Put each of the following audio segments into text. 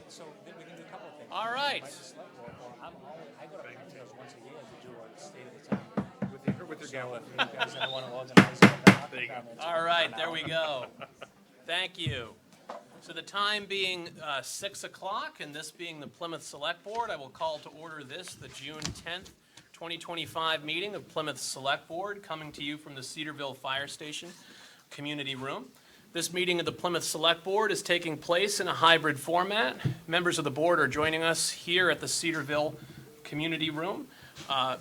So we can do a couple of things. All right. I go to Plymouth once a year to do a state of the town. With your gavel. If you guys ever want to organize it, All right, there we go. Thank you. So the time being 6 o'clock, and this being the Plymouth Select Board, I will call to order the June 10th, 2025 meeting of Plymouth Select Board, coming to you from the Cedarville Fire Station Community Room. This meeting of the Plymouth Select Board is taking place in a hybrid format. Members of the board are joining us here at the Cedarville Community Room.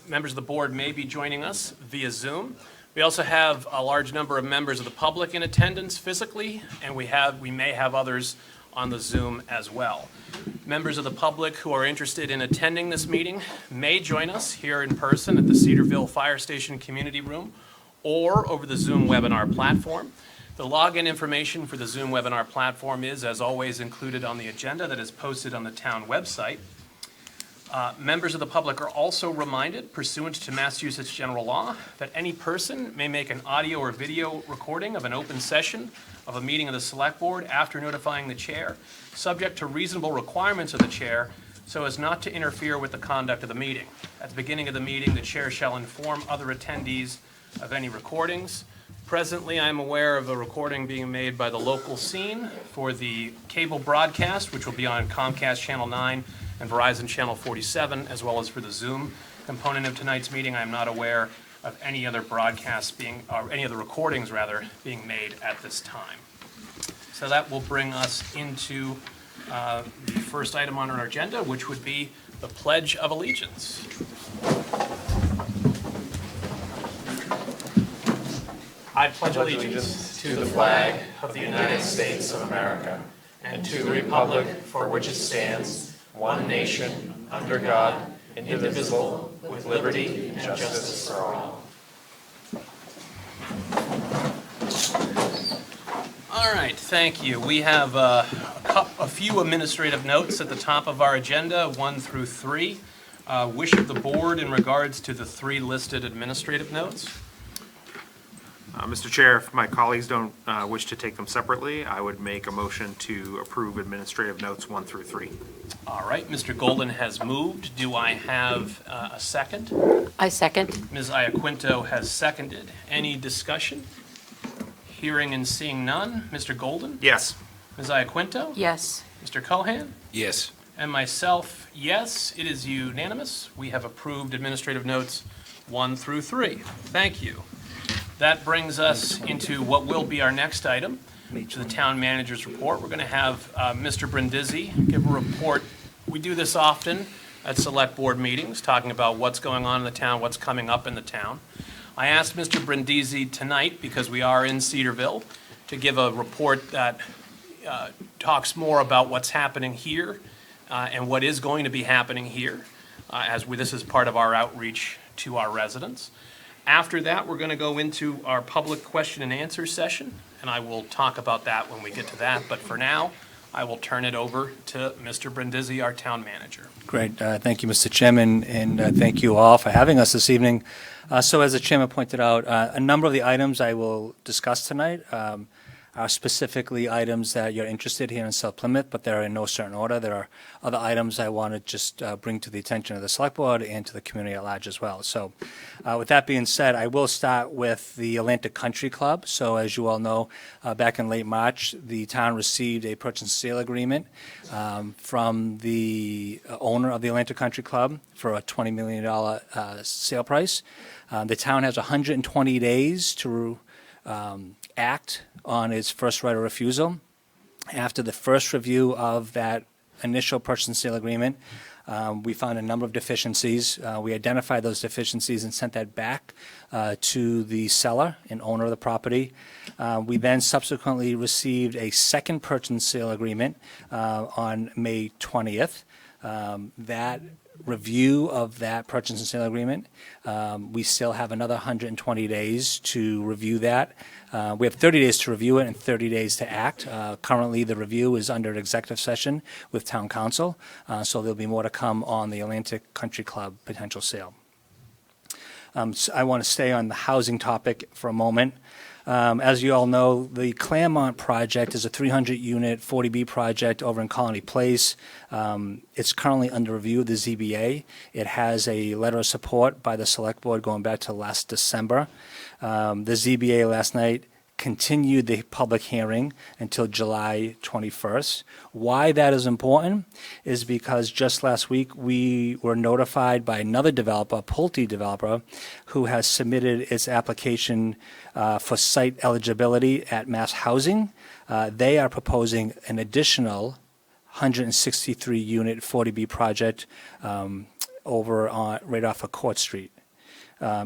Members of the board may be joining us via Zoom. We also have a large number of members of the public in attendance physically, and we may have others on the Zoom as well. Members of the public who are interested in attending this meeting may join us here in person at the Cedarville Fire Station Community Room or over the Zoom webinar platform. The login information for the Zoom webinar platform is, as always, included on the agenda that is posted on the town website. Members of the public are also reminded, pursuant to Massachusetts general law, that any person may make an audio or video recording of an open session of a meeting of the Select Board after notifying the chair, subject to reasonable requirements of the chair, so as not to interfere with the conduct of the meeting. At the beginning of the meeting, the chair shall inform other attendees of any recordings. Presently, I am aware of a recording being made by the local scene for the cable broadcast, which will be on Comcast Channel 9 and Verizon Channel 47, as well as for the Zoom component of tonight's meeting. I am not aware of any other broadcasts or any other recordings, rather, being made at this time. So that will bring us into the first item on our agenda, which would be the Pledge of Allegiance. I pledge allegiance to the flag of the United States of America and to the republic for which it stands, one nation, under God, indivisible, with liberty and justice for all. All right, thank you. We have a few administrative notes at the top of our agenda, 1 through 3. Wish of the board in regards to the 3 listed administrative notes. Mr. Chair, if my colleagues don't wish to take them separately, I would make a motion to approve administrative notes 1 through 3. All right, Mr. Golden has moved. Do I have a second? I second. Ms. Iaquinto has seconded. Any discussion? Hearing and seeing none. Mr. Golden? Yes. Ms. Iaquinto? Yes. Mr. Cohan? Yes. And myself, yes. It is unanimous. We have approved administrative notes 1 through 3. Thank you. That brings us into what will be our next item, which is the town manager's report. We're going to have Mr. Brindisi give a report. We do this often at select board meetings, talking about what's going on in the town, what's coming up in the town. I asked Mr. Brindisi tonight, because we are in Cedarville, to give a report that talks more about what's happening here and what is going to be happening here, this is part of our outreach to our residents. After that, we're going to go into our public question and answer session, and I will talk about that when we get to that. But for now, I will turn it over to Mr. Brindisi, our town manager. Great. Thank you, Mr. Chairman, and thank you all for having us this evening. So as the chairman pointed out, a number of the items I will discuss tonight are specifically items that you're interested here in South Plymouth, but they're in no certain order. There are other items I want to just bring to the attention of the Select Board and to the community at large as well. So with that being said, I will start with the Atlantic Country Club. So as you all know, back in late March, the town received a purchase and sale agreement from the owner of the Atlantic Country Club for a $20 million sale price. The town has 120 days to act on its first right of refusal. After the first review of that initial purchase and sale agreement, we found a number of deficiencies. We identified those deficiencies and sent that back to the seller and owner of the property. We then subsequently received a second purchase and sale agreement on May 20th. That review of that purchase and sale agreement, we still have another 120 days to review that. We have 30 days to review it and 30 days to act. Currently, the review is under executive session with town council, so there'll be more to come on the Atlantic Country Club potential sale. I want to stay on the housing topic for a moment. As you all know, the Claremont project is a 300-unit 40B project over in Colony Place. It's currently under review of the ZBA. It has a letter of support by the Select Board going back to last December. The ZBA last night continued the public hearing until July 21st. Why that is important is because just last week we were notified by another developer, Pulte developer, who has submitted its application for site eligibility at Mass Housing. They are proposing an additional 163-unit 40B project over on right off of Court Street.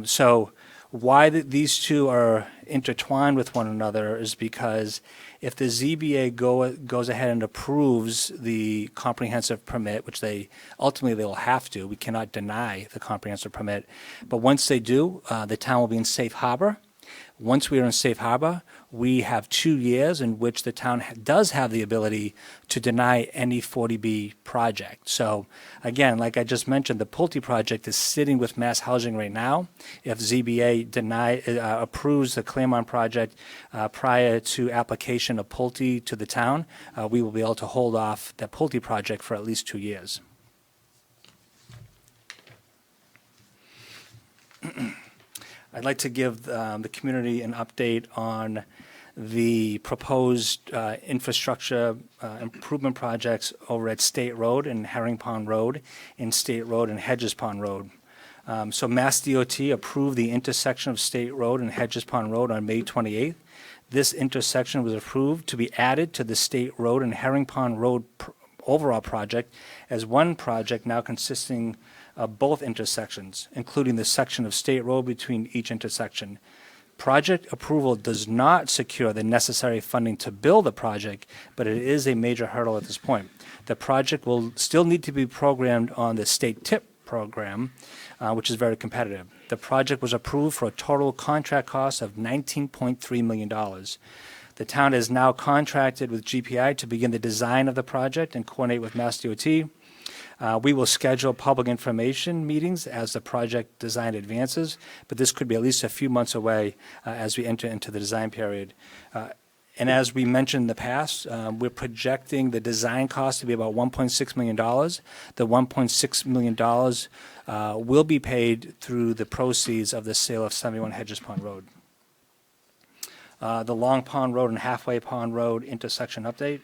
So why these two are intertwined with one another is because if the ZBA goes ahead and approves the comprehensive permit, which they will have to, we cannot deny the comprehensive permit, but once they do, the town will be in safe harbor. Once we are in safe harbor, we have 2 years in which the town does have the ability to deny any 40B project. So again, like I just mentioned, the Pulte project is sitting with Mass Housing right now. If ZBA approves the Claremont project prior to application of Pulte to the town, we will be able to hold off the Pulte project for at least 2 years. I'd like to give the community an update on the proposed infrastructure improvement projects over at State Road and Herring Pond Road, and State Road and Hedges Pond Road. So Mass DOT approved the intersection of State Road and Hedges Pond Road on May 28th. This intersection was approved to be added to the State Road and Herring Pond Road overall project as one project now consisting of both intersections, including the section of State Road between each intersection. Project approval does not secure the necessary funding to build the project, but it is a major hurdle at this point. The project will still need to be programmed on the state TIP program, which is very competitive. The project was approved for a total contract cost of $19.3 million. The town is now contracted with GPI to begin the design of the project and coordinate with Mass DOT. We will schedule public information meetings as the project design advances, but this could be at least a few months away as we enter into the design period. And as we mentioned in the past, we're projecting the design cost to be about $1.6 million. The $1.6 million will be paid through the proceeds of the sale of 71 Hedges Pond Road. The Long Pond Road and Halfway Pond Road intersection update.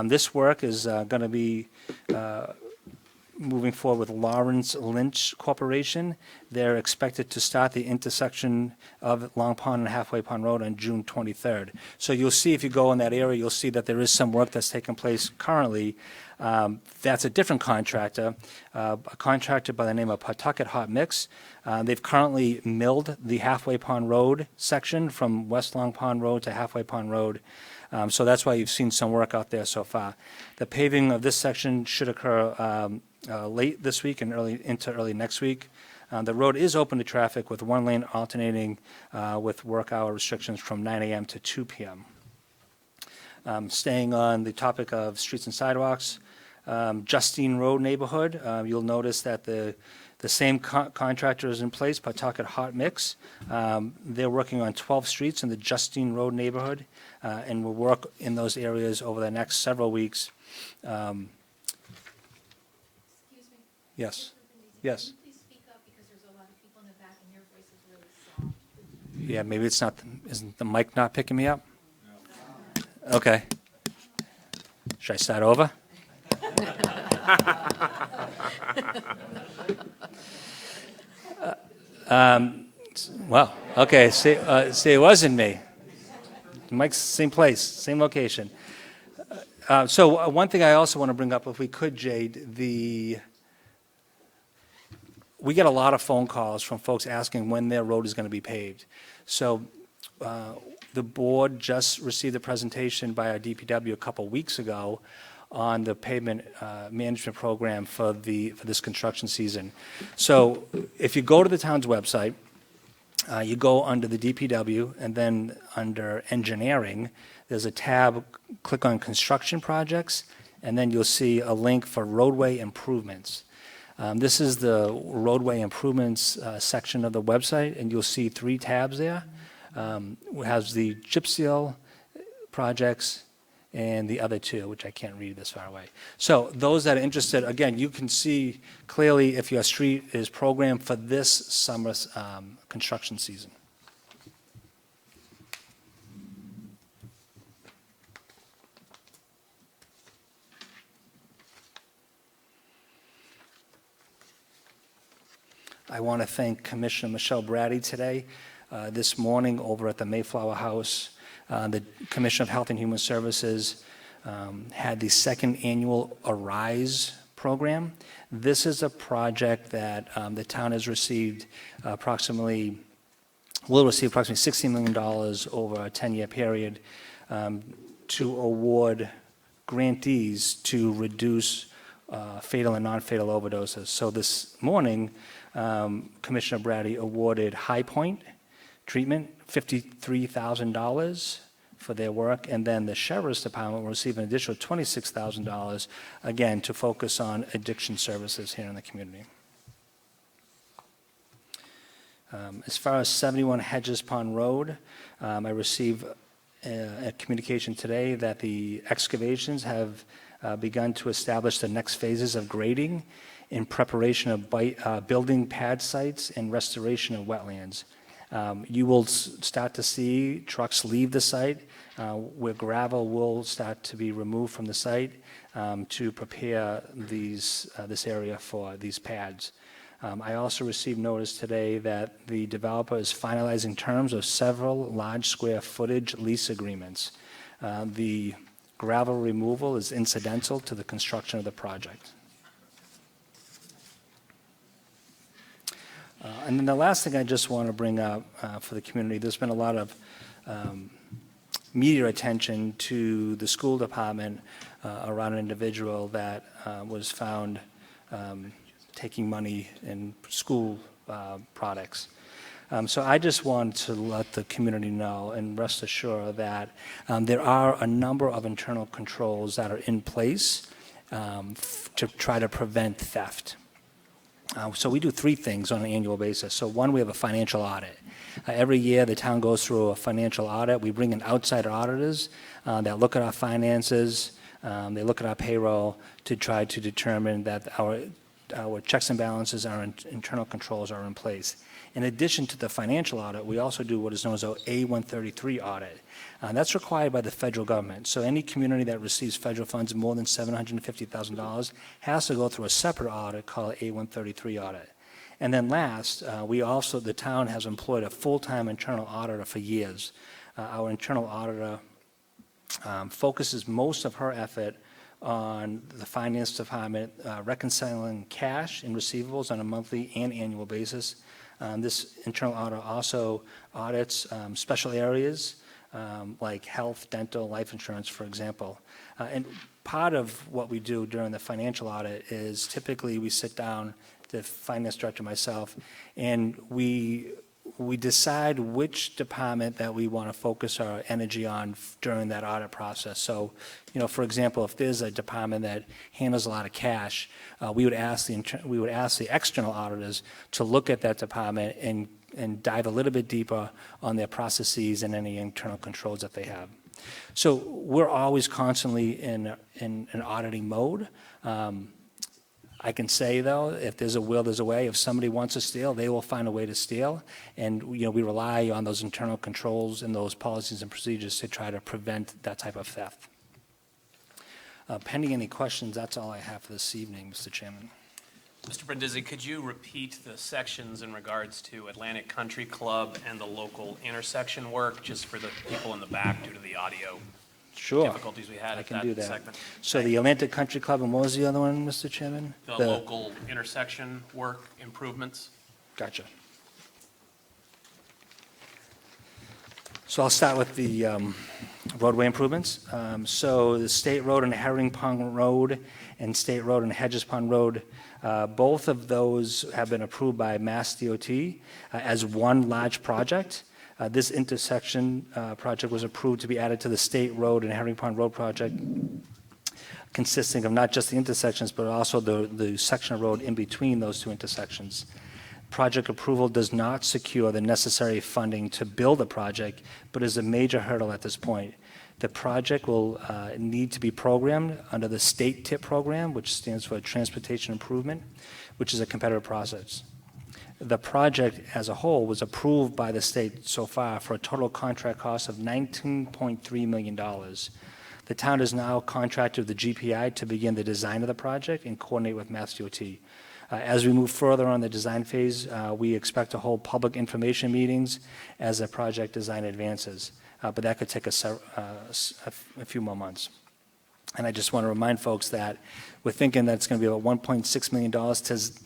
This work is going to be moving forward with Lawrence Lynch Corporation. They're expected to start the intersection of Long Pond and Halfway Pond Road on June 23rd. So you'll see, if you go in that area, you'll see that there is some work that's taking place currently. That's a different contractor, a contractor by the name of Pawtucket Hot Mix. They've currently milled the Halfway Pond Road section from West Long Pond Road to Halfway Pond Road. So that's why you've seen some work out there so far. The paving of this section should occur late this week and early next week. The road is open to traffic with one lane alternating with work hour restrictions from 9 a.m. to 2 p.m. Staying on the topic of streets and sidewalks, Justine Road neighborhood, you'll notice that the same contractor is in place, Pawtucket Hot Mix. They're working on 12 streets in the Justine Road neighborhood and will work in those areas over the next several weeks. Yes. Yes. Can you please speak up because there's a lot of people in the back and your voice is really soft. Yeah, maybe it's not, isn't the mic not picking me up? No. Okay. Should I start over? Well, okay, see, it wasn't me. The mic's same place, same location. So one thing I also want to bring up, if we could, Jade, we get a lot of phone calls from folks asking when their road is going to be paved. So the board just received a presentation by our DPW a couple weeks ago on the pavement management program for this construction season. So if you go to the town's website, you go under the DPW, and then under engineering, there's a tab, click on construction projects, and then you'll see a link for roadway improvements. This is the roadway improvements section of the website, and you'll see 3 tabs there. It has the chip seal projects and the other 2, which I can't read this far away. So those that are interested, again, you can see clearly if your street is programmed for this summer's construction season. I want to thank Commissioner Michelle Brady today. This morning over at the Mayflower House, the Commissioner of Health and Human Services had the 2nd annual Arise program. This is a project that the town has received will receive approximately $16 million over a 10-year period to award grantees to reduce fatal and non-fatal overdoses. So this morning, Commissioner Brady awarded High Point Treatment $53,000 for their work, and then the Sheriff's Department will receive an additional $26,000, again, to focus on addiction services here in the community. As far as 71 Hedges Pond Road, I received a communication today that the excavations have begun to establish the next phases of grading in preparation of building pad sites and restoration of wetlands. You will start to see trucks leave the site where gravel will start to be removed from the site to prepare this area for these pads. I also received notice today that the developer is finalizing terms of several large square footage lease agreements. The gravel removal is incidental to the construction of the project. And then the last thing I just want to bring up for the community, there's been a lot of media attention to the school department around an individual that was found taking money in school products. So I just want to let the community know and rest assured that there are a number of internal controls that are in place to try to prevent theft. So we do 3 things on an annual basis. So 1, we have a financial audit. Every year, the town goes through a financial audit. We bring in outside auditors that look at our finances, they look at our payroll to try to determine that our checks and balances, our internal controls are in place. In addition to the financial audit, we also do what is known as an A133 audit. That's required by the federal government. So any community that receives federal funds more than $750,000 has to go through a separate audit called A133 audit. And then last, the town has employed a full-time internal auditor for years. Our internal auditor focuses most of her effort on the finance department reconciling cash and receivables on a monthly and annual basis. This internal audit also audits special areas like health, dental, life insurance, for example. And part of what we do during the financial audit is typically we sit down, the finance director, myself, and we decide which department that we want to focus our energy on during that audit process. So, for example, if there's a department that handles a lot of cash, we would ask the external auditors to look at that department and dive a little bit deeper on their processes and any internal controls that they have. So we're always constantly in an auditing mode. I can say, though, if there's a will, there's a way. If somebody wants to steal, they will find a way to steal. And, we rely on those internal controls and those policies and procedures to try to prevent that type of theft. Pending any questions, that's all I have for this evening, Mr. Chairman. Mr. Brindisi, could you repeat the sections in regards to Atlantic Country Club and the local intersection work, just for the people in the back due to the audio Sure. difficulties we had I at can that do that. segment? So the Atlantic Country Club, and what was the other one, Mr. Chairman? The local intersection work improvements? Gotcha. So I'll start with the roadway improvements. So the State Road and Herring Pond Road and State Road and Hedges Pond Road, both of those have been approved by Mass DOT as one large project. This intersection project was approved to be added to the State Road and Herring Pond Road project. consisting of not just the intersections, but also the section of road in between those two intersections. Project approval does not secure the necessary funding to build the project, but is a major hurdle at this point. The project will need to be programmed under the state TIP program, which stands for Transportation Improvement, which is a competitive process. The project as a whole was approved by the state so far for a total contract cost of $19.3 million. The town is now contracted with the GPI to begin the design of the project and coordinate with Mass DOT. As we move further on the design phase, we expect to hold public information meetings as the project design advances, but that could take a few more months. And I just want to remind folks that we're thinking that it's going to be about $1.6 million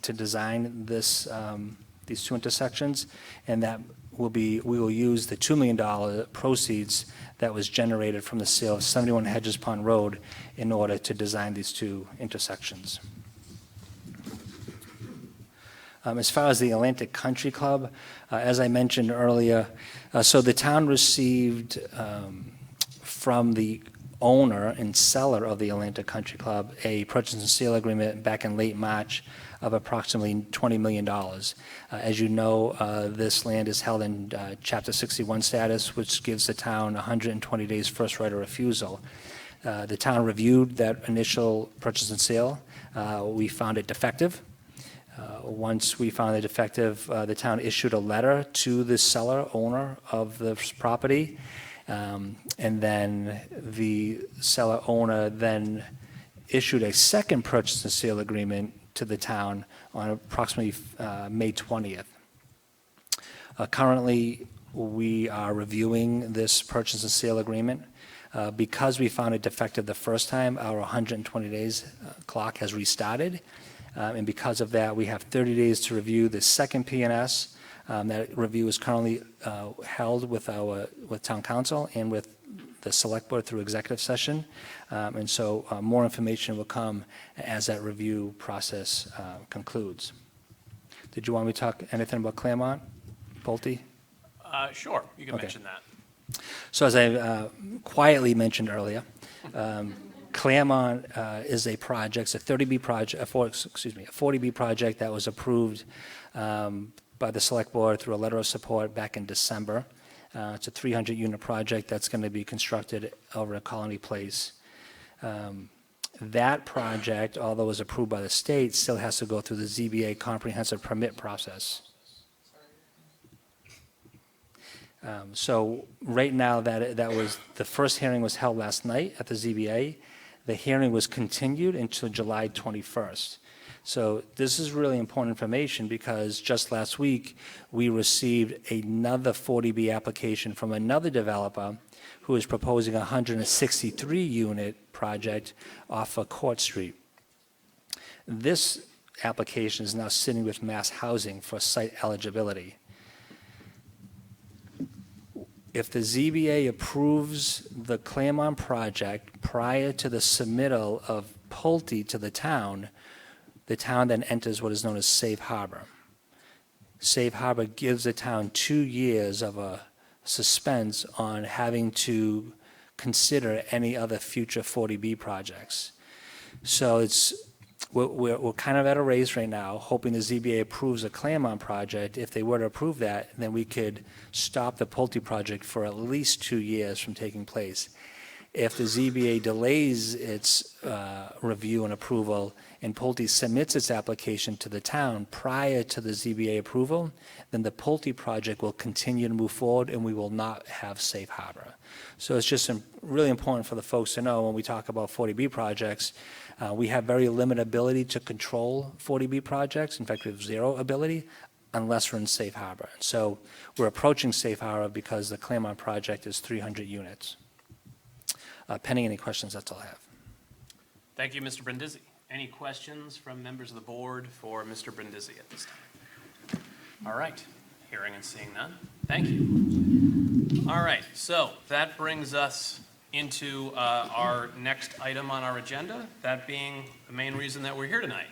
to design this, these two intersections, and that we will use the $2 million proceeds that was generated from the sale of 71 Hedges Pond Road in order to design these two intersections. As far as the Atlantic Country Club, as I mentioned earlier, so the town received from the owner and seller of the Atlantic Country Club a purchase and sale agreement back in late March of approximately $20 million. As you know, this land is held in Chapter 61 status, which gives the town 120 days first right of refusal. The town reviewed that initial purchase and sale. We found it defective. Once we found it defective, the town issued a letter to the seller, owner of the property, and then the seller owner then issued a second purchase and sale agreement to the town on approximately May 20th. Currently, we are reviewing this purchase and sale agreement. Because we found it defective the first time, our 120 days clock has restarted. And because of that, we have 30 days to review the second P&S. That review is currently held with town council and with the select board through executive session. And so more information will come as that review process concludes. Did you want me to talk anything about Claremont, Pulte? Sure, you can Okay. mention that. So as I quietly mentioned earlier, Claremont is a project, it's a 30B project, a 40B project that was approved by the select board through a letter of support back in December. It's a 300-unit project that's going to be constructed over at Colony Place. That project, although it was approved by the state, still has to go through the ZBA comprehensive permit process. So right now, that was the first hearing was held last night at the ZBA. The hearing was continued until July 21st. So this is really important information because just last week, we received another 40B application from another developer who is proposing a 163-unit project off of Court Street. This application is now sitting with Mass Housing for site eligibility. If the ZBA approves the Claremont project prior to the submittal of Pulte to the town then enters what is known as safe harbor. Safe harbor gives the town 2 years of a suspense on having to consider any other future 40B projects. So we're kind of at a race right now, hoping the ZBA approves a Claremont project. If they were to approve that, then we could stop the Pulte project for at least 2 years from taking place. If the ZBA delays its review and approval and Pulte submits its application to the town prior to the ZBA approval, then the Pulte project will continue to move forward and we will not have safe harbor. So it's just really important for the folks to know when we talk about 40B projects, we have very limited ability to control 40B projects. In fact, we have zero ability unless we're in safe harbor. So we're approaching safe harbor because the Claremont project is 300 units. Pending any questions, that's all I have. Thank you, Mr. Brindisi. Any questions from members of the board for Mr. Brindisi at this time? All right, hearing and seeing none. Thank you. All right, so that brings us into our next item on our agenda, that being the main reason that we're here tonight,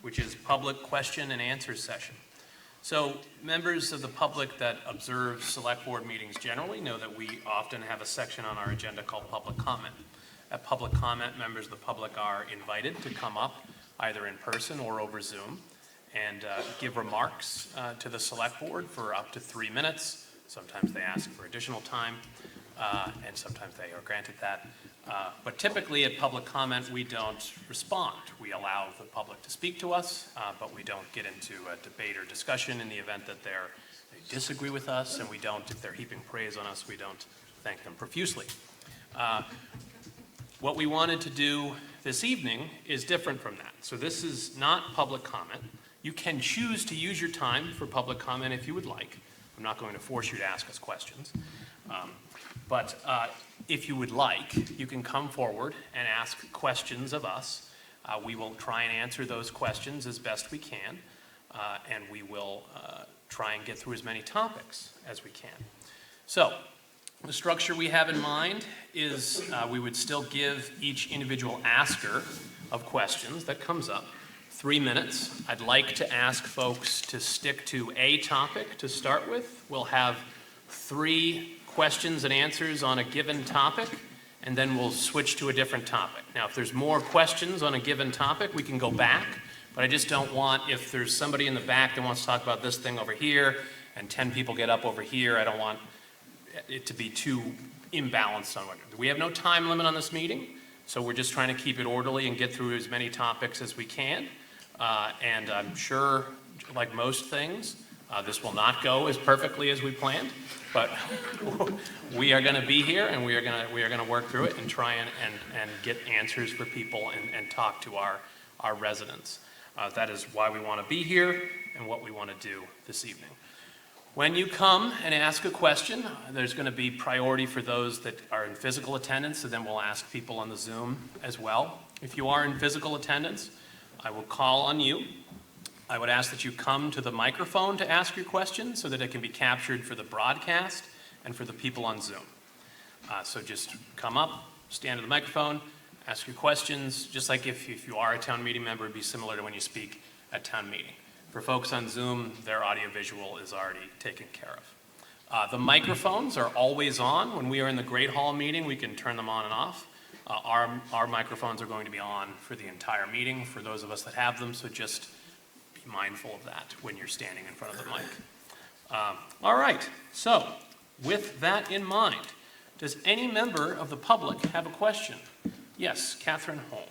which is public question and answer session. So members of the public that observe select board meetings generally know that we often have a section on our agenda called public comment. At public comment, members of the public are invited to come up either in person or over Zoom and give remarks to the select board for up to 3 minutes. Sometimes they ask for additional time, and sometimes they are granted that. But typically at public comment, we don't respond. We allow the public to speak to us, but we don't get into a debate or discussion in the event that they disagree with us, and we don't, if they're heaping praise on us, we don't thank them profusely. What we wanted to do this evening is different from that. So this is not public comment. You can choose to use your time for public comment if you would like. I'm not going to force you to ask us questions. But if you would like, you can come forward and ask questions of us. We will try and answer those questions as best we can, and we will try and get through as many topics as we can. So, the structure we have in mind is we would still give each individual asker of questions that comes up 3 minutes. I'd like to ask folks to stick to a topic to start with. We'll have 3 questions and answers on a given topic, and then we'll switch to a different topic. Now, if there's more questions on a given topic, we can go back, but I just don't want, if there's somebody in the back that wants to talk about this thing over here, and 10 people get up over here, I don't want it to be too imbalanced on what. We have no time limit on this meeting, so we're just trying to keep it orderly and get through as many topics as we can. And I'm sure, like most things, this will not go as perfectly as we planned, but we are going to be here, and we are going to work through it and try and get answers for people and talk to our residents. That is why we want to be here and what we want to do this evening. When you come and ask a question, there's going to be priority for those that are in physical attendance, and then we'll ask people on the Zoom as well. If you are in physical attendance, I will call on you. I would ask that you come to the microphone to ask your question so that it can be captured for the broadcast and for the people on Zoom. So just come up, stand at the microphone, ask your questions, just like if you are a town meeting member, it'd be similar to when you speak at town meeting. For folks on Zoom, their audiovisual is already taken care of. The microphones are always on. When we are in the Great Hall meeting, we can turn them on and off. Our microphones are going to be on for the entire meeting for those of us that have them, so just be mindful of that when you're standing in front of the mic. All right, so with that in mind, does any member of the public have a question? Yes, Catherine Holmes.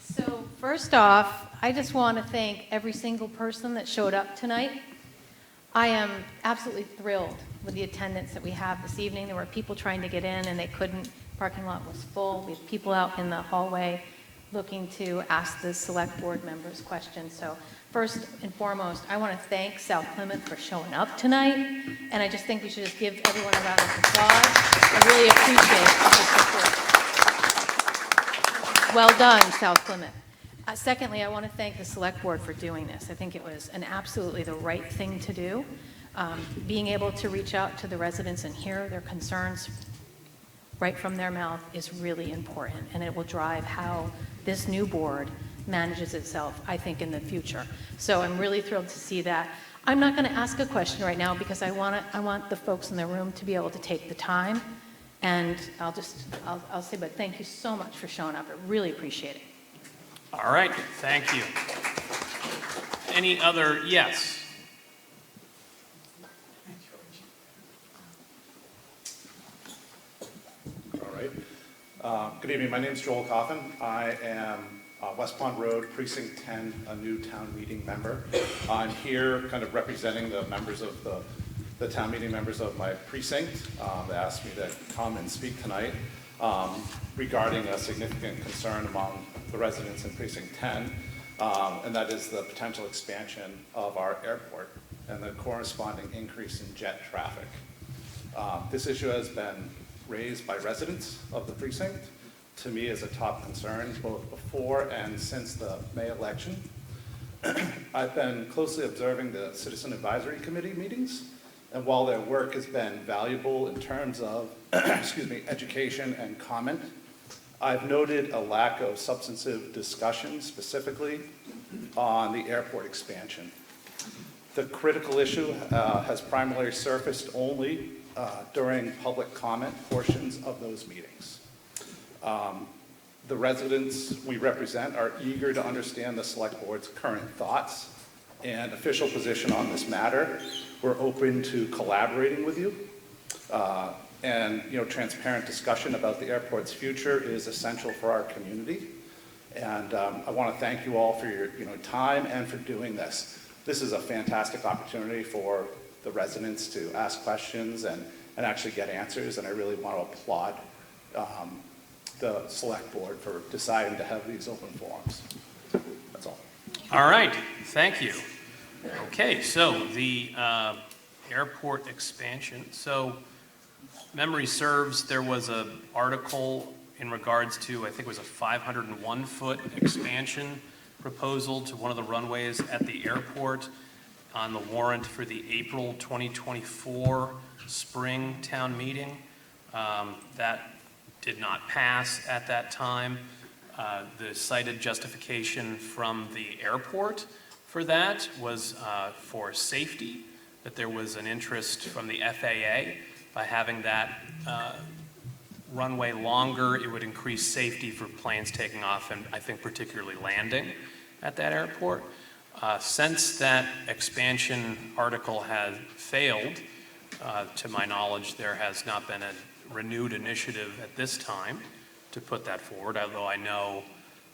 So first off, I just want to thank every single person that showed up tonight. I am absolutely thrilled with the attendance that we have this evening. There were people trying to get in and they couldn't. Parking lot was full. We have people out in the hallway looking to ask the select board members questions. So first and foremost, I want to thank South Plymouth for showing up tonight. And I just think we should just give everyone a round of applause. I really appreciate the support. Well done, South Plymouth. Secondly, I want to thank the select board for doing this. I think it was absolutely the right thing to do. Being able to reach out to the residents and hear their concerns right from their mouth is really important, and it will drive how this new board manages itself, I think, in the future. So I'm really thrilled to see that. I'm not going to ask a question right now because I want the folks in the room to be able to take the time, and I'll say, but thank you so much for showing up. I really appreciate it. All right, thank you. Any other, yes? All right. Good evening. My name is Joel Coffin. I am West Pond Road, Precinct 10, a new town meeting member. I'm here kind of representing the members of the town meeting members of my precinct. They asked me to come and speak tonight regarding a significant concern among the residents in Precinct 10, and that is the potential expansion of our airport and the corresponding increase in jet traffic. This issue has been raised by residents of the precinct to me as a top concern both before and since the May election. I've been closely observing the Citizen Advisory Committee meetings, and while their work has been valuable in terms of education and comment, I've noted a lack of substantive discussion specifically on the airport expansion. The critical issue has primarily surfaced only during public comment portions of those meetings. The residents we represent are eager to understand the select board's current thoughts and official position on this matter. We're open to collaborating with you. And, transparent discussion about the airport's future is essential for our community. And I want to thank you all for your, time and for doing this. This is a fantastic opportunity for the residents to ask questions and actually get answers. And I really want to applaud the select board for deciding to have these open forums. That's all. All right, thank you. Okay, so the airport expansion. So memory serves, there was an article in regards to, I think it was a 501-foot expansion proposal to one of the runways at the airport on the warrant for the April 2024 spring town meeting. That did not pass at that time. The cited justification from the airport for that was for safety, that there was an interest from the FAA by having that runway longer. It would increase safety for planes taking off and I think particularly landing at that airport. Since that expansion article has failed, to my knowledge, there has not been a renewed initiative at this time to put that forward, although I know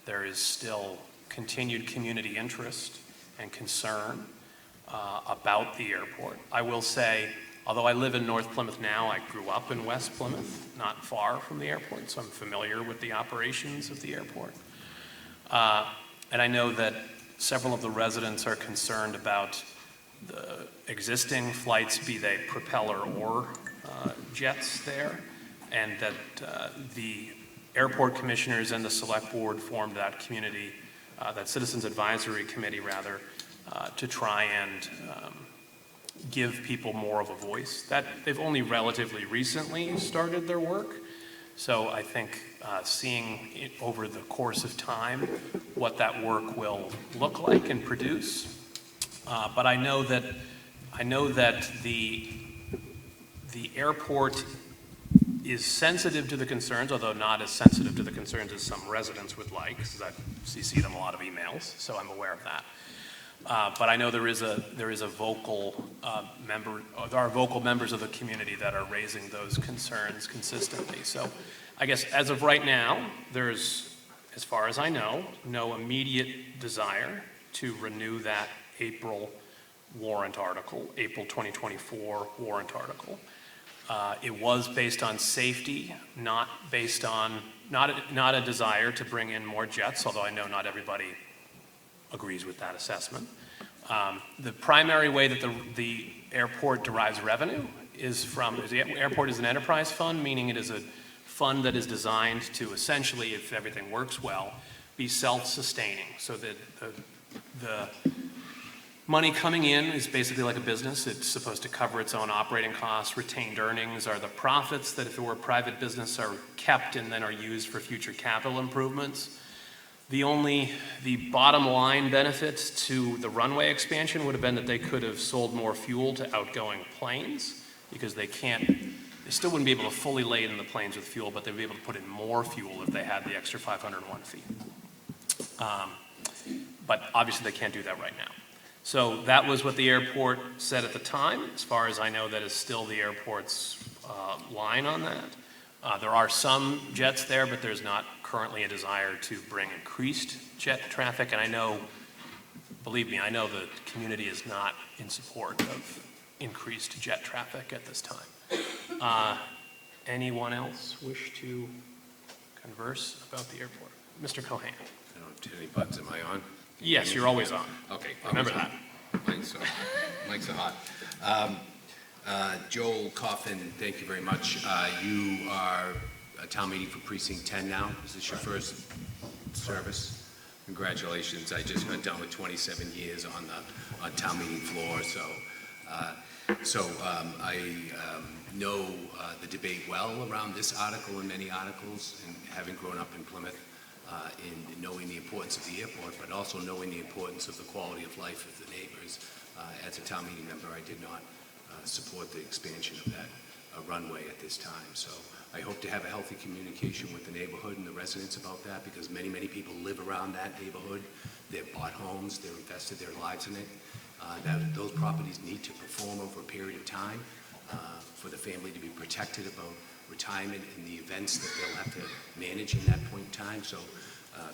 there is still continued community interest and concern about the airport. I will say, although I live in North Plymouth now, I grew up in West Plymouth, not far from the airport, so I'm familiar with the operations of the airport. And I know that several of the residents are concerned about the existing flights, be they propeller or jets there, and that the airport commissioners and the select board formed that community, that citizens advisory committee rather, to try and give people more of a voice. That they've only relatively recently started their work, so I think seeing it over the course of time what that work will look like and produce. But I know that the airport is sensitive to the concerns, although not as sensitive to the concerns as some residents would like, because I've CC'd them a lot of emails, so I'm aware of that. But I know there is a vocal member, there are vocal members of the community that are raising those concerns consistently. So I guess as of right now, there's, as far as I know, no immediate desire to renew that April warrant article, April 2024 warrant article. It was based on safety, not based on, not a desire to bring in more jets, although I know not everybody agrees with that assessment. The primary way that the airport derives revenue is from, the airport is an enterprise fund, meaning it is a fund that is designed to essentially, if everything works well, be self-sustaining, so that the money coming in is basically like a business. It's supposed to cover its own operating costs. Retained earnings are the profits that, if it were a private business, are kept and then are used for future capital improvements. The bottom line benefits to the runway expansion would have been that they could have sold more fuel to outgoing planes, because they still wouldn't be able to fully laden the planes with fuel, but they'd be able to put in more fuel if they had the extra 501 feet. But obviously they can't do that right now. So that was what the airport said at the time. As far as I know, that is still the airport's line on that. There are some jets there, but there's not currently a desire to bring increased jet traffic. And I know, believe me, I know the community is not in support of increased jet traffic at this time. Anyone else wish to converse about the airport? Mr. Cohan. I don't have too many buttons. Am I on? Yes, you're always on. Okay. Remember that. Mics are hot. Joel Coffin, thank you very much. You are a town meeting for Precinct 10 now. Is this your first service? Congratulations. I just got done with 27 years on town meeting floor, so I know the debate well around this article and many articles, and having grown up in Plymouth, in knowing the importance of the airport, but also knowing the importance of the quality of life of the neighbors. As a town meeting member, I did not support the expansion of that runway at this time. So I hope to have a healthy communication with the neighborhood and the residents about that, because many, many people live around that neighborhood. They've bought homes, they've invested their lives in it. That those properties need to perform over a period of time for the family to be protected about retirement and the events that they'll have to manage in that point in time. So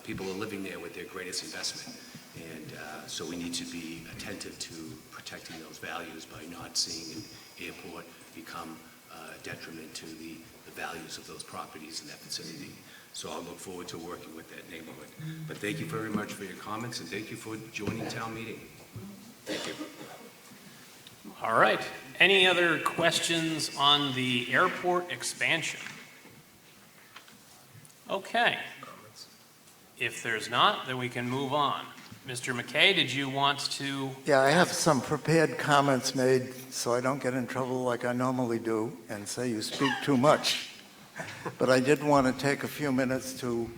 people are living there with their greatest investment. And so we need to be attentive to protecting those values by not seeing an airport become a detriment to the values of those properties in that vicinity. So I'll look forward to working with that neighborhood. But thank you very much for your comments, and thank you for joining town meeting. Thank you. All right. Any other questions on the airport expansion? Okay. If there's not, then we can move on. Mr. McKay, did you want to? Yeah, I have some prepared comments made so I don't get in trouble like I normally do and say you speak too much. But I did want to take a few minutes to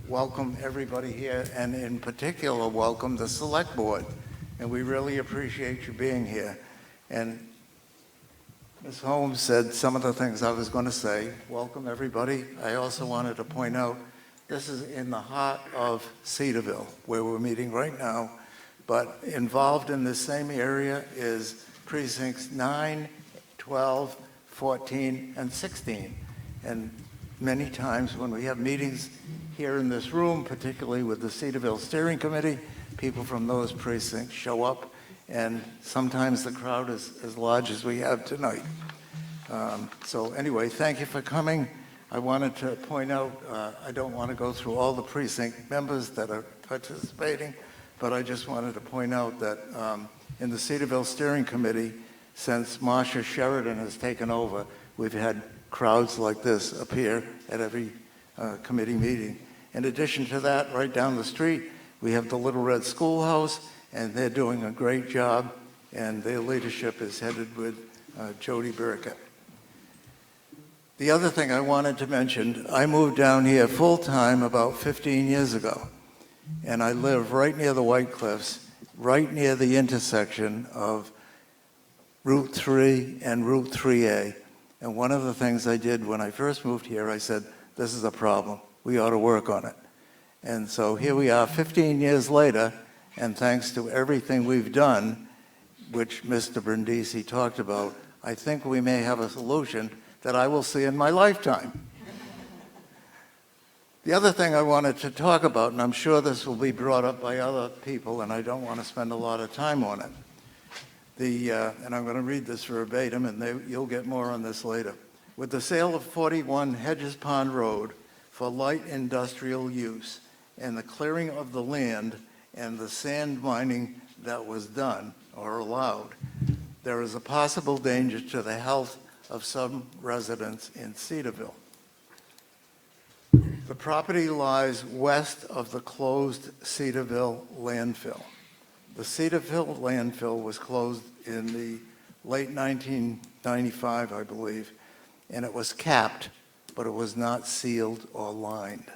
welcome everybody here, and in particular, welcome the Select Board. And we really appreciate you being here. And Ms. Holmes said some of the things I was going to say. Welcome, everybody. I also wanted to point out this is in the heart of Cedarville, where we're meeting right now. But involved in the same area is precincts 9, 12, 14, and 16. And many times when we have meetings here in this room, particularly with the Cedarville Steering Committee, people from those precincts show up, and sometimes the crowd is as large as we have tonight. So anyway, thank you for coming. I wanted to point out, I don't want to go through all the precinct members that are participating, but I just wanted to point out that in the Cedarville Steering Committee, since Marcia Sheridan has taken over, we've had crowds like this appear at every committee meeting. In addition to that, right down the street, we have the Little Red Schoolhouse, and they're doing a great job, and their leadership is headed with Jody Burkett. The other thing I wanted to mention, I moved down here full-time about 15 years ago, and I live right near the White Cliffs, right near the intersection of Route 3 and Route 3A. And one of the things I did when I first moved here, I said, this is a problem. We ought to work on it. And so here we are 15 years later, and thanks to everything we've done, which Mr. Brindisi talked about, I think we may have a solution that I will see in my lifetime. The other thing I wanted to talk about, and I'm sure this will be brought up by other people, and I don't want to spend a lot of time on it. And I'm going to read this verbatim, and you'll get more on this later. With the sale of 41 Hedges Pond Road for light industrial use, and the clearing of the land and the sand mining that was done or allowed, there is a possible danger to the health of some residents in Cedarville. The property lies west of the closed Cedarville landfill. The Cedarville landfill was closed in the late 1995, I believe, and it was capped, but it was not sealed or lined.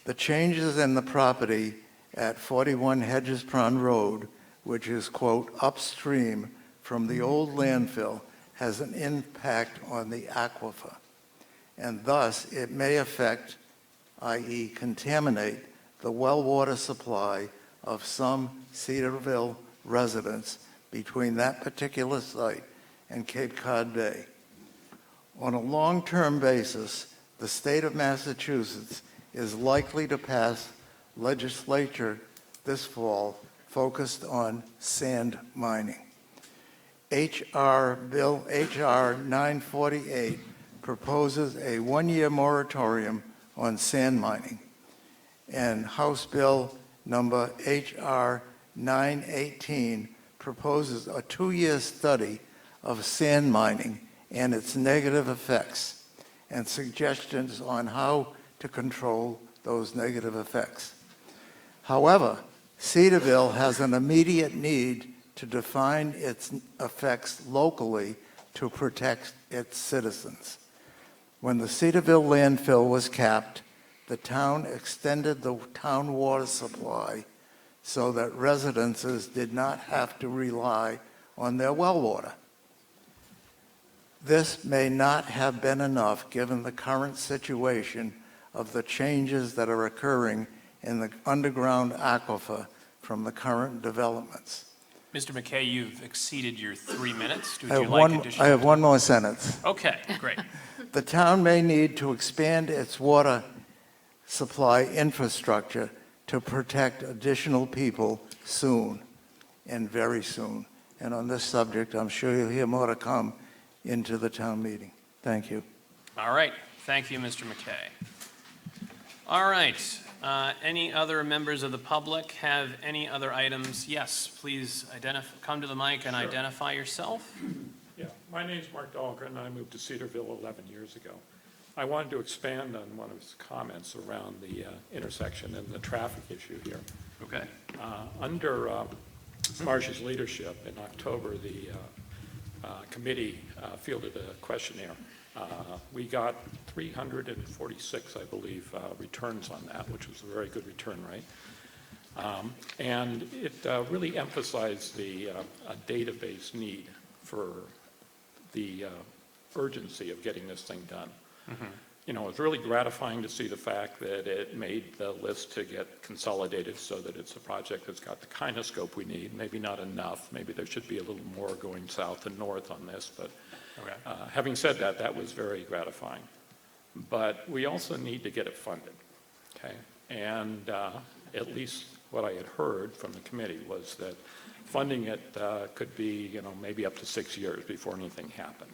The changes in the property at 41 Hedges Pond Road, which is, quote, upstream from the old landfill, has an impact on the aquifer, and thus it may affect, i.e. contaminate, the well water supply of some Cedarville residents between that particular site and Cape Cod Bay. On a long-term basis, the state of Massachusetts is likely to pass legislature this fall focused on sand mining. Bill H.R. 948 proposes a one-year moratorium on sand mining, and House Bill number H.R. 918 proposes a 2-year study of sand mining and its negative effects and suggestions on how to control those negative effects. However, Cedarville has an immediate need to define its effects locally to protect its citizens. When the Cedarville landfill was capped, the town extended the town water supply so that residences did not have to rely on their well water. This may not have been enough given the current situation of the changes that are occurring in the underground aquifer from the current developments. Mr. McKay, you've exceeded your 3 minutes. Would I you have like one, additional? I have one more sentence. Okay, great. The town may need to expand its water supply infrastructure to protect additional people soon, and very soon. And on this subject, I'm sure you'll hear more to come into the town meeting. Thank you. All right. Thank you, Mr. McKay. All right. Any other members of the public have any other items? Yes, please come to the mic and identify yourself. Yeah, my name's Mark Dahlgren. I moved to Cedarville 11 years ago. I wanted to expand on one of his comments around the intersection and the traffic issue here. Okay. Under Marsh's leadership in October, the committee fielded a questionnaire. We got 346, I believe, returns on that, which was a very good return rate. And it really emphasized the database need for the urgency of getting this thing done. Mm-hmm. You know, it's really gratifying to see the fact that it made the list to get consolidated so that it's a project that's got the kind of scope we need. Maybe not enough. Maybe there should be a little more going south and north on this. But having said that, that was very gratifying. But we also need to get it funded. Okay, and at least what I had heard from the committee was that funding it could be, you know, maybe up to 6 years before anything happened.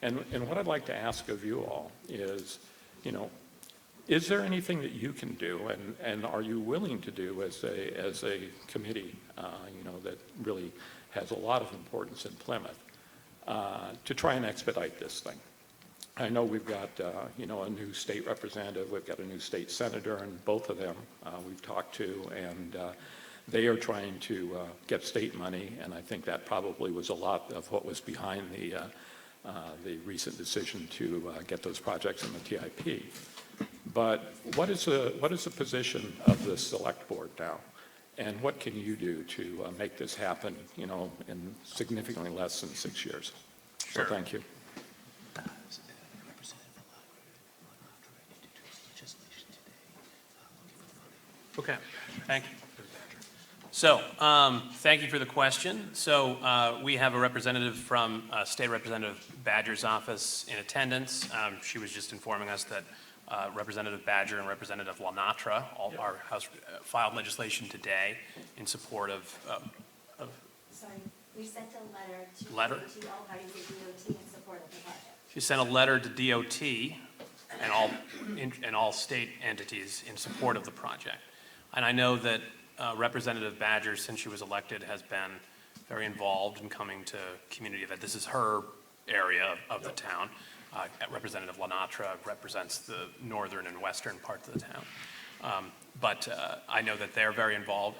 And what I'd like to ask of you all is, you know, is there anything that you can do, and are you willing to do as a committee, you know, that really has a lot of importance in Plymouth, to try and expedite this thing? I know we've got, you know, a new state representative, we've got a new state senator, and both of them we've talked to, and they are trying to get state money, and I think that probably was a lot of what was behind the recent decision to get those projects in the TIP. But what is the position of the select board now? And what can you do to make this happen, you know, in significantly less than 6 years? Sure. So thank you. Okay, thank you. So, thank you for the question. So, we have a representative from State Representative Badger's office in attendance. She was just informing us that Representative Badger and Representative Lanatra, all our House filed legislation today in support of Sorry, we sent a letter to Letter? DOT, all parties at DOT in support of the project. she sent a letter to DOT and all state entities in support of the project. And I know that Representative Badger, since she was elected, has been very involved in coming to community events. This is her area of the town. Representative Lanatra represents the northern and western parts of the town. But I know that they're very involved,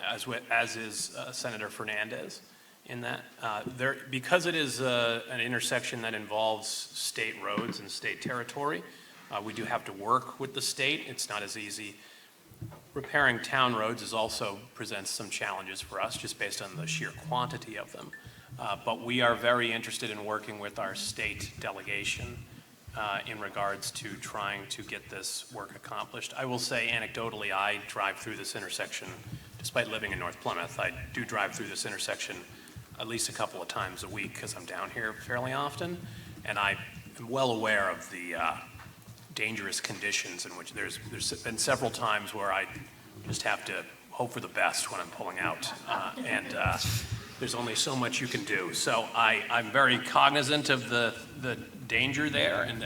as is Senator Fernandez in that. Because it is an intersection that involves state roads and state territory, we do have to work with the state. It's not as easy. Repairing town roads also presents some challenges for us, just based on the sheer quantity of them. But we are very interested in working with our state delegation in regards to trying to get this work accomplished. I will say anecdotally, I drive through this intersection, despite living in North Plymouth. I do drive through this intersection at least a couple of times a week because I'm down here fairly often. And I am well aware of the dangerous conditions in which there's been several times where I just have to hope for the best when I'm pulling out. And there's only so much you can do. So I'm very cognizant of the danger there, and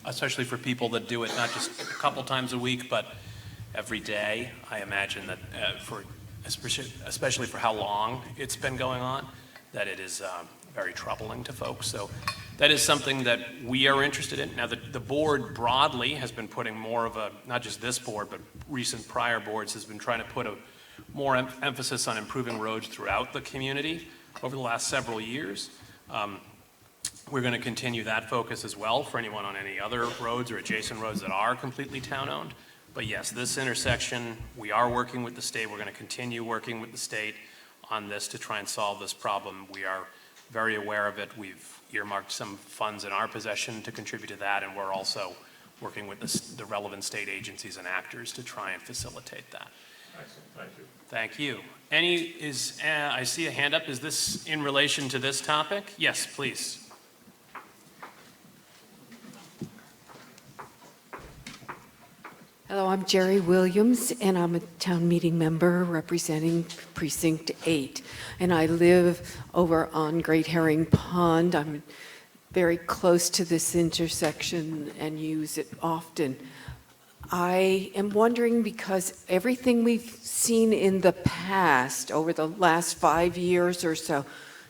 especially for people that do it not just a couple times a week, but every day. I imagine that especially for how long it's been going on, that it is very troubling to folks. So that is something that we are interested in. Now, the board broadly has been putting more of a, not just this board, but recent prior boards has been trying to put a more emphasis on improving roads throughout the community over the last several years. We're going to continue that focus as well for anyone on any other roads or adjacent roads that are completely town-owned. But yes, this intersection, we are working with the state. We're going to continue working with the state on this to try and solve this problem. We are very aware of it. We've earmarked some funds in our possession to contribute to that, and we're also working with the relevant state agencies and actors to try and facilitate that. Excellent, thank you. Thank you. I see a hand up. Is this in relation to this topic? Yes, please. Hello, I'm Jerry Williams, and I'm a town meeting member representing Precinct 8. And I live over on Great Herring Pond. I'm very close to this intersection and use it often. I am wondering, because everything we've seen in the past, over the last 5 years or so,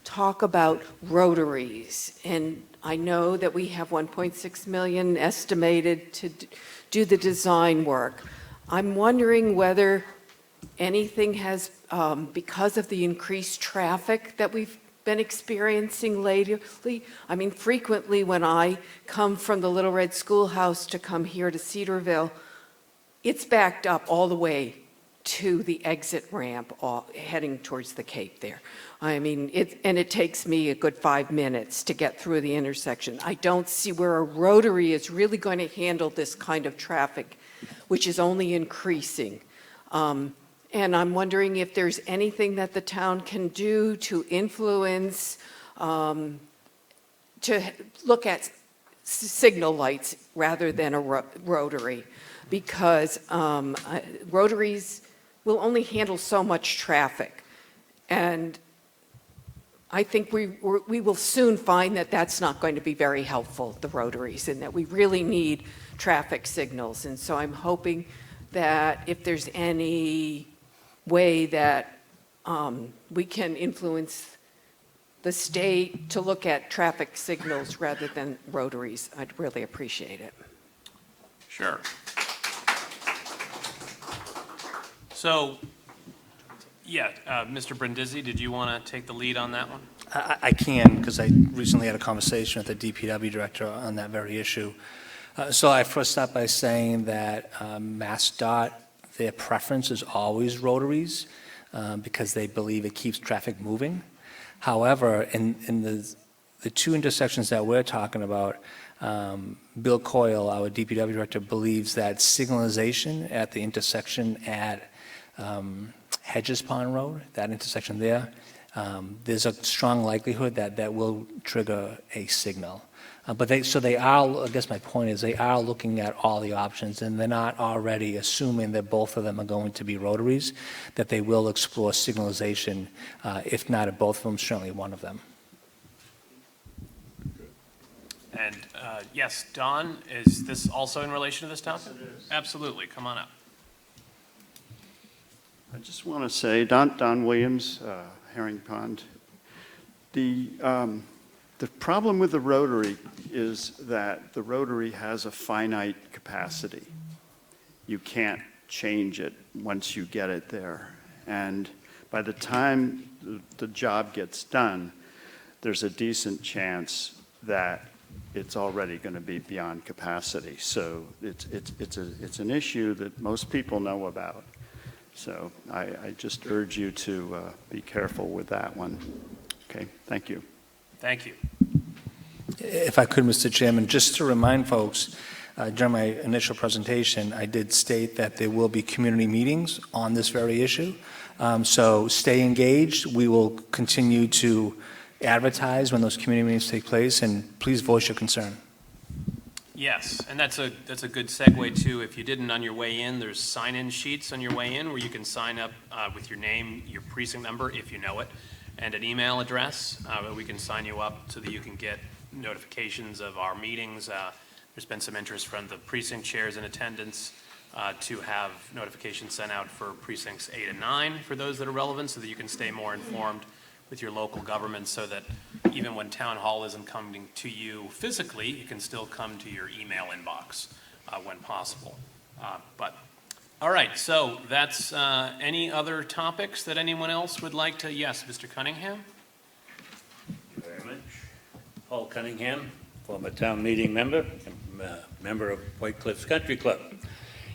talk about rotaries. And I know that we have 1.6 million estimated to do the design work. I'm wondering whether anything has, because of the increased traffic that we've been experiencing lately. I mean, frequently when I come from the Little Red Schoolhouse to come here to Cedarville, it's backed up all the way to the exit ramp heading towards the Cape there. I mean, it takes me a good 5 minutes to get through the intersection. I don't see where a rotary is really going to handle this kind of traffic, which is only increasing. And I'm wondering if there's anything that the town can do to influence, to look at signal lights rather than a rotary, because rotaries will only handle so much traffic. And I think we will soon find that that's not going to be very helpful, the rotaries, and that we really need traffic signals. And so I'm hoping that if there's any way that we can influence the state to look at traffic signals rather than rotaries, I'd really appreciate it. Sure. So, yeah, Mr. Brindisi, did you want to take the lead on that one? I can, because I recently had a conversation with the DPW director on that very issue. So I first start by saying that MassDOT, their preference is always rotaries because they believe it keeps traffic moving. However, in the two intersections that we're talking about, Bill Coyle, our DPW director, believes that signalization at the intersection at Hedges Pond Road, that intersection there, there's a strong likelihood that that will trigger a signal. But they are, I guess my point is, they are looking at all the options, and they're not already assuming that both of them are going to be rotaries, that they will explore signalization, if not at both of them, certainly one of them. And yes, Don, is this also in relation to this topic? Yes, it is. Absolutely, come on up. I just want to say, Don Williams, Herring Pond. The problem with the rotary is that the rotary has a finite capacity. You can't change it once you get it there. And by the time the job gets done, there's a decent chance that it's already going to be beyond capacity. So it's an issue that most people know about. So I just urge you to be careful with that one. Okay, thank you. Thank you. If I could, Mr. Chairman, just to remind folks, during my initial presentation, I did state that there will be community meetings on this very issue. So stay engaged. We will continue to advertise when those community meetings take place, and please voice your concern. Yes, and that's a good segue too. If you didn't on your way in, there's sign-in sheets on your way in where you can sign up with your name, your precinct number, if you know it, and an email address. We can sign you up so that you can get notifications of our meetings. There's been some interest from the precinct chairs in attendance to have notifications sent out for precincts 8 and 9 for those that are relevant, so that you can stay more informed with your local government, so that even when town hall isn't coming to you physically, it can still come to your email inbox when possible. But all right, so that's any other topics that anyone else would like to? Yes, Mr. Cunningham. Thank you very much. Paul Cunningham, former town meeting member, member of White Cliffs Country Club.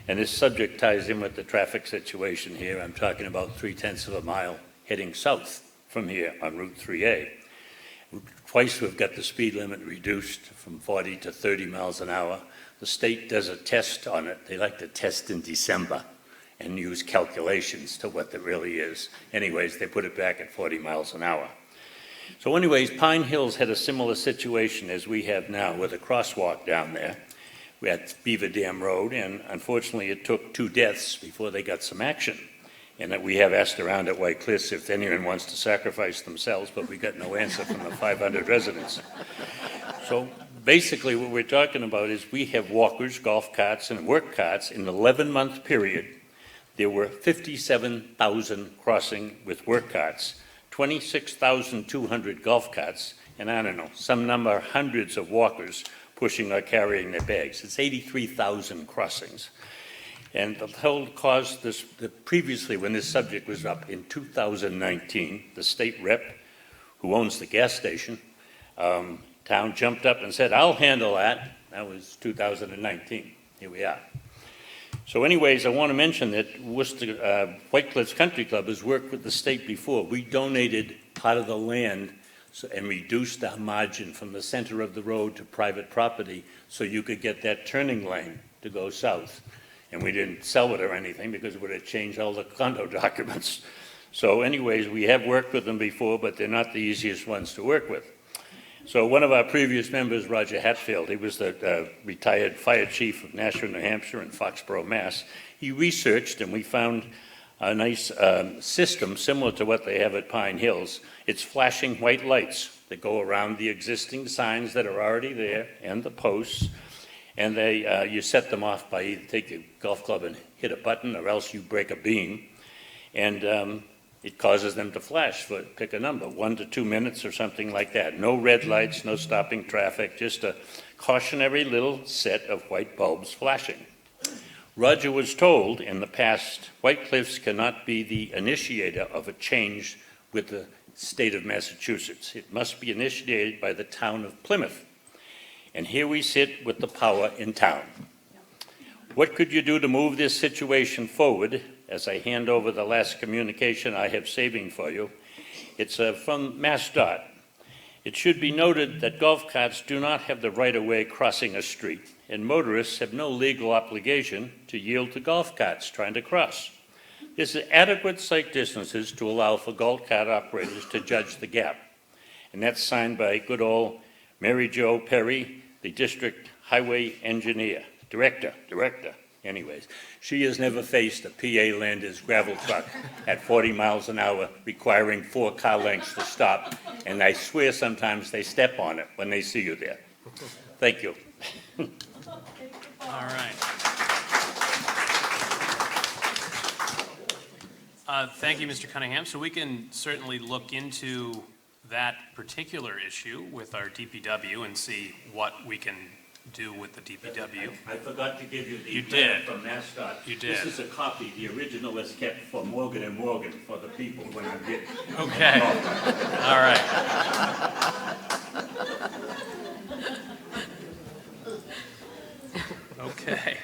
And this subject ties in with the traffic situation here. I'm talking about 0.3 of a mile heading south from here on Route 3A. Route Twice we've got the speed limit reduced from 40 to 30 miles an hour. The state does a test on it. They like to test in December and use calculations to what it really is. Anyways, they put it back at 40 miles an hour. So anyways, Pine Hills had a similar situation as we have now with a crosswalk down there. We had Beaver Dam Road, and unfortunately it took 2 deaths before they got some action. And that we have asked around at White Cliffs if anyone wants to sacrifice themselves, but we got no answer from the 500 residents. So basically what we're talking about is we have walkers, golf carts, and work carts. In an 11-month period, there were 57,000 crossing with work carts, 26,200 golf carts, and I don't know, some number, hundreds of walkers pushing or carrying their bags. It's 83,000 crossings. And the whole cause this, previously when this subject was up in 2019, the state rep who owns the gas station, town jumped up and said, I'll handle that. That was 2019. Here we are. So anyways, I want to mention that Worcester, White Cliffs Country Club has worked with the state before. We donated part of the land and reduced the margin from the center of the road to private property so you could get that turning lane to go south. And we didn't sell it or anything because it would have changed all the condo documents. So anyways, we have worked with them before, but they're not the easiest ones to work with. So one of our previous members, Roger Hatfield, he was the retired fire chief of Nashua, New Hampshire and Foxborough, Mass. He researched and we found a nice system similar to what they have at Pine Hills. It's flashing white lights that go around the existing signs that are already there and the posts. And they, you set them off by either take your golf club and hit a button or else you break a beam. And it causes them to flash for, pick a number, 1 to 2 minutes or something like that. No red lights, no stopping traffic, just a cautionary little set of white bulbs flashing. Roger was told in the past, White Cliffs cannot be the initiator of a change with the state of Massachusetts. It must be initiated by the town of Plymouth. And here we sit with the power in town. What could you do to move this situation forward? As I hand over the last communication I have saving for you, it's from MassDOT. It should be noted that golf carts do not have the right-of-way crossing a street, and motorists have no legal obligation to yield to golf carts trying to cross. There's adequate sight distances to allow for golf cart operators to judge the gap. And that's signed by good old Mary Jo Perry, the district highway engineer, director. Anyways, she has never faced a PA Landers gravel truck at 40 miles an hour requiring 4 car lengths to stop, and I swear sometimes they step on it when they see you there. Thank you. All right. Thank you, Mr. Cunningham. So we can certainly look into that particular issue with our DPW and see what we can do with the DPW. I forgot to give you the You did. from MassDOT. You did. This is a copy. The original was kept for Morgan & Morgan for the people when I did. Okay. All right. Okay.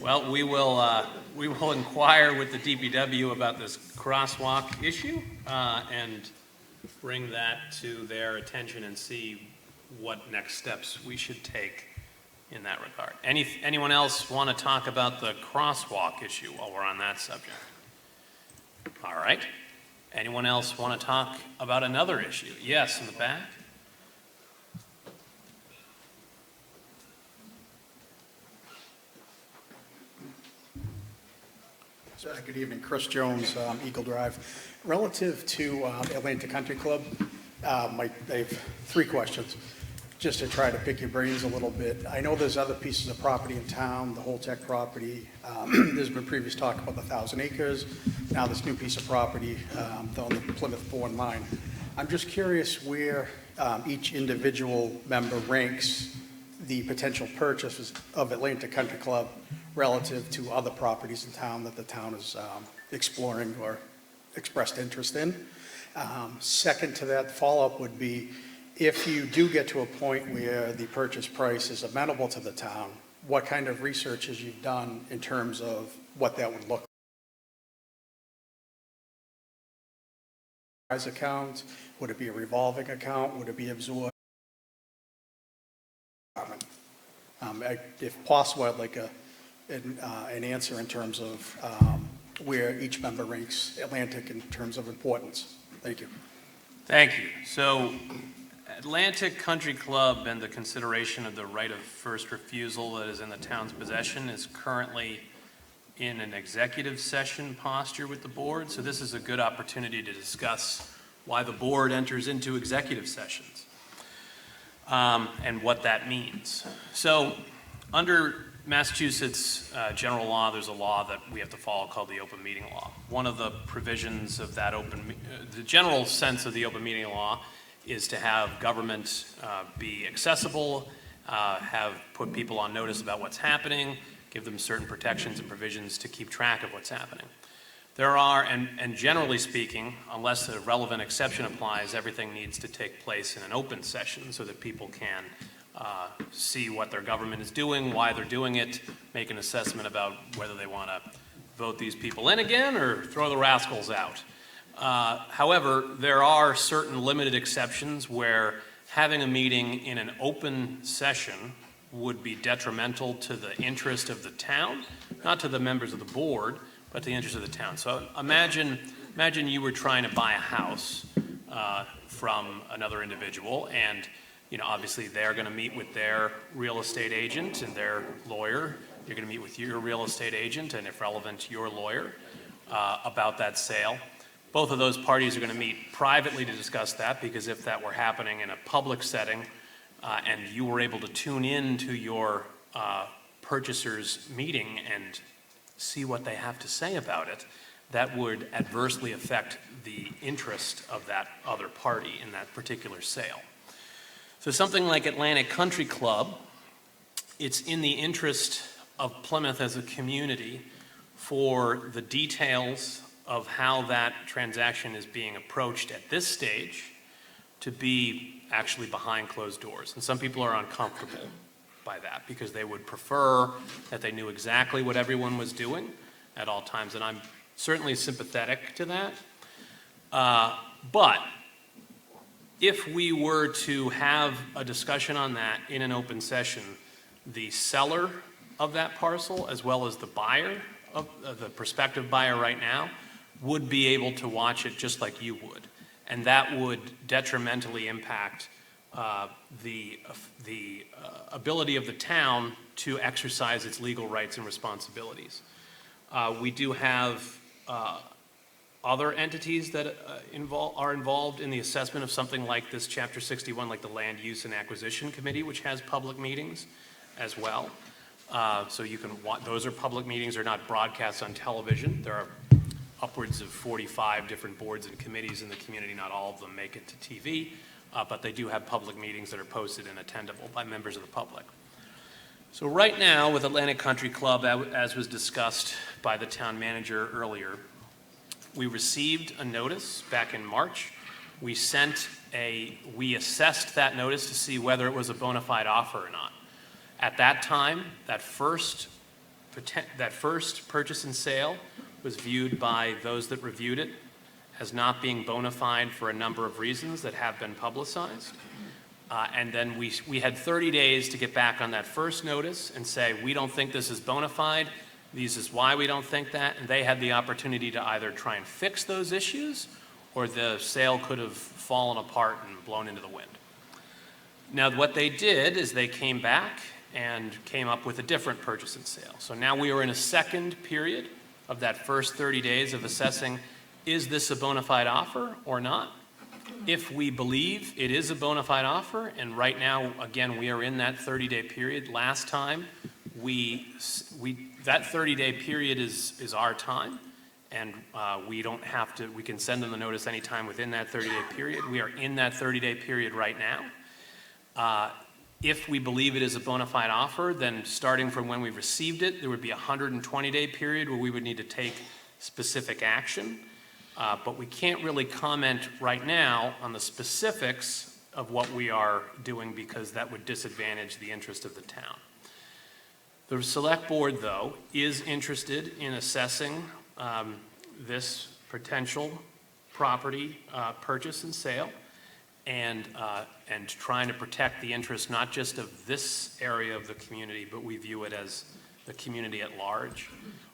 Well, we will inquire with the DPW about this crosswalk issue and bring that to their attention and see what next steps we should take in that regard. Anyone else want to talk about the crosswalk issue while we're on that subject? All right. Anyone else want to talk about another issue? Yes, in the back. Good evening, Chris Jones, Eagle Drive. Relative to Atlanta Country Club, I have 3 questions, just to try to pick your brains a little bit. I know there's other pieces of property in town, the Holtec property. There's been previous talk about the 1,000 acres. Now this new piece of property on the Plymouth-Bourne line. I'm just curious where each individual member ranks the potential purchases of Atlanta Country Club relative to other properties in town that the town is exploring or expressed interest in. Second to that, follow-up would be, if you do get to a point where the purchase price is amenable to the town, what kind of research has you done in terms of what that would look like? Account? Would it be a revolving account? Would it be absorbed If possible, I'd like an answer in terms of where each member ranks Atlantic in terms of importance. Thank you. Thank you. So Atlantic Country Club and the consideration of the right of first refusal that is in the town's possession is currently in an executive session posture with the board. So this is a good opportunity to discuss why the board enters into executive sessions and what that means. So under Massachusetts general law, there's a law that we have to follow called the open meeting law. One of the provisions of that the general sense of the open meeting law is to have government be accessible, put people on notice about what's happening, give them certain protections and provisions to keep track of what's happening. There are, and generally speaking, unless a relevant exception applies, everything needs to take place in an open session so that people can see what their government is doing, why they're doing it, make an assessment about whether they want to vote these people in again or throw the rascals out. However, there are certain limited exceptions where having a meeting in an open session would be detrimental to the interest of the town, not to the members of the board, but to the interest of the town. So imagine you were trying to buy a house from another individual, and obviously they're going to meet with their real estate agent and their lawyer. You're going to meet with your real estate agent and, if relevant, your lawyer about that sale. Both of those parties are going to meet privately to discuss that, because if that were happening in a public setting and you were able to tune in to your purchaser's meeting and see what they have to say about it, that would adversely affect the interest of that other party in that particular sale. So something like Atlantic Country Club, it's in the interest of Plymouth as a community for the details of how that transaction is being approached at this stage to be actually behind closed doors. And some people are uncomfortable by that because they would prefer that they knew exactly what everyone was doing at all times. And I'm certainly sympathetic to that. But if we were to have a discussion on that in an open session, the seller of that parcel, as well as the buyer, the prospective buyer right now, would be able to watch it just like you would. And that would detrimentally impact the ability of the town to exercise its legal rights and responsibilities. We do have other entities that are involved in the assessment of something like this Chapter 61, like the Land Use and Acquisition Committee, which has public meetings as well. So you can watch, those are public meetings, they're not broadcast on television. There are upwards of 45 different boards and committees in the community. Not all of them make it to TV, but they do have public meetings that are posted and attendable by members of the public. So right now with Atlantic Country Club, as was discussed by the town manager earlier, we received a notice back in March. We assessed that notice to see whether it was a bona fide offer or not. At that time, that first purchase and sale was viewed by those that reviewed it as not being bona fide for a number of reasons that have been publicized. And then we had 30 days to get back on that first notice and say, we don't think this is bona fide. This is why we don't think that. And they had the opportunity to either try and fix those issues, or the sale could have fallen apart and blown into the wind. Now, what they did is they came back and came up with a different purchase and sale. So now we are in a second period of that first 30 days of assessing, is this a bona fide offer or not? If we believe it is a bona fide offer, and right now, again, we are in that 30-day period. Last time, that 30-day period is our time, and we don't have to, we can send them the notice anytime within that 30-day period. We are in that 30-day period right now. If we believe it is a bona fide offer, then starting from when we received it, there would be a 120-day period where we would need to take specific action. But we can't really comment right now on the specifics of what we are doing, because that would disadvantage the interest of the town. The select board, though, is interested in assessing this potential property purchase and sale. and trying to protect the interests not just of this area of the community, but we view it as the community at large.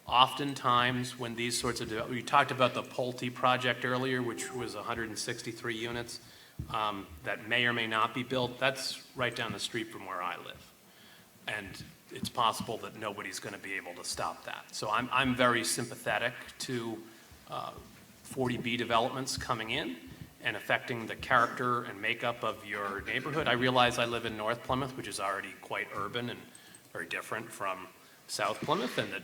Oftentimes, when these sorts of, we talked about the Pulte project earlier, which was 163 units that may or may not be built. That's right down the street from where I live. And it's possible that nobody's going to be able to stop that. So I'm very sympathetic to 40B developments coming in and affecting the character and makeup of your neighborhood. I realize I live in North Plymouth, which is already quite urban and very different from South Plymouth, and that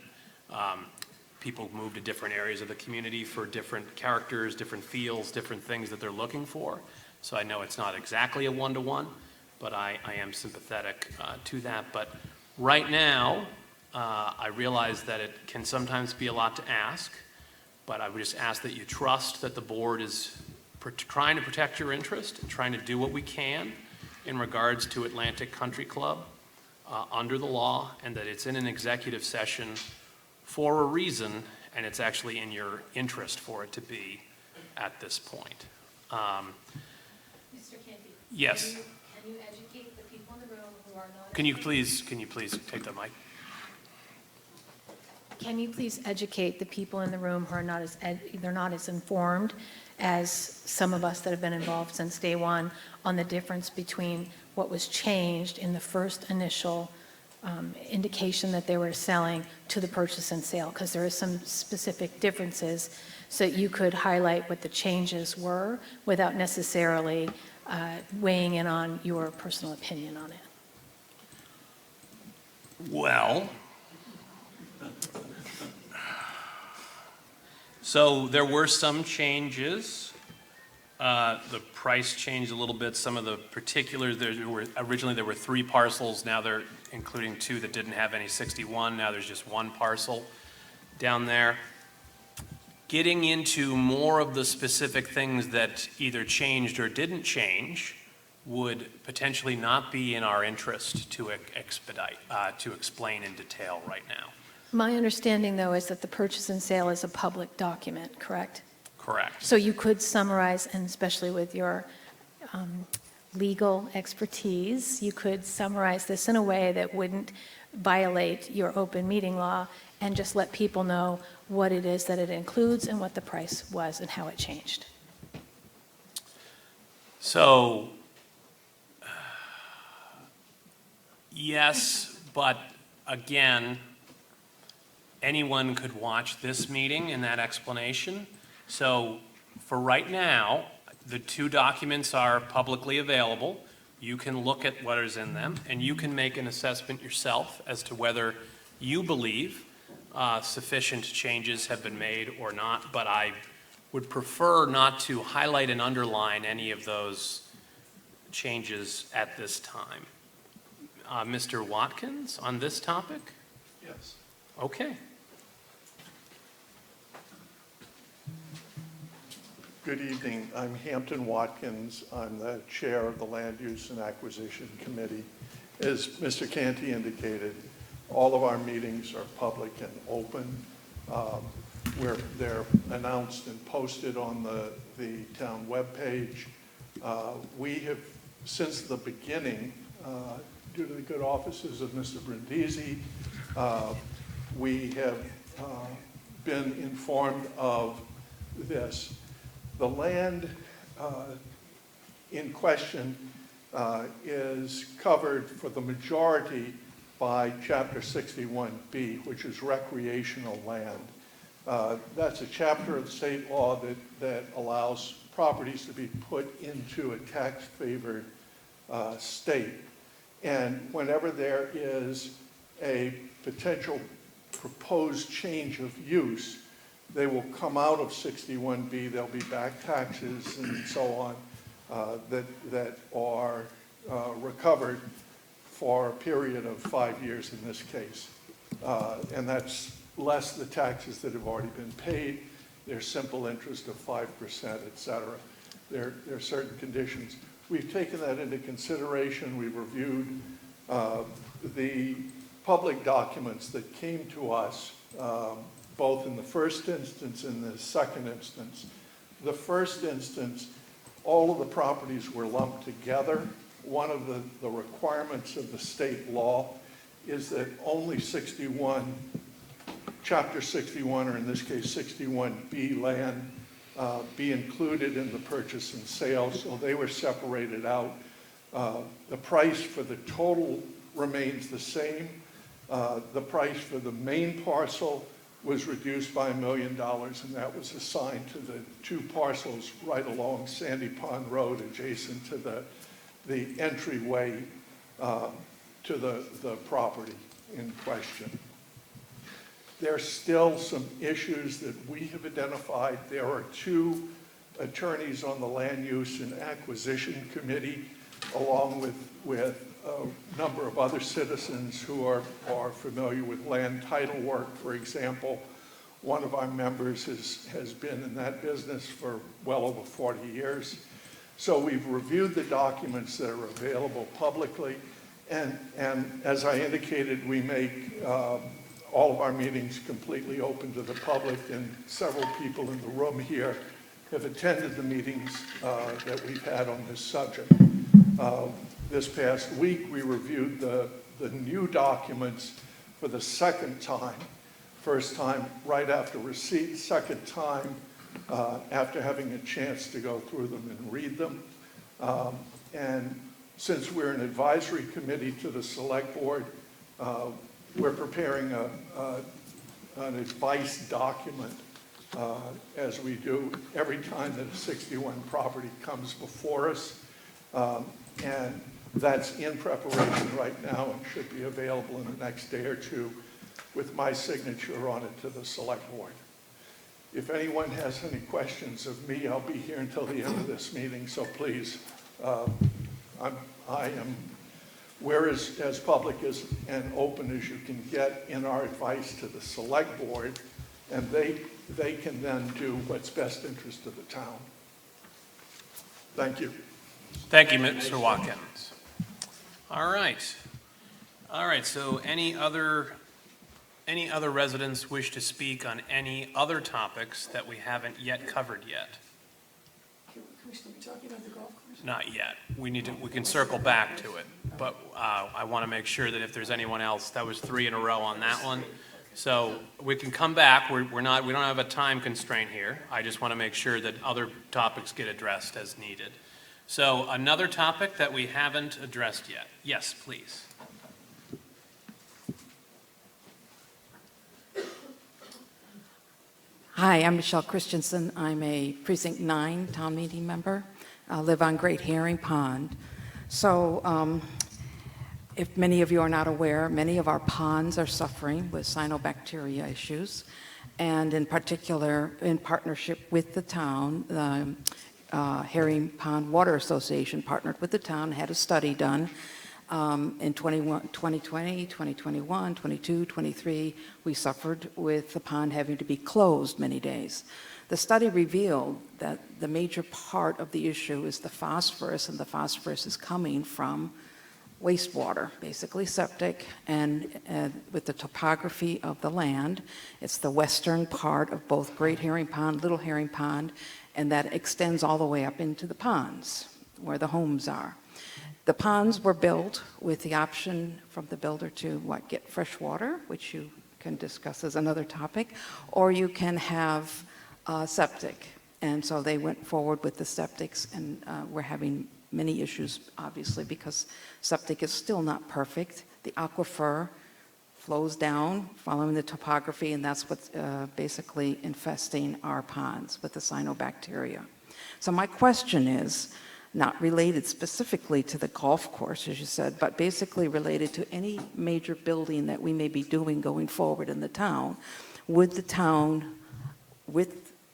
people move to different areas of the community for different characters, different feels, different things that they're looking for. So I know it's not exactly a one-to-one, but I am sympathetic to that. But right now, I realize that it can sometimes be a lot to ask, but I would just ask that you trust that the board is trying to protect your interest and trying to do what we can in regards to Atlantic Country Club under the law, and that it's in an executive session for a reason, and it's actually in your interest for it to be at this point. Mr. Canty? Yes. Can you educate the people in the room who are not? Can you please take the mic? Can you please educate the people in the room who are not as, they're not as informed as some of us that have been involved since day one on the difference between what was changed in the first initial indication that they were selling to the purchase and sale, because there are some specific differences, so that you could highlight what the changes were without necessarily weighing in on your personal opinion on it. Well, so there were some changes. The price changed a little bit. Some of the particulars, originally there were 3 parcels. Now they're including 2 that didn't have any 61. Now there's just 1 parcel down there. Getting into more of the specific things that either changed or didn't change would potentially not be in our interest to expedite, to explain in detail right now. My understanding, though, is that the purchase and sale is a public document, correct? Correct. So you could summarize, and especially with your legal expertise, you could summarize this in a way that wouldn't violate your open meeting law and just let people know what it is that it includes and what the price was and how it changed. So, yes, but again, anyone could watch this meeting and that explanation. So for right now, the 2 documents are publicly available. You can look at what is in them, and you can make an assessment yourself as to whether you believe sufficient changes have been made or not. But I would prefer not to highlight and underline any of those changes at this time. Mr. Watkins, on this topic? Yes. Okay. Good evening. I'm Hampton Watkins. I'm the chair of the Land Use and Acquisition Committee. As Mr. Canty indicated, all of our meetings are public and open. They're announced and posted on the town webpage. We have, since the beginning, due to the good offices of Mr. Brindisi, we have been informed of this. The land in question is covered for the majority by Chapter 61B, which is recreational land. That's a chapter of state law that allows properties to be put into a tax-favored state. And whenever there is a potential proposed change of use, they will come out of 61B, there'll be back taxes and so on that are recovered for a period of 5 years in this case. And that's less the taxes that have already been paid. There's simple interest of 5%, et cetera. There are certain conditions. We've taken that into consideration. We've reviewed the public documents that came to us both in the first instance and the second instance. The first instance all of the properties were lumped together. One of the requirements of the state law is that only 61, Chapter 61, or in this case 61B land, be included in the purchase and sale, so they were separated out. The price for the total remains the same. The price for the main parcel was reduced by $1 million, and that was assigned to the two parcels right along Sandy Pond Road, adjacent to the entryway to the property in question. There's still some issues that we have identified. There are two attorneys on the Land Use and Acquisition Committee, along with a number of other citizens who are familiar with land title work. For example, one of our members has been in that business for well over 40 years. So we've reviewed the documents that are available publicly, and as I indicated, we make all of our meetings completely open to the public, and several people in the room here have attended the meetings that we've had on this subject. This past week, we reviewed the new documents for the second time. First time right after receipt, second time after having a chance to go through them and read them. And since we're an advisory committee to the select board, we're preparing an advice document as we do every time that a 61 property comes before us. And that's in preparation right now and should be available in the next day or two with my signature on it to the select board. If anyone has any questions of me, I'll be here until the end of this meeting, so please, I am we're as public and open as you can get in our advice to the select board, and they can then do what's best interest of the town. Thank you. Thank you, Mr. Watkins. All right, so any other residents wish to speak on any other topics that we haven't yet covered yet? Can we still be talking about the golf course? Not yet. We can circle back to it, but I want to make sure that if there's anyone else, that was 3 in a row on that one. So we can come back. We don't have a time constraint here. I just want to make sure that other topics get addressed as needed. So another topic that we haven't addressed yet. Yes, please. Hi, I'm Michelle Christensen. I'm a Precinct 9 town meeting member. I live on Great Herring Pond. So if many of you are not aware, many of our ponds are suffering with cyanobacteria issues. And in particular, in partnership with the town, the Herring Pond Water Association partnered with the town, had a study done. In 2020, 2021, 22, 23, we suffered with the pond having to be closed many days. The study revealed that the major part of the issue is the phosphorus, and the phosphorus is coming from wastewater, basically septic, and with the topography of the land, it's the western part of both Great Herring Pond, Little Herring Pond, and that extends all the way up into the ponds where the homes are. The ponds were built with the option from the builder to get fresh water, which you can discuss as another topic, or you can have septic. And so they went forward with the septics, and we're having many issues, obviously, because septic is still not perfect. The aquifer flows down following the topography, and that's what's basically infesting our ponds with the cyanobacteria. So my question is, not related specifically to the golf course, as you said, but basically related to any major building that we may be doing going forward in the town. Would the town,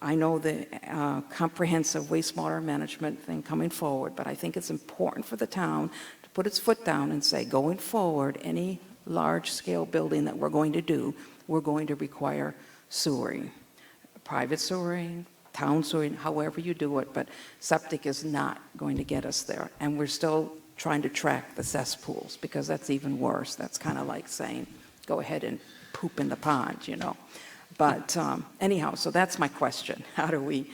I know the comprehensive wastewater management thing coming forward, but I think it's important for the town to put its foot down and say, going forward, any large-scale building that we're going to do, we're going to require sewering, private sewering, town sewering, however you do it, but septic is not going to get us there. And we're still trying to track the cesspools, because that's even worse. That's kind of like saying, go ahead and poop in the pond, you know. But anyhow, so that's my question. How do we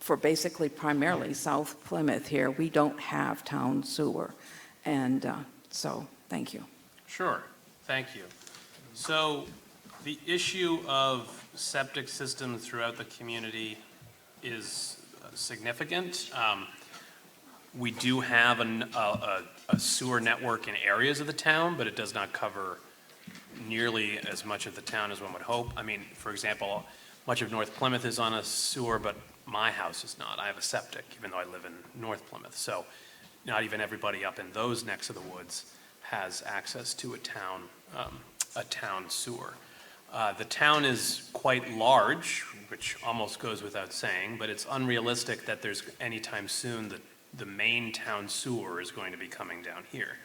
for basically primarily South Plymouth here, we don't have town sewer. And so, thank you. Sure, thank you. So the issue of septic systems throughout the community is significant. We do have a sewer network in areas of the town, but it does not cover nearly as much of the town as one would hope. I mean, for example, much of North Plymouth is on a sewer, but my house is not. I have a septic, even though I live in North Plymouth. So not even everybody up in those necks of the woods has access to a town sewer. The town is quite large, which almost goes without saying, but it's unrealistic that there's anytime soon that the main town sewer is going to be coming down here.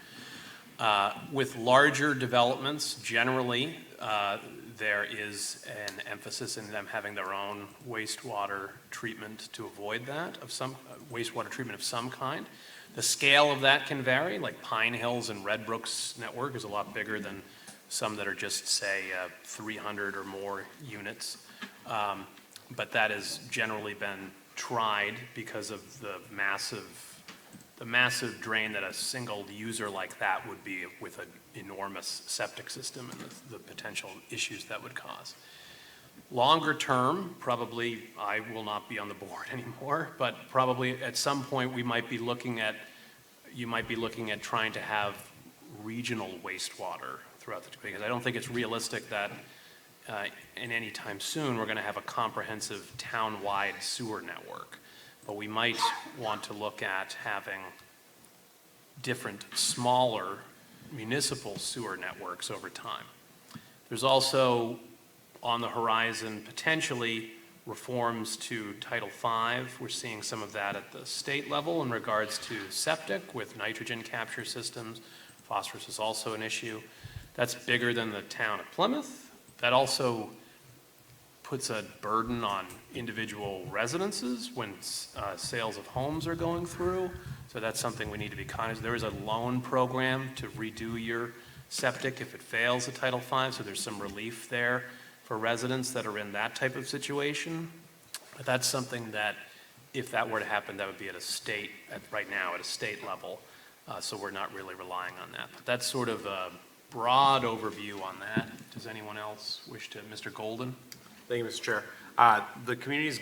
With larger developments, generally, there is an emphasis in them having their own wastewater treatment to avoid that, of some wastewater treatment of some kind. The scale of that can vary, like Pine Hills and Red Brook's network is a lot bigger than some that are just, say, 300 or more units. But that has generally been tried because of the massive drain that a single user like that would be with an enormous septic system and the potential issues that would cause. Longer term, probably I will not be on the board anymore, but probably at some point you might be looking at trying to have regional wastewater throughout the, because I don't think it's realistic that in any time soon we're going to have a comprehensive town-wide sewer network. But we might want to look at having different smaller municipal sewer networks over time. There's also on the horizon potentially reforms to Title V. We're seeing some of that at the state level in regards to septic with nitrogen capture systems. Phosphorus is also an issue. That's bigger than the town of Plymouth. That also puts a burden on individual residences when sales of homes are going through. So that's something we need to be conscious. There is a loan program to redo your septic if it fails at Title V, so there's some relief there for residents that are in that type of situation. But that's something that, if that were to happen, that would be at a state, right now at a state level. So we're not really relying on that. But that's sort of a broad overview on that. Does anyone else wish to, Mr. Golden? Thank you, Mr. Chair. The community is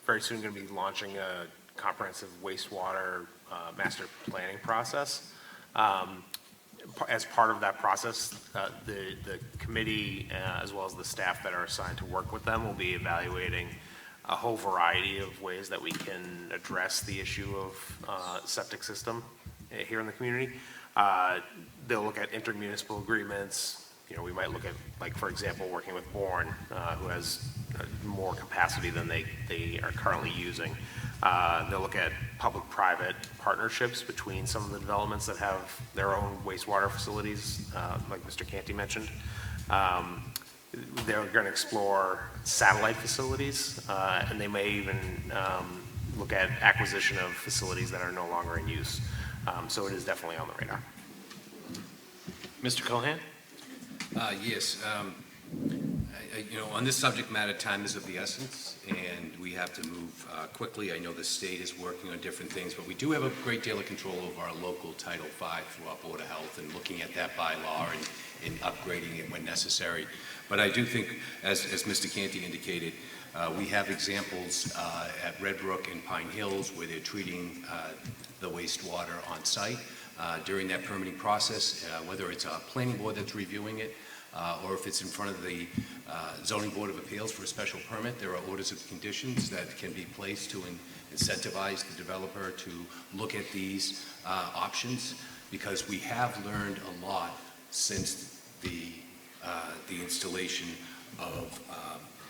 very soon going to be launching a comprehensive wastewater master planning process. As part of that process, the committee, as well as the staff that are assigned to work with them, will be evaluating a whole variety of ways that we can address the issue of septic system here in the community. They'll look at intermunicipal agreements. You know, we might look at, like, for example, working with Bourne, who has more capacity than they are currently using. They'll look at public-private partnerships between some of the developments that have their own wastewater facilities, like Mr. Canty mentioned. They're going to explore satellite facilities, and they may even look at acquisition of facilities that are no longer in use. So it is definitely on the radar. Mr. Cohan? Yes. You know, on this subject matter, time is of the essence, and we have to move quickly. I know the state is working on different things, but we do have a great deal of control over our local Title V through our Board of Health and looking at that bylaw and upgrading it when necessary. But I do think, as Mr. Canty indicated, we have examples at Red Brook and Pine Hills where they're treating the wastewater on site during that permitting process, whether it's a planning board that's reviewing it, or if it's in front of the Zoning Board of Appeals for a special permit. There are orders of conditions that can be placed to incentivize the developer to look at these options, because we have learned a lot since the installation of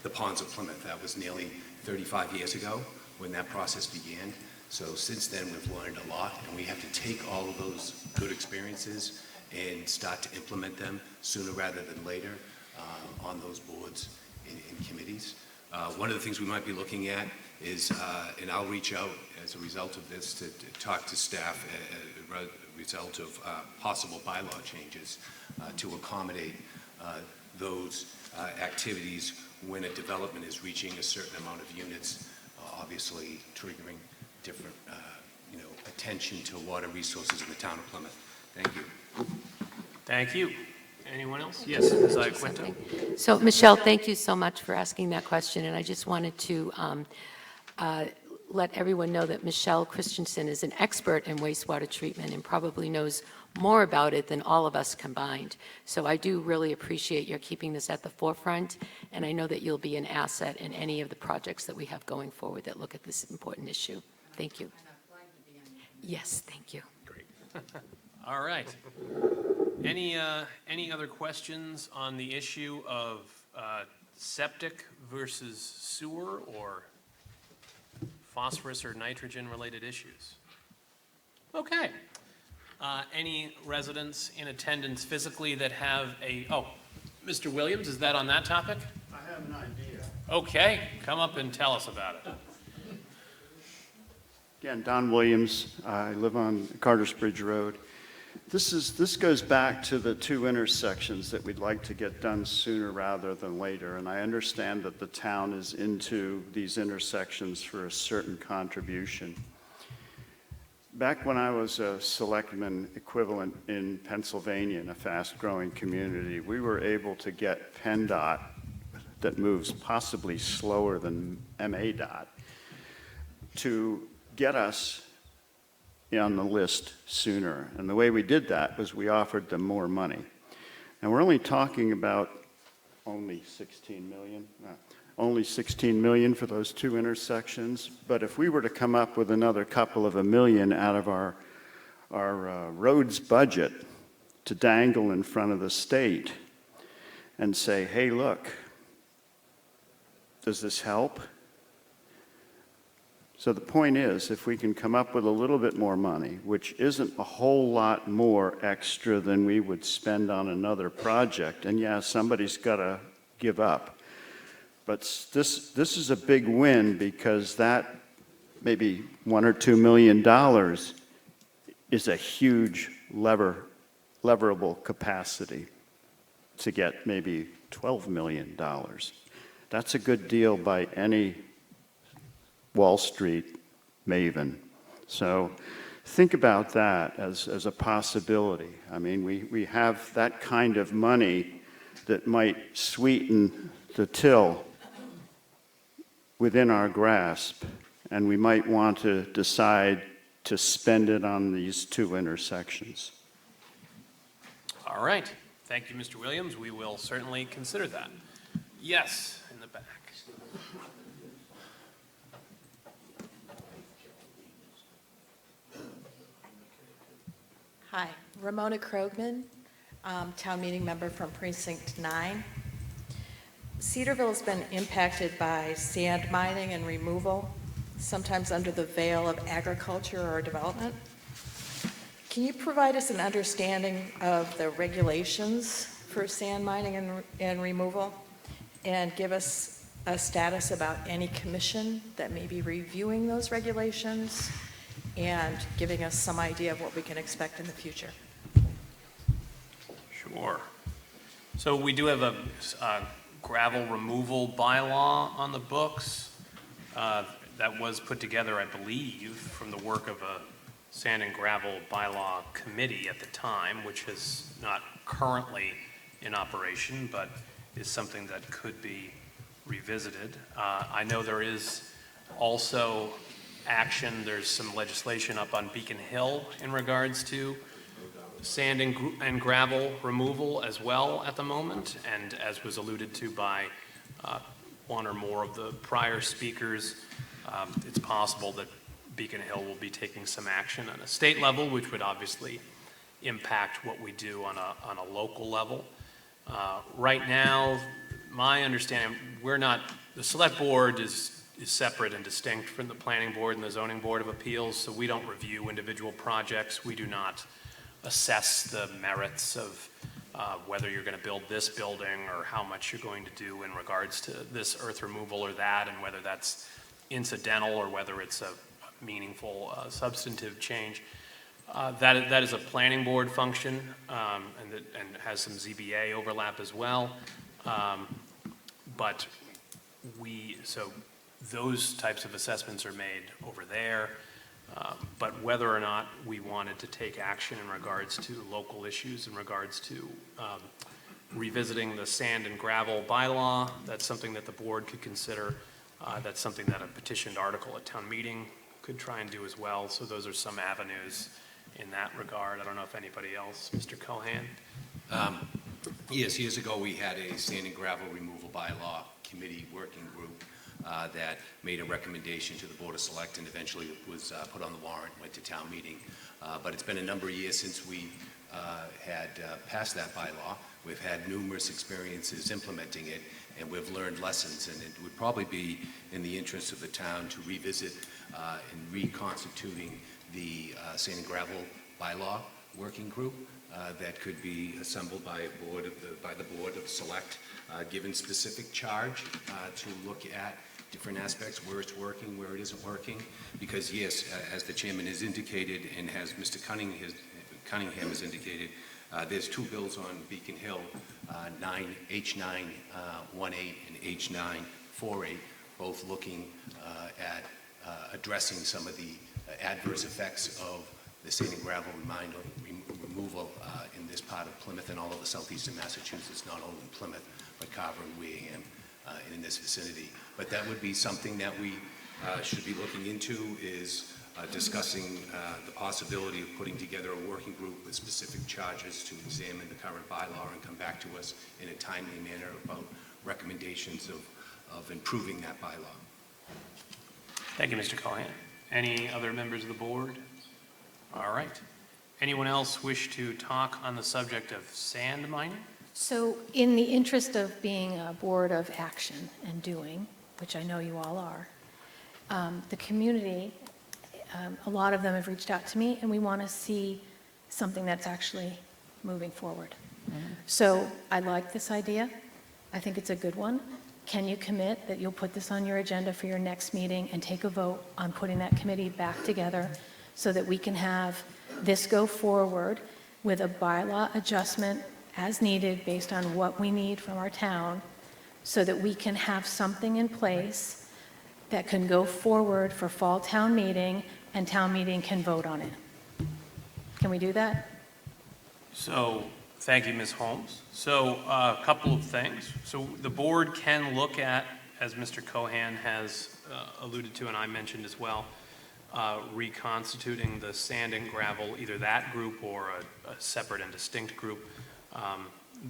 the ponds of Plymouth. That was nearly 35 years ago when that process began. So since then, we've learned a lot, and we have to take all of those good experiences and start to implement them sooner rather than later on those boards and committees. One of the things we might be looking at is, and I'll reach out as a result of this to talk to staff as a result of possible bylaw changes to accommodate those activities when a development is reaching a certain amount of units obviously triggering different, attention to water resources in the town of Plymouth. Thank you. Thank you. Anyone else? Yes, Ms. Iaquinta. So, Michelle, thank you so much for asking that question, and I just wanted to let everyone know that Michelle Christensen is an expert in wastewater treatment and probably knows more about it than all of us combined. So I do really appreciate your keeping this at the forefront, and I know that you'll be an asset in any of the projects that we have going forward that look at this important issue. Thank you. Yes, thank you. Great. All right. Any other questions on the issue of septic versus sewer or phosphorus or nitrogen related issues? Okay. Any residents in attendance physically that have Mr. Williams, is that on that topic? I have an idea. Okay, come up and tell us about it. Again, Don Williams. I live on Carter's Bridge Road. This goes back to the two intersections that we'd like to get done sooner rather than later. And I understand that the town is into these intersections for a certain contribution. Back when I was a selectman equivalent in Pennsylvania in a fast-growing community, we were able to get PennDOT, that moves possibly slower than MADOT, to get us on the list sooner. And the way we did that was we offered them more money. And we're only talking about only 16 million? Only 16 million for those two intersections. But if we were to come up with another couple of $1 million out of our roads budget to dangle in front of the state and say, hey, look, does this help? So the point is, if we can come up with a little bit more money, which isn't a whole lot more extra than we would spend on another project, and yeah, somebody's got to give up. But this is a big win because that maybe $1 or $2 million is a huge leverable capacity to get maybe $12 million. That's a good deal by any Wall Street maven. So think about that as a possibility. I mean, we have that kind of money that might sweeten the till within our grasp, and we might want to decide to spend it on these two intersections. All right. Thank you, Mr. Williams. We will certainly consider that. Yes, in the back. Hi, Ramona Krogman, town meeting member from Precinct 9. Cedarville has been impacted by sand mining and removal, sometimes under the veil of agriculture or development. Can you provide us an understanding of the regulations for sand mining and removal, and give us a status about any commission that may be reviewing those regulations and giving us some idea of what we can expect in the future? Sure. So we do have a gravel removal bylaw on the books that was put together, I believe, from the work of a sand and gravel bylaw committee at the time, which is not currently in operation, but is something that could be revisited. I know there is also action, there's some legislation up on Beacon Hill in regards to sand and gravel removal as well at the moment, and as was alluded to by one or more of the prior speakers, it's possible that Beacon Hill will be taking some action on a state level, which would obviously impact what we do on a local level. Right now, my understanding, the select board is separate and distinct from the planning board and the zoning board of appeals, so we don't review individual projects. We do not assess the merits of whether you're going to build this building or how much you're going to do in regards to this earth removal or that, and whether that's incidental or whether it's a meaningful substantive change. That is a planning board function, and has some ZBA overlap as well. But those types of assessments are made over there. But whether or not we wanted to take action in regards to local issues, in regards to revisiting the sand and gravel bylaw, that's something that the board could consider. That's something that a petitioned article at town meeting could try and do as well. So those are some avenues in that regard. I don't know if anybody else, Mr. Cohan? Yes, years ago, we had a sand and gravel removal bylaw committee working group that made a recommendation to the Board of Select, and eventually it was put on the warrant, went to town meeting. But it's been a number of years since we had passed that bylaw. We've had numerous experiences implementing it, and we've learned lessons, and it would probably be in the interest of the town to revisit and reconstituting the sand and gravel bylaw working group that could be assembled by the Board of Select, given specific charge to look at different aspects, where it's working, where it isn't working. Because yes, as the chairman has indicated, and as Mr. Cunningham has indicated, there's two bills on Beacon Hill, H918 and H948, both looking at addressing some of the adverse effects of the sand and gravel removal in this part of Plymouth and all over southeastern Massachusetts, not only in Plymouth, but Carver and Wareham and in this vicinity. But that would be something that we should be looking into, is discussing the possibility of putting together a working group with specific charges to examine the current bylaw and come back to us in a timely manner about recommendations of improving that bylaw. Thank you, Mr. Cohan. Any other members of the board? All right. Anyone else wish to talk on the subject of sand mining? So in the interest of being a board of action and doing, which I know you all are, the community, a lot of them have reached out to me, and we want to see something that's actually moving forward. So I like this idea. I think it's a good one. Can you commit that you'll put this on your agenda for your next meeting and take a vote on putting that committee back together so that we can have this go forward with a bylaw adjustment as needed based on what we need from our town, so that we can have something in place that can go forward for fall town meeting and town meeting can vote on it? Can we do that? So, thank you, Ms. Holmes. So, a couple of things. So, the board can look at, as Mr. Cohan has alluded to and I mentioned as well, reconstituting the sand and gravel, either that group or a separate and distinct group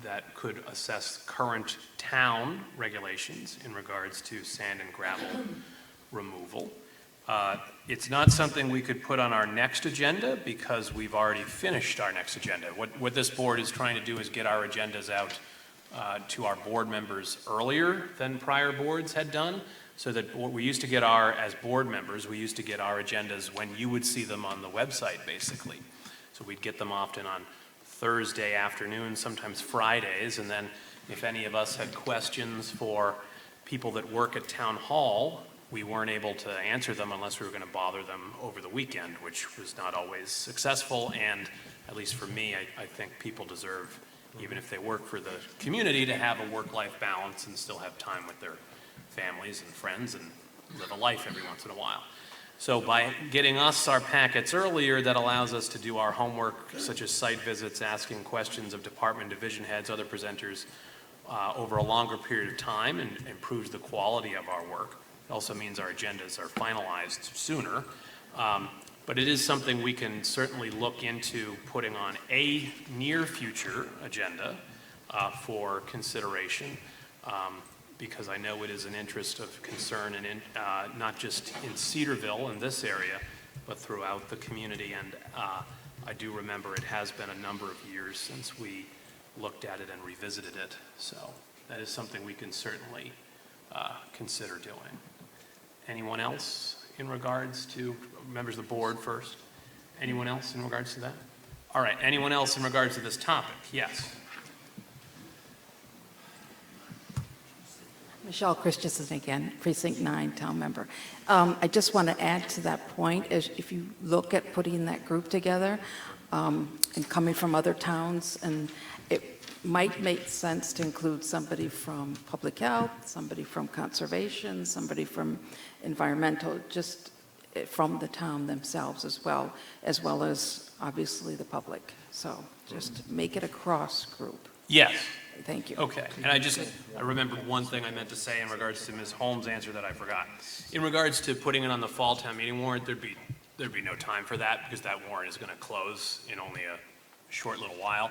that could assess current town regulations in regards to sand and gravel removal. It's not something we could put on our next agenda because we've already finished our next agenda. What this board is trying to do is get our agendas out to our board members earlier than prior boards had done, so that what we used to get as board members, we used to get our agendas when you would see them on the website, basically. So we'd get them often on Thursday afternoons, sometimes Fridays, and then if any of us had questions for people that work at town hall, we weren't able to answer them unless we were going to bother them over the weekend, which was not always successful. And at least for me, I think people deserve, even if they work for the community, to have a work-life balance and still have time with their families and friends and live a life every once in a while. So by getting us our packets earlier, that allows us to do our homework, such as site visits, asking questions of department division heads, other presenters, over a longer period of time, and improves the quality of our work. It also means our agendas are finalized sooner. But it is something we can certainly look into putting on a near future agenda for consideration. Because I know it is an interest of concern, and not just in Cedarville in this area, but throughout the community. And I do remember it has been a number of years since we looked at it and revisited it. So that is something we can certainly consider doing. Anyone else in regards to, members of the board first? Anyone else in regards to that? All right, anyone else in regards to this topic? Yes. Michelle Christensen again, Precinct 9 town member. I just want to add to that point, is if you look at putting that group together and coming from other towns, and might make sense to include somebody from public health, somebody from conservation, somebody from environmental, just from the town themselves as well as obviously the public. So just make it a cross group. Yes. Thank you. Okay, and I remembered one thing I meant to say in regards to Ms. Holmes' answer that I forgot. In regards to putting it on the fall town meeting warrant, there'd be no time for that because that warrant is gonna close in only a short little while.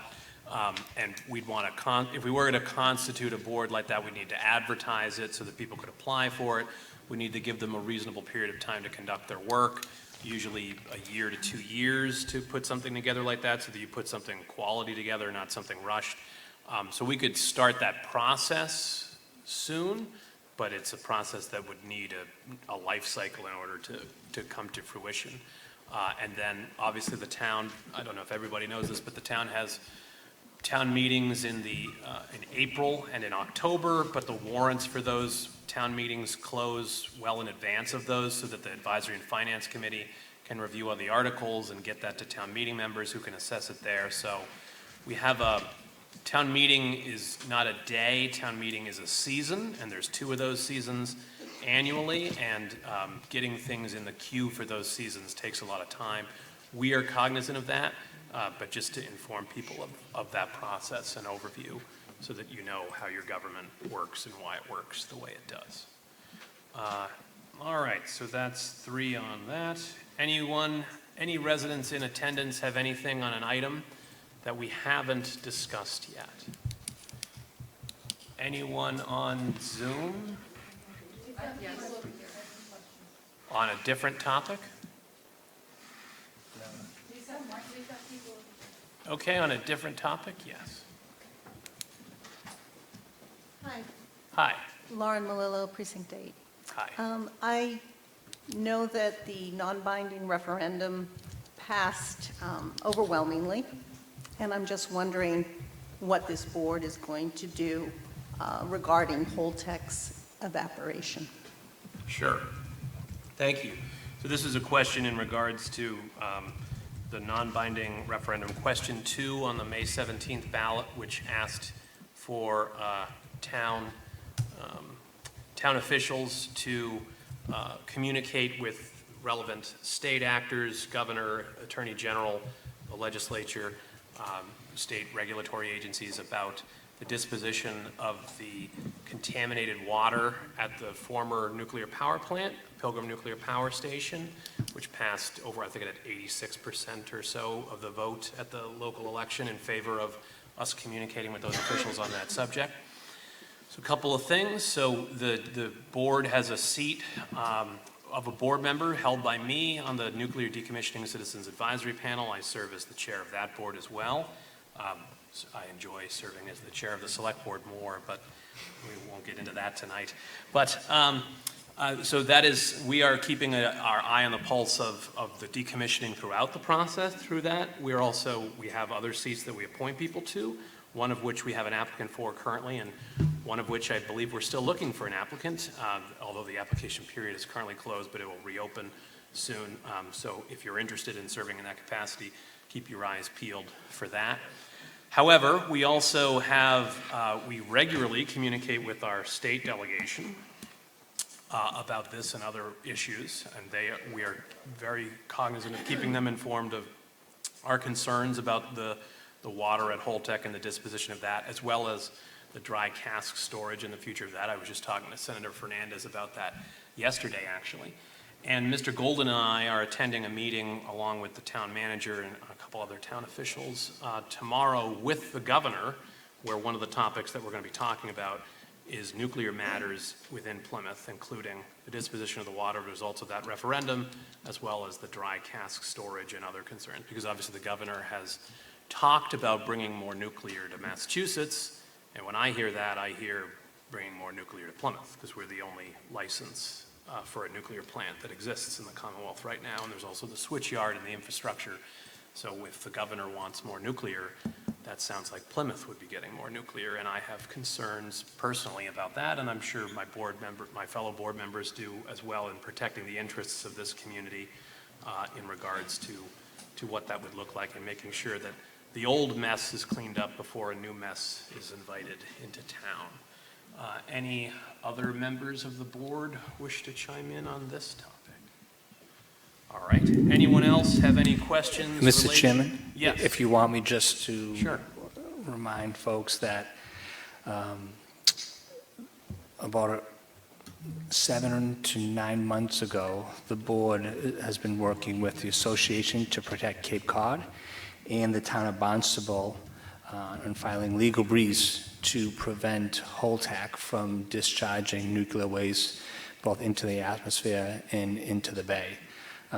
And we'd want to, if we were to constitute a board like that, we'd need to advertise it so that people could apply for it. We need to give them a reasonable period of time to conduct their work, usually a year to 2 years to put something together like that so that you put something quality together, not something rushed. So we could start that process soon, but it's a process that would need a life cycle in order to come to fruition. And then obviously the town, I don't know if everybody knows this, but the town has town meetings in April and in October, but the warrants for those town meetings close well in advance of those so that the Advisory and Finance Committee can review all the articles and get that to town meeting members who can assess it there. So we have town meeting is not a day, town meeting is a season, and there's 2 of those seasons annually, and getting things in the queue for those seasons takes a lot of time. We are cognizant of that. But just to inform people of that process and overview so that you know how your government works and why it works the way it does. All right, so that's 3 on that. Any residents in attendance have anything on an item that we haven't discussed yet? Anyone on Zoom? Yes. On a different topic? Okay, on a different topic, yes. Hi. Hi. Lauren Malillo, Precinct 8. Hi. I know that the non-binding referendum passed overwhelmingly, and I'm just wondering what this board is going to do regarding Holtec's evaporation. Sure. Thank you. So this is a question in regards to the non-binding referendum. Question 2 on the May 17th ballot, which asked for town officials to communicate with relevant state actors, governor, attorney general, the legislature, state regulatory agencies about the disposition of the contaminated water at the former nuclear power plant, Pilgrim Nuclear Power Station, which passed over, I think, at 86% or so of the vote at the local election in favor of us communicating with those officials on that subject. So a couple of things. So the board has a seat of a board member held by me on the Nuclear Decommissioning Citizens Advisory Panel. I serve as the chair of that board as well. So I enjoy serving as the chair of the select board more, but we won't get into that tonight. But so that is, we are keeping our eye on the pulse of the decommissioning throughout the process through that. We have other seats that we appoint people to, one of which we have an applicant for currently, and one of which I believe we're still looking for an applicant, although the application period is currently closed, but it will reopen soon. So if you're interested in serving in that capacity, keep your eyes peeled for that. However, we also have, we regularly communicate with our state delegation about this and other issues, and we are very cognizant of keeping them informed of our concerns about the water at Holtec and the disposition of that, as well as the dry cask storage and the future of that. I was just talking to Senator Fernandez about that yesterday, actually. And Mr. Golden and I are attending a meeting along with the town manager and a couple other town officials tomorrow with the governor, where one of the topics that we're going to be talking about is nuclear matters within Plymouth, including the disposition of the water results of that referendum, as well as the dry cask storage and other concerns. Because obviously the governor has talked about bringing more nuclear to Massachusetts, and when I hear that, I hear bringing more nuclear to Plymouth, because we're the only license for a nuclear plant that exists in the Commonwealth right now, and there's also the switchyard and the infrastructure. So if the governor wants more nuclear, that sounds like Plymouth would be getting more nuclear, and I have concerns personally about that, and I'm sure my fellow board members do as well, in protecting the interests of this community in regards to what that would look like, and making sure that the old mess is cleaned up before a new mess is invited into town. Any other members of the board wish to chime in on this topic? All right. Anyone else have any questions? Mr. related- Chairman? Yes. If you want me just to Sure. remind folks that about 7 to 9 months ago, the board has been working with the Association to Protect Cape Cod and the town of Barnstable and filing legal briefs to prevent Holtec from discharging nuclear waste both into the atmosphere and into the bay.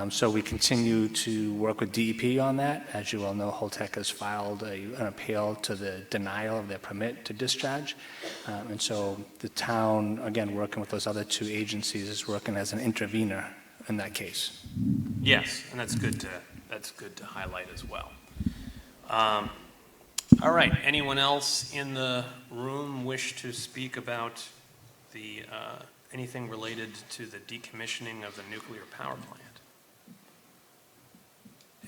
So we continue to work with DEP on that. As you well know, Holtec has filed an appeal to the denial of their permit to discharge. And so the town, again, working with those other two agencies, is working as an intervener in that case. Yes, and that's good to highlight as well. All right, anyone else in the room wish to speak about the anything related to the decommissioning of the nuclear power plant?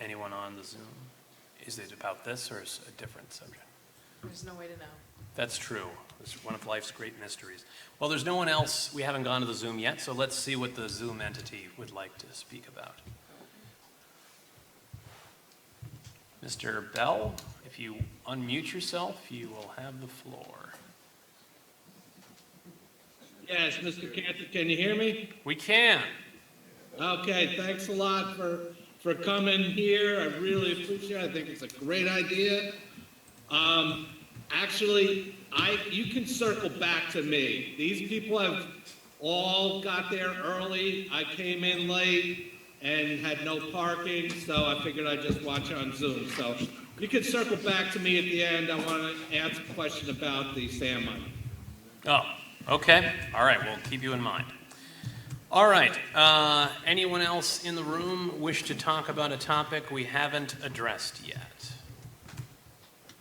Anyone on the Zoom? Is it about this or is it a different subject? There's no way to know. That's true. It's one of life's great mysteries. Well, there's no one else. We haven't gone to the Zoom yet, so let's see what the Zoom entity would like to speak about. Mr. Bell, if you unmute yourself, you will have the floor. Yes, Mr. Cantor, can you hear me? We can. Okay, thanks a lot for coming here. I really appreciate it. I think it's a great idea. Actually, you can circle back to me. These people have all got there early. I came in late and had no parking, so I figured I'd just watch on Zoom. So you can circle back to me at the end. I want to ask a question about the sand mine. Oh, okay. All right, we'll keep you in mind. All right, anyone else in the room wish to talk about a topic we haven't addressed yet?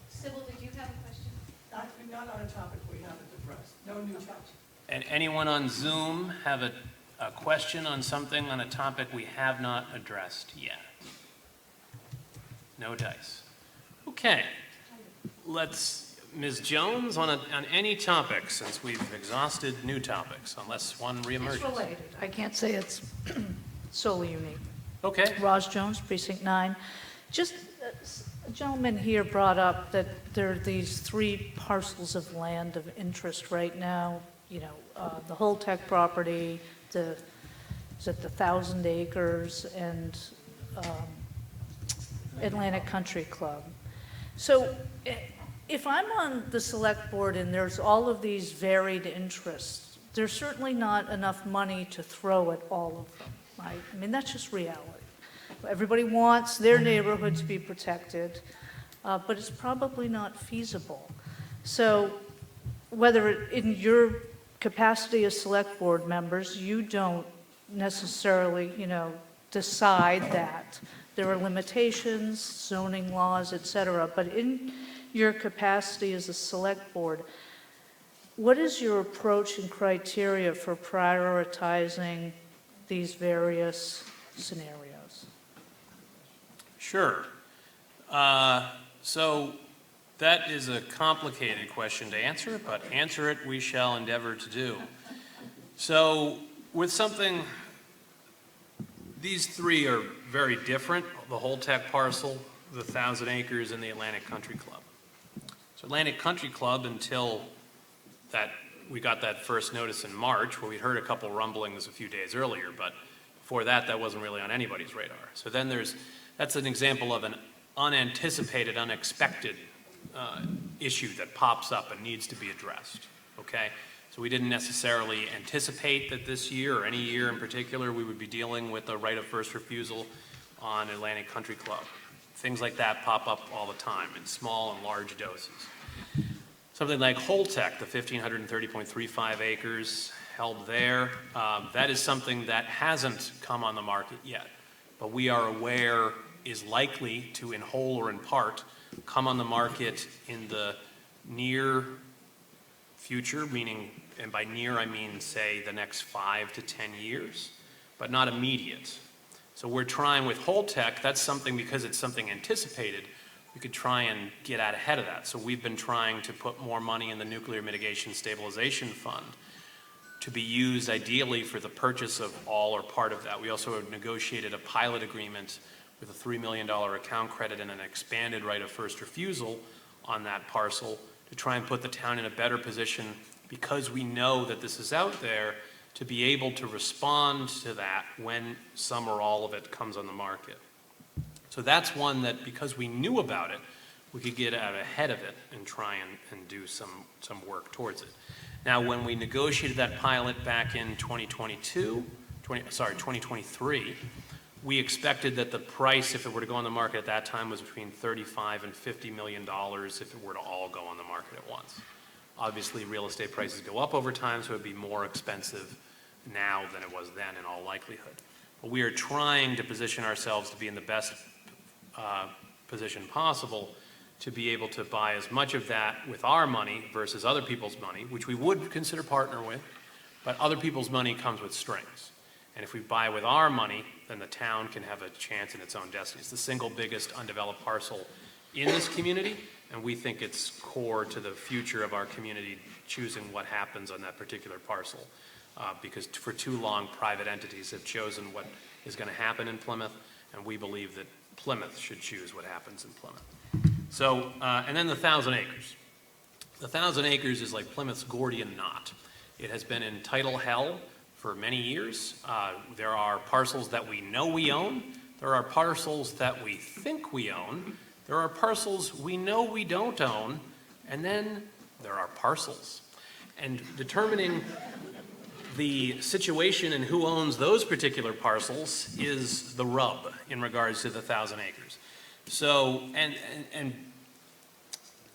Sybil, did you have a question? Not on a topic we haven't addressed. No new topic. And anyone on Zoom have a question on something on a topic we have not addressed yet? No dice. Okay, Ms. Jones, on any topic, since we've exhausted new topics, unless one reemerges. It's related. I can't say it's solely unique. Okay. Roz Jones, Precinct 9. Just a gentleman here brought up that there are these 3 parcels of land of interest right now. You know, the Holtec property, the 1,000 acres, and Atlantic Country Club. So if I'm on the select board and there's all of these varied interests, there's certainly not enough money to throw at all of them, right? I mean, that's just reality. Everybody wants their neighborhood to be protected, but it's probably not feasible. So whether in your capacity as select board members, you don't necessarily, decide that. There are limitations, zoning laws, et cetera, but in your capacity as a select board, what is your approach and criteria for prioritizing these various scenarios? Sure. So that is a complicated question to answer, but answer it we shall endeavor to do. So with something, these 3 are very different, the Holtec parcel, the 1,000 acres, and the Atlantic Country Club. So Atlantic Country Club, until we got that first notice in March, where we'd heard a couple rumblings a few days earlier, but before that wasn't really on anybody's radar. So then that's an example of an unanticipated, unexpected issue that pops up and needs to be addressed, okay? So we didn't necessarily anticipate that this year, or any year in particular, we would be dealing with a right of first refusal on Atlantic Country Club. Things like that pop up all the time in small and large doses. Something like Holtec, the 1,530.35 acres held there, that is something that hasn't come on the market yet, but we are aware is likely to, in whole or in part, come on the market in the near future, meaning, and by near I mean, say, the next 5 to 10 years, but not immediate. So we're trying with Holtec, that's something, because it's something anticipated, we could try and get out ahead of that. So we've been trying to put more money in the Nuclear Mitigation Stabilization Fund to be used ideally for the purchase of all or part of that. We also have negotiated a pilot agreement with a $3 million account credit and an expanded right of first refusal on that parcel to try and put the town in a better position, because we know that this is out there, to be able to respond to that when some or all of it comes on the market. So that's one that, because we knew about it, we could get out ahead of it and try and do some work towards it. Now, when we negotiated that pilot back in 2023, we expected that the price, if it were to go on the market at that time, was between $35 and $50 million if it were to all go on the market at once. Obviously, real estate prices go up over time, so it would be more expensive now than it was then in all likelihood. But we are trying to position ourselves to be in the best position possible to be able to buy as much of that with our money versus other people's money, which we would consider partner with, but other people's money comes with strings. And if we buy with our money, then the town can have a chance in its own destiny. It's the single biggest undeveloped parcel in this community, and we think it's core to the future of our community choosing what happens on that particular parcel. Because for too long, private entities have chosen what is going to happen in Plymouth, and we believe that Plymouth should choose what happens in Plymouth. So, and then the 1,000 acres. The 1,000 acres is like Plymouth's Gordian knot. It has been in title hell for many years. There are parcels that we know we own. There are parcels that we think we own. There are parcels we know we don't own. And then there are parcels. And determining the situation and who owns those particular parcels is the rub in regards to the 1,000 acres. So, and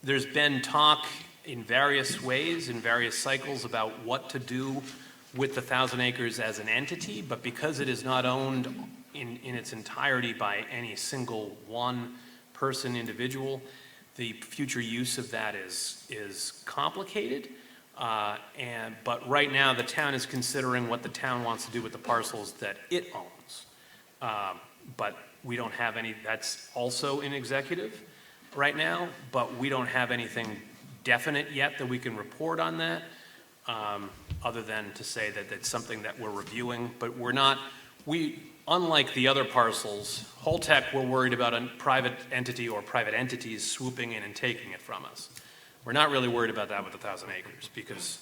there's been talk in various ways, in various cycles, about what to do with the 1,000 acres as an entity, but because it is not owned in its entirety by any single one person, individual, the future use of that is complicated. But right now, the town is considering what the town wants to do with the parcels that it owns. But we don't have any, that's also in executive right now, but we don't have anything definite yet that we can report on that, other than to say that it's something that we're reviewing. But we're not, unlike the other parcels, Holtec, we're worried about a private entity or private entities swooping in and taking it from us. We're not really worried about that with 1,000 acres because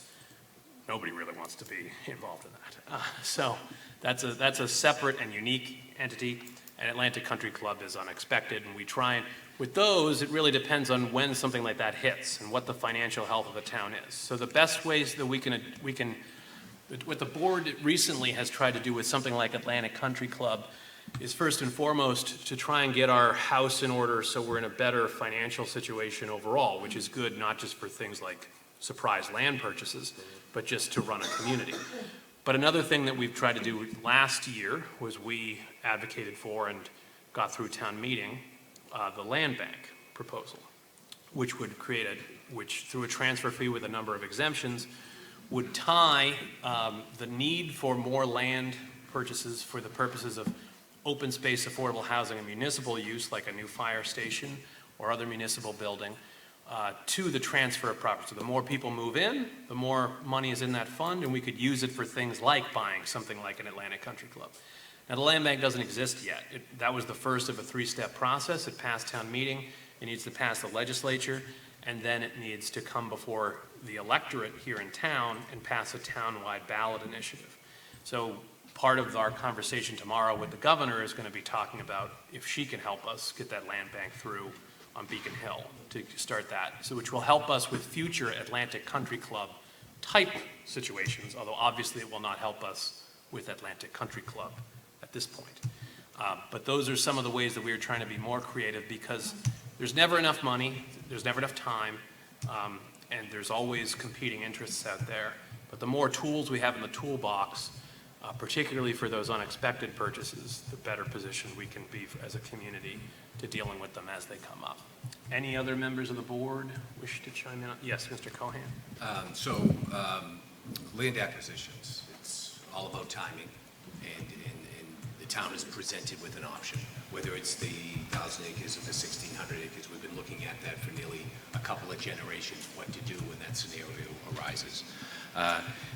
nobody really wants to be involved in that. So that's a separate and unique entity, and Atlantic Country Club is unexpected, and we try and, with those, it really depends on when something like that hits and what the financial health of the town is. So the best ways that we can, what the board recently has tried to do with something like Atlantic Country Club is first and foremost to try and get our house in order so we're in a better financial situation overall, which is good not just for things like surprise land purchases, but just to run a community. But another thing that we've tried to do last year was we advocated for and got through town meeting the land bank proposal, which would create which through a transfer fee with a number of exemptions would tie the need for more land purchases for the purposes of open space, affordable housing, and municipal use, like a new fire station or other municipal building, to the transfer of property. So the more people move in, the more money is in that fund, and we could use it for things like buying something like an Atlantic Country Club. Now, the land bank doesn't exist yet. That was the first of a three-step process. It passed town meeting, it needs to pass the legislature, and then it needs to come before the electorate here in town and pass a town-wide ballot initiative. So part of our conversation tomorrow with the governor is going to be talking about if she can help us get that land bank through on Beacon Hill to start that, so which will help us with future Atlantic Country Club type situations, although obviously it will not help us with Atlantic Country Club at this point. But those are some of the ways that we are trying to be more creative, because there's never enough money, there's never enough time, and there's always competing interests out there. But the more tools we have in the toolbox, particularly for those unexpected purchases, the better position we can be as a community to dealing with them as they come up. Any other members of the board wish to chime in? Yes, Mr. Cohan. Land acquisitions, it's all about timing. And the town is presented with an option, whether it's the 1,000 acres or the 1,600 acres. We've been looking at that for nearly a couple of generations, what to do when that scenario arises.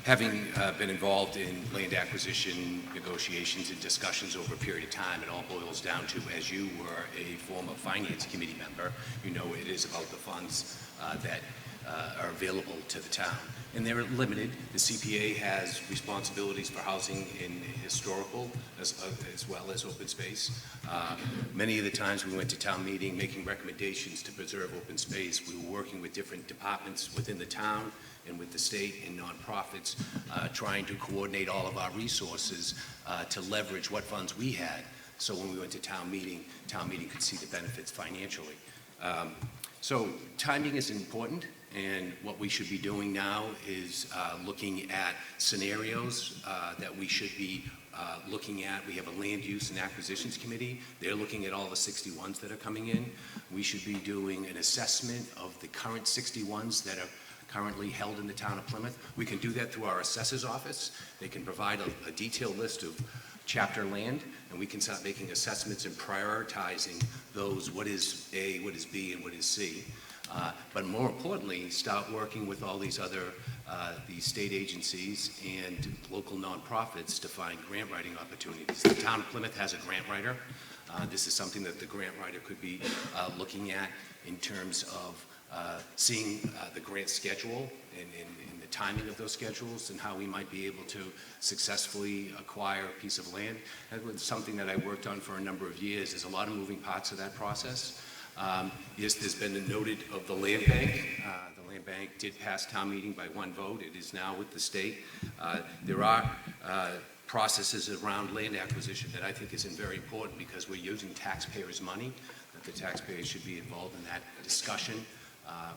Having been involved in land acquisition negotiations and discussions over a period of time, it all boils down to, as you were a former finance committee member, you know it is about the funds that are available to the town. And they're limited. The CPA has responsibilities for housing and historical as well as open space. Many of the times we went to town meeting making recommendations to preserve open space. We were working with different departments within the town and with the state and nonprofits, trying to coordinate all of our resources to leverage what funds we had. So when we went to town meeting could see the benefits financially. So timing is important, and what we should be doing now is looking at scenarios that we should be looking at. We have a land use and acquisitions committee. They're looking at all the 61s that are coming in. We should be doing an assessment of the current 61s that are currently held in the town of Plymouth. We can do that through our assessor's office. They can provide a detailed list of chapter land, and we can start making assessments and prioritizing those, what is A, what is B, and what is C. But more importantly, start working with all these other, these state agencies and local nonprofits to find grant writing opportunities. The town of Plymouth has a grant writer. This is something that the grant writer could be looking at in terms of seeing the grant schedule and the timing of those schedules and how we might be able to successfully acquire a piece of land. That was something that I worked on for a number of years. There's a lot of moving parts of that process. Yes, there's been a noted of the land bank. The land bank did pass town meeting by 1 vote. It is now with the state. There are processes around land acquisition that I think is very important because we're using taxpayers' money, that the taxpayers should be involved in that discussion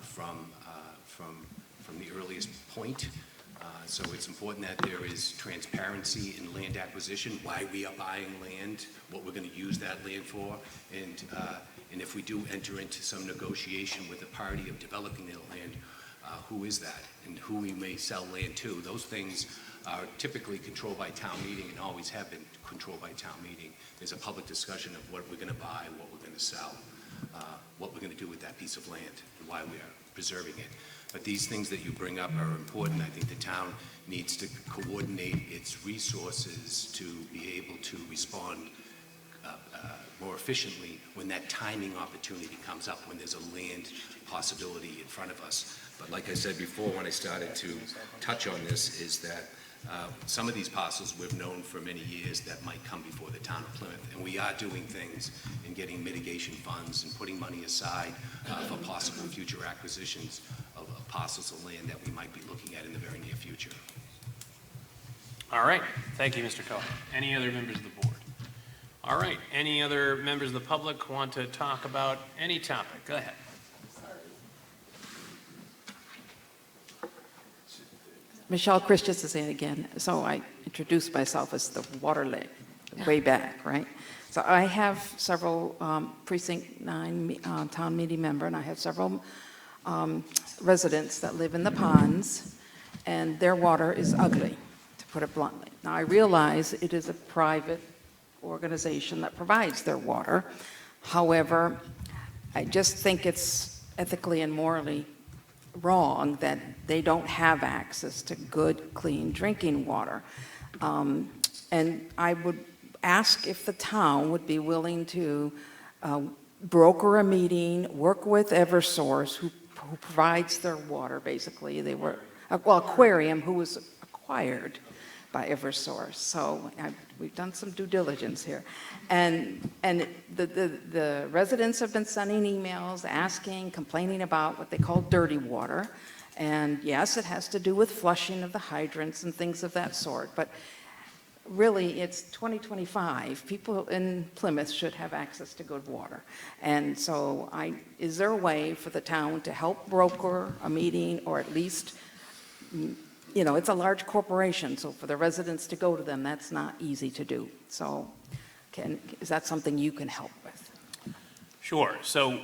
from the earliest point. So it's important that there is transparency in land acquisition, why we are buying land, what we're going to use that land for, and if we do enter into some negotiation with a party of developing their land, who is that and who we may sell land to. Those things are typically controlled by town meeting and always have been controlled by town meeting. There's a public discussion of what we're going to buy, what we're going to sell, what we're going to do with that piece of land, and why we are preserving it. But these things that you bring up are important. I think the town needs to coordinate its resources to be able to respond more efficiently when that timing opportunity comes up, when there's a land possibility in front of us. But like I said before, when I started to touch on this, is that some of these parcels we've known for many years that might come before the town of Plymouth. And we are doing things in getting mitigation funds and putting money aside for possible future acquisitions of parcels of land that we might be looking at in the very near future. All right. Thank you, Mr. Cohen. Any other members of the board? All right. Any other members of the public want to talk about any topic? Go ahead. Michelle Christensen again. So I introduced myself as the water lady way back, right? So I have several Precinct 9 town meeting member, and I have several residents that live in the ponds, and their water is ugly, to put it bluntly. Now, I realize it is a private organization that provides their water. However, I just think it's ethically and morally wrong that they don't have access to good, clean drinking water. And I would ask if the town would be willing to broker a meeting, work with Eversource, who provides their water, basically. They were, well, Aquarium, who was acquired by Eversource. So we've done some due diligence here. And the residents have been sending emails, asking, complaining about what they call dirty water. And yes, it has to do with flushing of the hydrants and things of that sort. But really, it's 2025. People in Plymouth should have access to good water. And so is there a way for the town to help broker a meeting, or at least, you know, it's a large corporation, so for the residents to go to them, that's not easy to do. So is that something you can help with? Sure. So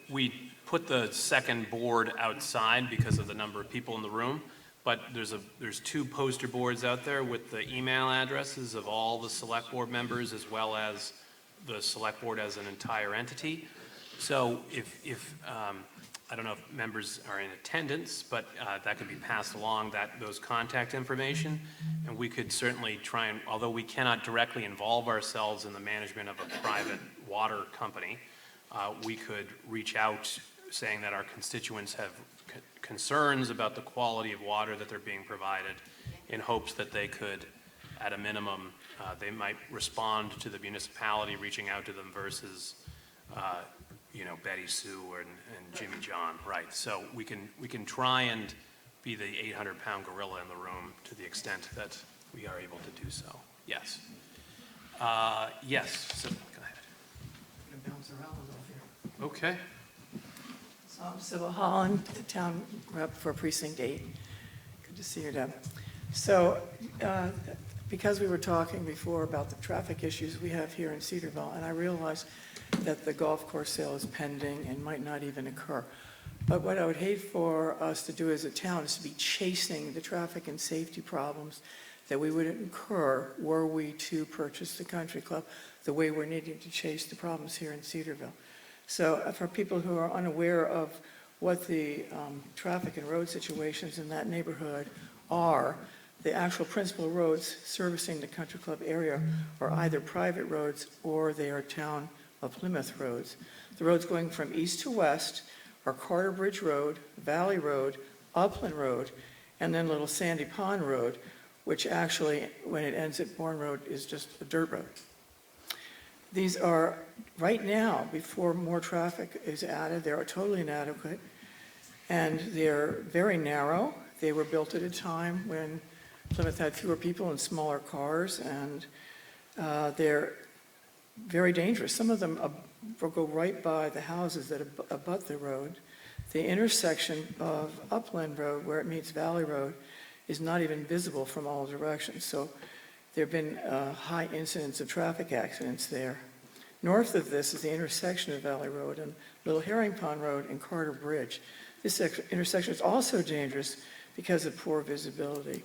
we put the second board outside because of the number of people in the room, but there's 2 poster boards out there with the email addresses of all the select board members as well as the select board as an entire entity. So if I don't know if members are in attendance, but that could be passed along, those contact information, and we could certainly try and, although we cannot directly involve ourselves in the management of a private water company, we could reach out saying that our constituents have concerns about the quality of water that they're being provided, in hopes that they could, at a minimum, they might respond to the municipality reaching out to them versus Betty Sue and Jimmy John, right? So we can try and be the 800-pound gorilla in the room to the extent that we are able to do so. Yes. Yes. So, go ahead. I'm gonna bounce around a little here. Okay. So I'm Sybil Holland, the town rep for Precinct 8. Good to see you, Deb. So, because we were talking before about the traffic issues we have here in Cedarville, and I realized that the golf course sale is pending and might not even occur. But what I would hate for us to do as a town is to be chasing the traffic and safety problems that we would incur were we to purchase the country club the way we're needing to chase the problems here in Cedarville. So for people who are unaware of what the traffic and road situations in that neighborhood are, the actual principal roads servicing the country club area are either private roads or they are town of Plymouth roads. The roads going from east to west are Carter Bridge Road, Valley Road, Upland Road, and then Little Sandy Pond Road, which actually, when it ends at Bourne Road, is just a dirt road. These are, right now, before more traffic is added, they are totally inadequate, and they're very narrow. They were built at a time when Plymouth had fewer people and smaller cars, and they're very dangerous. Some of them go right by the houses that abut the road. The intersection of Upland Road, where it meets Valley Road, is not even visible from all directions. So there have been high incidents of traffic accidents there. North of this is the intersection of Valley Road and Little Herring Pond Road and Carter Bridge. This intersection is also dangerous because of poor visibility.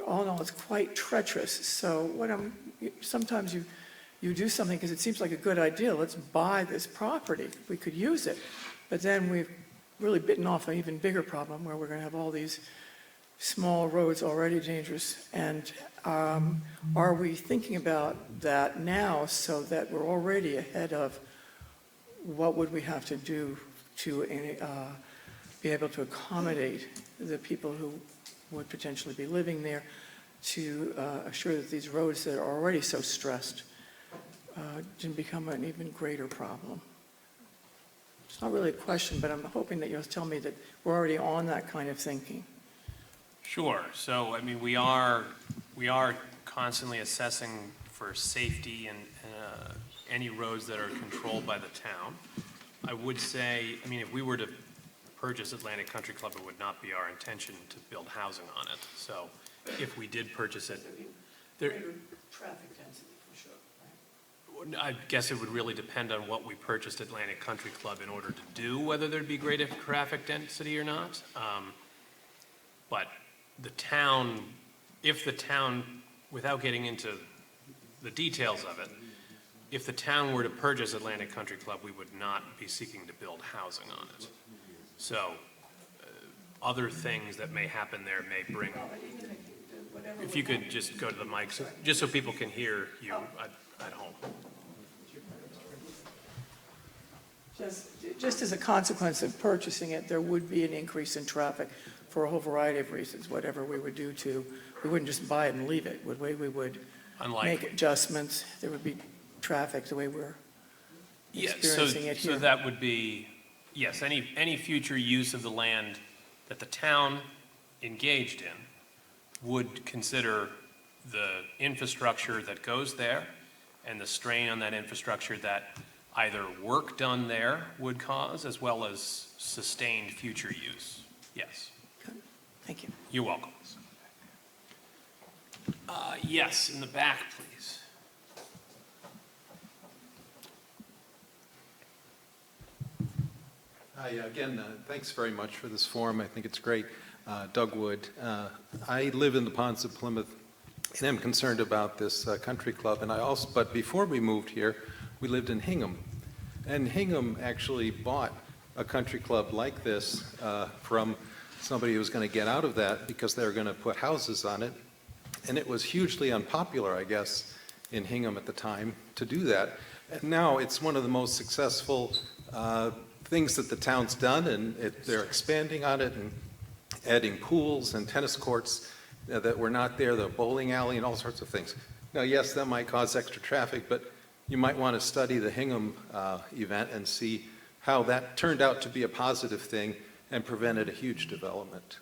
All in all, it's quite treacherous. So sometimes you do something because it seems like a good idea. Let's buy this property. We could use it. But then we've really bitten off an even bigger problem where we're going to have all these small roads already dangerous. And are we thinking about that now so that we're already ahead of what would we have to do to be able to accommodate the people who would potentially be living there, to assure that these roads that are already so stressed didn't become an even greater problem? It's not really a question, but I'm hoping that you'll tell me that we're already on that kind of thinking. Sure. So, I mean, we are constantly assessing for safety and any roads that are controlled by the town. I would say, I mean, if we were to purchase Atlantic Country Club, it would not be our intention to build housing on it. So if we did purchase it, Greater traffic density, for sure, right? I guess it would really depend on what we purchased Atlantic Country Club in order to do, whether there'd be greater traffic density or not. But the town, if the town, without getting into the details of it, if the town were to purchase Atlantic Country Club, we would not be seeking to build housing on it. So other things that may happen there may bring, if you could just go to the mic, just so people can hear you at home. Just as a consequence of purchasing it, there would be an increase in traffic for a whole variety of reasons, whatever we would do we wouldn't just buy it and leave it, would we? We would make adjustments. There would be traffic the way we're experiencing it here. So that would be, yes, any future use of the land that the town engaged in would consider the infrastructure that goes there and the strain on that infrastructure that either work done there would cause as well as sustained future use. Yes. Good. Thank you. You're welcome. Yes, in the back, please. Hi, again, thanks very much for this forum. I think it's great. Doug Wood. I live in the Ponds of Plymouth and am concerned about this country club. And but before we moved here, we lived in Hingham. And Hingham actually bought a country club like this from somebody who was going to get out of that because they were going to put houses on it. And it was hugely unpopular, I guess, in Hingham at the time to do that. And now it's one of the most successful things that the town's done, and they're expanding on it and adding pools and tennis courts that were not there, the bowling alley and all sorts of things. Now, yes, that might cause extra traffic, but you might want to study the Hingham event and see how that turned out to be a positive thing and prevented a huge development.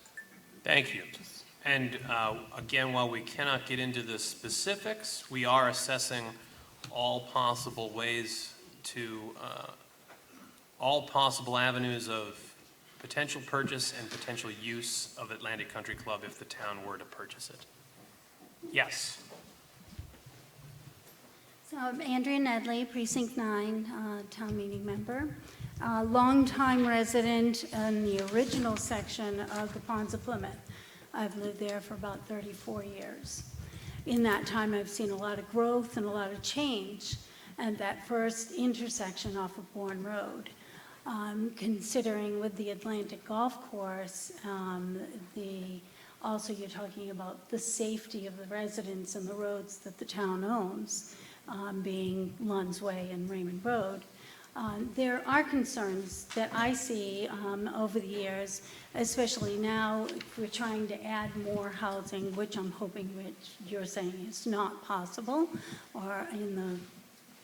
Thank you. And again, while we cannot get into the specifics, we are assessing all possible ways to, all possible avenues of potential purchase and potential use of Atlantic Country Club if the town were to purchase it. Yes. So I'm Andrea Nedley, Precinct 9, town meeting member. Longtime resident in the original section of the Ponds of Plymouth. I've lived there for about 34 years. In that time, I've seen a lot of growth and a lot of change at that first intersection off of Bourne Road. Considering with the Atlantic Golf Course, also you're talking about the safety of the residents and the roads that the town owns, being Lunds Way and Raymond Road. There are concerns that I see over the years, especially now if we're trying to add more housing, which I'm hoping which you're saying is not possible or in the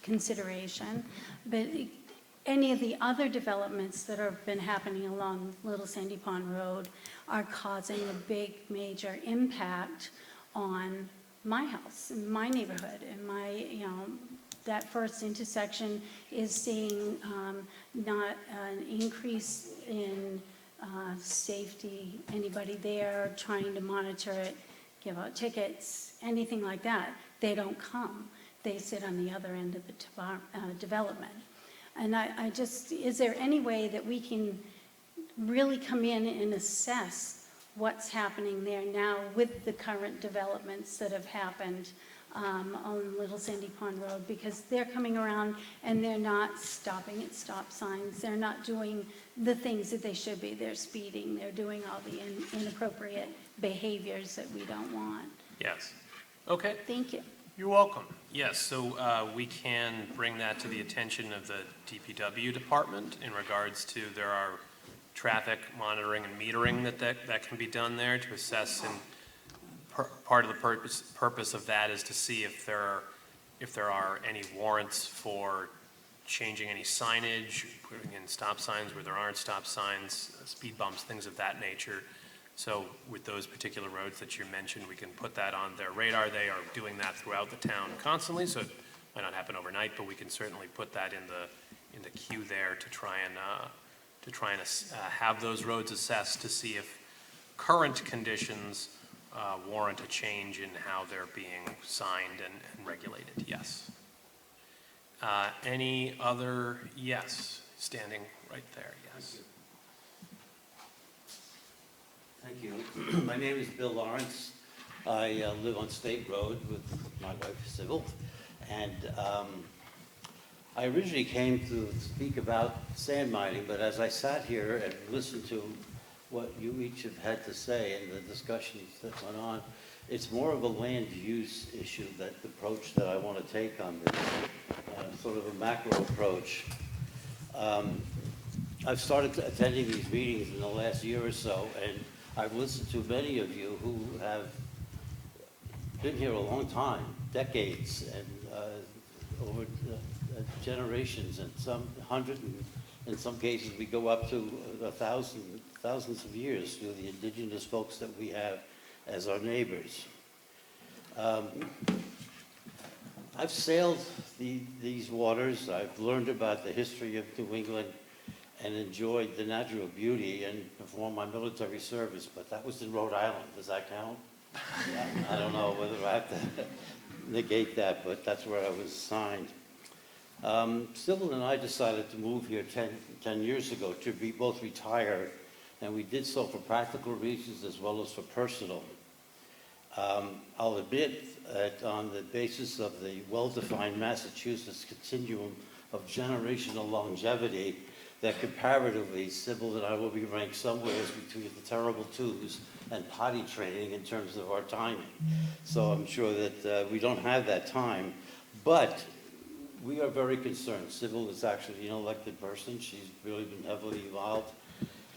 consideration. But any of the other developments that have been happening along Little Sandy Pond Road are causing a big major impact on my house, in my neighborhood, in my, that first intersection is seeing not an increase in safety, anybody there trying to monitor it, give out tickets, anything like that. They don't come. They sit on the other end of the development. And I just, is there any way that we can really come in and assess what's happening there now with the current developments that have happened on Little Sandy Pond Road, because they're coming around and they're not stopping at stop signs. They're not doing the things that they should be. They're speeding. They're doing all the inappropriate behaviors that we don't want. Yes. Okay. Thank you. You're welcome. Yes, so we can bring that to the attention of the DPW department in regards to there are traffic monitoring and metering that can be done there to assess, and part of the purpose of that is to see if there are any warrants for changing any signage, putting in stop signs where there aren't stop signs, speed bumps, things of that nature. So with those particular roads that you mentioned, we can put that on their radar. They are doing that throughout the town constantly, so it might not happen overnight, but we can certainly put that in the queue there to try and have those roads assessed to see if current conditions warrant a change in how they're being signed and regulated. Yes. Any other? Yes. Standing right there. Yes. Thank you. My name is Bill Lawrence. I live on State Road with my wife, Sybil. And I originally came to speak about sand mining, but as I sat here and listened to what you each have had to say and the discussions that went on, it's more of a land use issue, that the approach that I want to take on this, sort of a macro approach. I've started attending these meetings in the last year or so, and I've listened to many of you who have been here a long time, decades, and over generations, and some 100, and in some cases we go up to thousands of years through the indigenous folks that we have as our neighbors. I've sailed these waters. I've learned about the history of New England and enjoyed the natural beauty and performed my military service, but that was in Rhode Island. Does that count? I don't know whether I have to negate that, but that's where I was assigned. Sybil and I decided to move here 10 years ago to be both retired and we did so for practical reasons as well as for personal. I'll admit that on the basis of the well-defined Massachusetts continuum of generational longevity, that comparatively, Sybil and I will be ranked somewhere between the terrible twos and potty training in terms of our timing. So I'm sure that we don't have that time, but we are very concerned. Sybil is actually an elected person. She's really been heavily involved.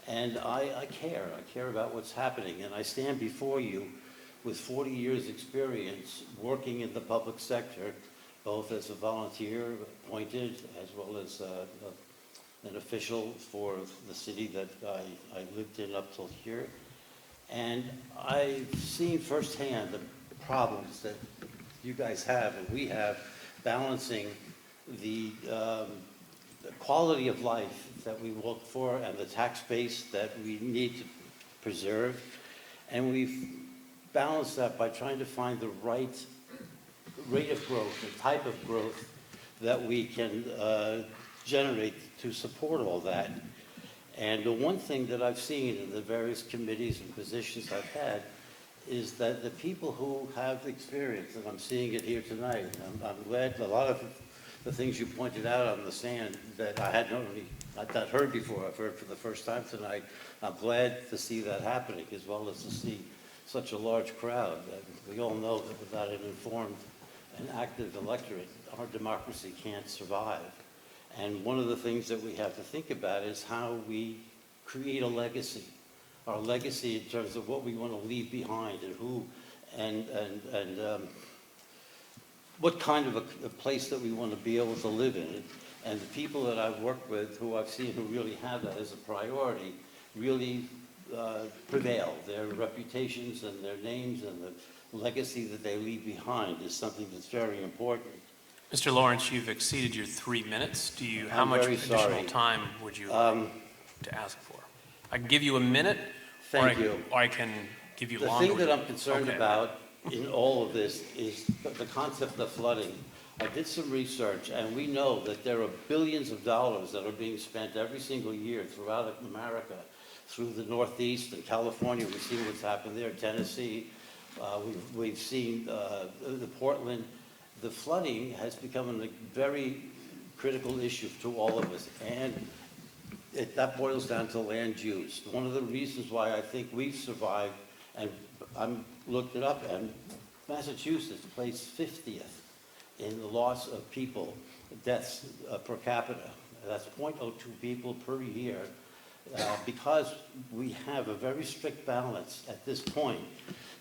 And I care about what's happening. And I stand before you with 40 years experience working in the public sector, both as a volunteer appointed as well as an official for the city that I lived in up till here. And I've seen firsthand the problems that you guys have and we have balancing the quality of life that we look for and the tax base that we need to preserve. And we've balanced that by trying to find the right rate of growth, the type of growth that we can generate to support all that. And the one thing that I've seen in the various committees and positions I've had is that the people who have experience, and I'm seeing it here tonight, I'm glad a lot of the things you pointed out on the sand that I had not heard before, I've heard for the first time tonight. I'm glad to see that happening, as well as to see such a large crowd. We all know that without an informed and active electorate, our democracy can't survive. And one of the things that we have to think about is how we create a legacy. Our legacy in terms of what we want to leave behind and who and what kind of a place that we want to be able to live in. And the people that I've worked with who I've seen who really have that as a priority really prevail. Their reputations and their names and the legacy that they leave behind is something that's very important. Mr. Lawrence, you've exceeded your 3 minutes. How I'm much very additional sorry. time would you like to ask for? I can give you a minute. Thank you. Or I can give you The longer. thing that I'm concerned Okay. about in all of this is the concept of flooding. I did some research, and we know that there are billions of dollars that are being spent every single year throughout America, through the Northeast and California. We've seen what's happened there, Tennessee. We've seen the Portland. The flooding has become a very critical issue to all of us, and that boils down to land use. One of the reasons why I think we've survived, and I looked it up, and Massachusetts placed 50th in the loss of people, deaths per capita. That's 0.02 people per year, because we have a very strict balance at this point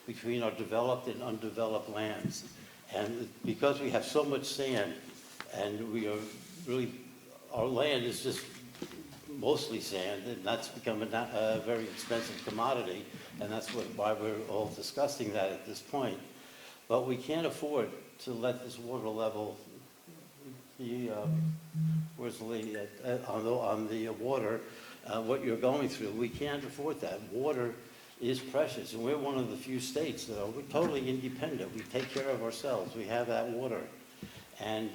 between our developed and undeveloped lands. And because we have so much sand, and we are really, our land is just mostly sand, and that's become a very expensive commodity, and that's why we're all discussing that at this point. But we can't afford to let this water level be, where's Lee, on the water, what you're going through. We can't afford that. Water is precious, and we're one of the few states that are totally independent. We take care of ourselves. We have that water. And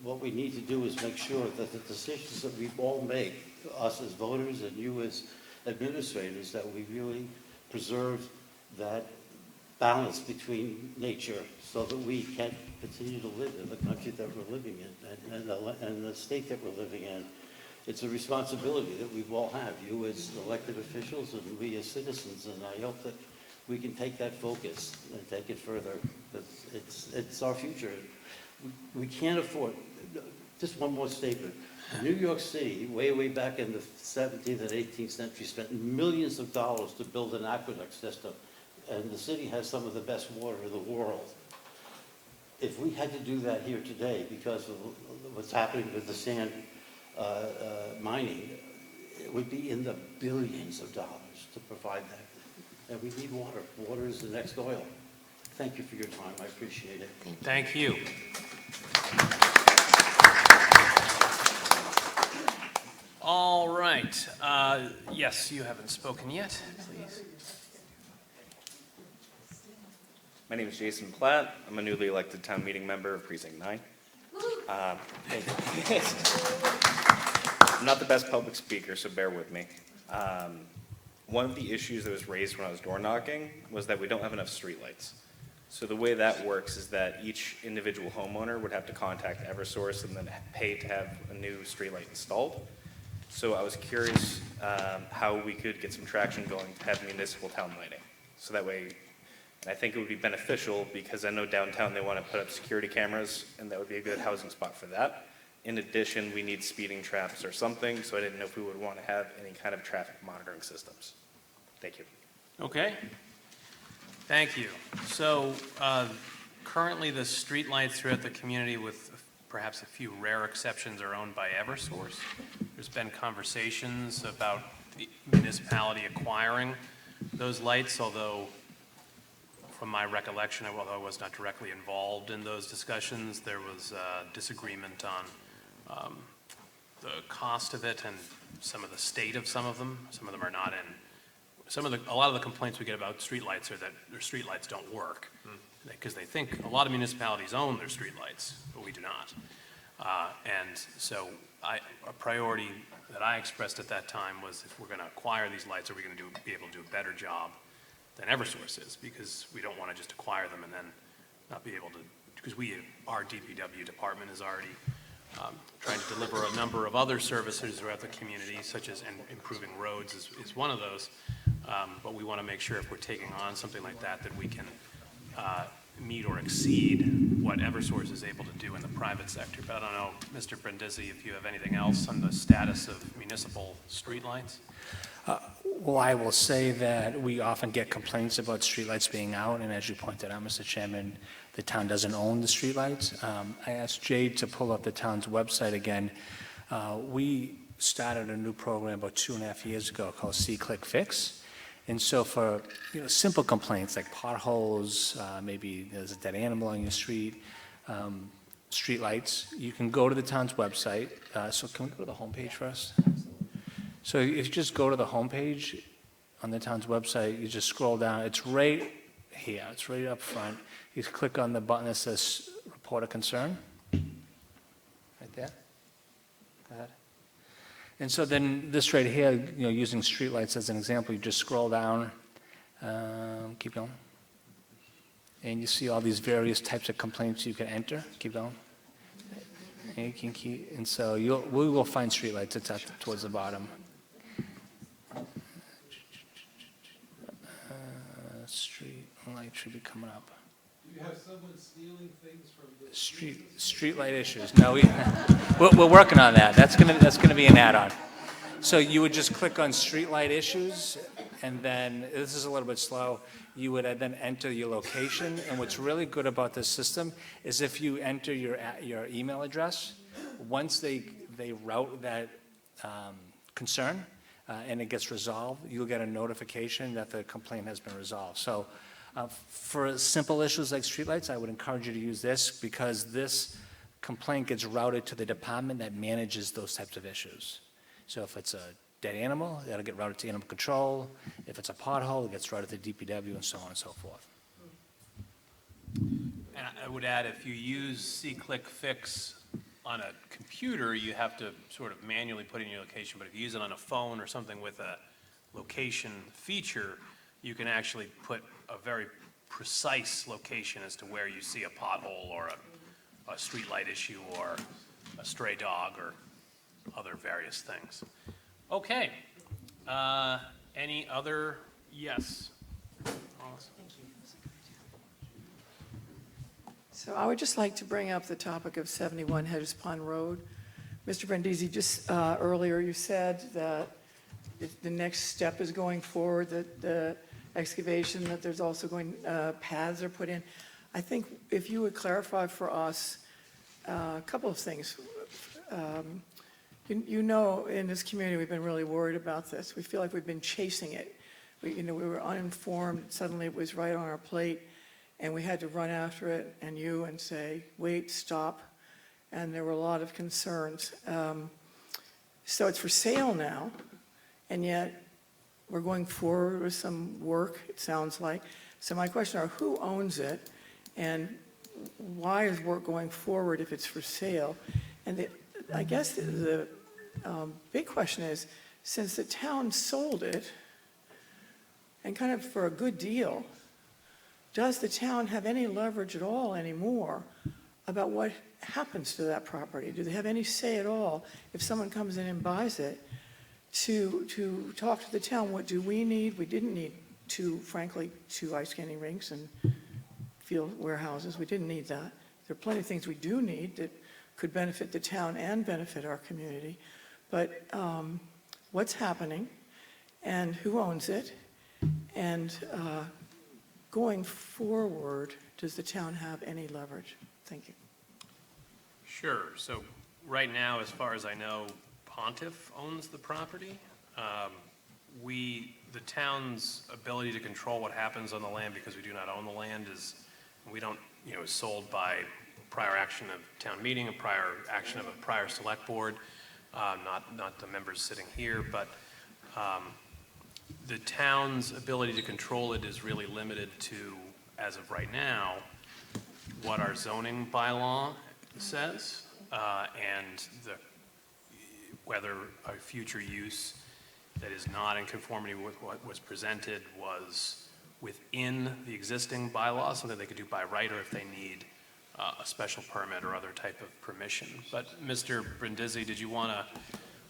what we need to do is make sure that the decisions that we all make, us as voters and you as administrators, that we really preserve that balance between nature so that we can continue to live in the country that we're living in and the state that we're living in. It's a responsibility that we all have, you as elected officials and we as citizens, and I hope that we can take that focus and take it further. It's our future. We can't afford, just one more statement. New York City, way back in the 17th and 18th century, spent millions of dollars to build an aqueduct system, and the city has some of the best water in the world. If we had to do that here today because of what's happening with the sand mining, it would be in the billions of dollars to provide that. And we need water. Water is the next oil. Thank you for your time. I appreciate it. Thank you. All right. Yes, you haven't spoken yet, please. My name is Jason Platt. I'm a newly elected town meeting member of Precinct 9. I'm not the best public speaker, so bear with me. one of the issues that was raised when I was door knocking was that we don't have enough streetlights. So the way that works is that each individual homeowner would have to contact Eversource and then pay to have a new streetlight installed. So I was curious how we could get some traction going to have municipal town lighting. So that way, and I think it would be beneficial because I know downtown they want to put up security cameras and that would be a good housing spot for that. In addition, we need speeding traps or something, so I didn't know if we would want to have any kind of traffic monitoring systems. Thank you. Okay. Thank you. So currently the streetlights throughout the community, with perhaps a few rare exceptions, are owned by Eversource. There's been conversations about the municipality acquiring those lights, although from my recollection, although I was not directly involved in those discussions, there was disagreement on the cost of it and some of the state of some of them. Some of them are not in. A lot of the complaints we get about streetlights are that their streetlights don't work because they think a lot of municipalities own their streetlights, but we do not. And so a priority that I expressed at that time was, if we're going to acquire these lights, are we going to be able to do a better job than Eversource is? Because we don't want to just acquire them and then not be able to, because our DPW department is already trying to deliver a number of other services throughout the community, such as improving roads is one of those. But we want to make sure if we're taking on something like that, that we can meet or exceed what Eversource is able to do in the private sector. But I don't know, Mr. Brindisi, if you have anything else on the status of municipal streetlights? Well, I will say that we often get complaints about streetlights being out, and as you pointed out, Mr. Chairman, the town doesn't own the streetlights. I asked Jade to pull up the town's website again. We started a new program about 2.5 years ago called See Click Fix. And so for simple complaints like potholes, maybe there's a dead animal on your street, streetlights, you can go to the town's website. So can we go to the homepage first? So if you just go to the homepage on the town's website, you just scroll down. It's right here. It's right up front. You click on the button that says Report a Concern. Right there. Go ahead. And so then this right here, using streetlights as an example, you just scroll down, keep going, and you see all these various types of complaints you can enter. Keep going. And you can keep, and so we will find streetlights. It's towards the bottom. Street light should be coming up. Do you have someone stealing things from the street light issues? No, we're working on that. That's gonna be an add-on. So you would just click on street light issues, and then this is a little bit slow. You would then enter your location, and what's really good about this system is if you enter your email address, once they route that concern and it gets resolved, you'll get a notification that the complaint has been resolved. So for simple issues like streetlights, I would encourage you to use this, because this complaint gets routed to the department that manages those types of issues. So if it's a dead animal, that'll get routed to animal control. If it's a pothole, it gets routed to DPW, and so on and so forth. And I would add, if you use See-Click Fix on a computer, you have to sort of manually put in your location, but if you use it on a phone or something with a location feature, you can actually put a very precise location as to where you see a pothole or a street light issue or a stray dog or other various things. Okay. Any other? Yes. So I would just like to bring up the topic of 71 Hedges Pond Road. Mr. Brindisi, just earlier you said that the next step is going forward, that the excavation, that there's also going, paths are put in. I think if you would clarify for us a couple of things. In this community, we've been really worried about this. We feel like we've been chasing it. We were uninformed. Suddenly it was right on our plate, and we had to run after it and say, wait, stop. And there were a lot of concerns. So it's for sale now, and yet we're going forward with some work, it sounds like. So my question are, who owns it, and why is work going forward if it's for sale? And I guess the big question is, since the town sold it, and kind of for a good deal, does the town have any leverage at all anymore about what happens to that property? Do they have any say at all if someone comes in and buys it to talk to the town? What do we need? We didn't need frankly, two ice skating rinks and field warehouses. We didn't need that. There are plenty of things we do need that could benefit the town and benefit our community. But what's happening and who owns it? And going forward, does the town have any leverage? Thank you. Sure. So right now, as far as I know, Pontiff owns the property. The town's ability to control what happens on the land, because we do not own the land, is sold by prior action of town meeting, a prior action of a prior select board, not the members sitting here, but the town's ability to control it is really limited to, as of right now, what our zoning bylaw says, and whether a future use that is not in conformity with what was presented was within the existing bylaw, so that they could do by right, or if they need a special permit or other type of permission. But Mr. Brindisi, did you want to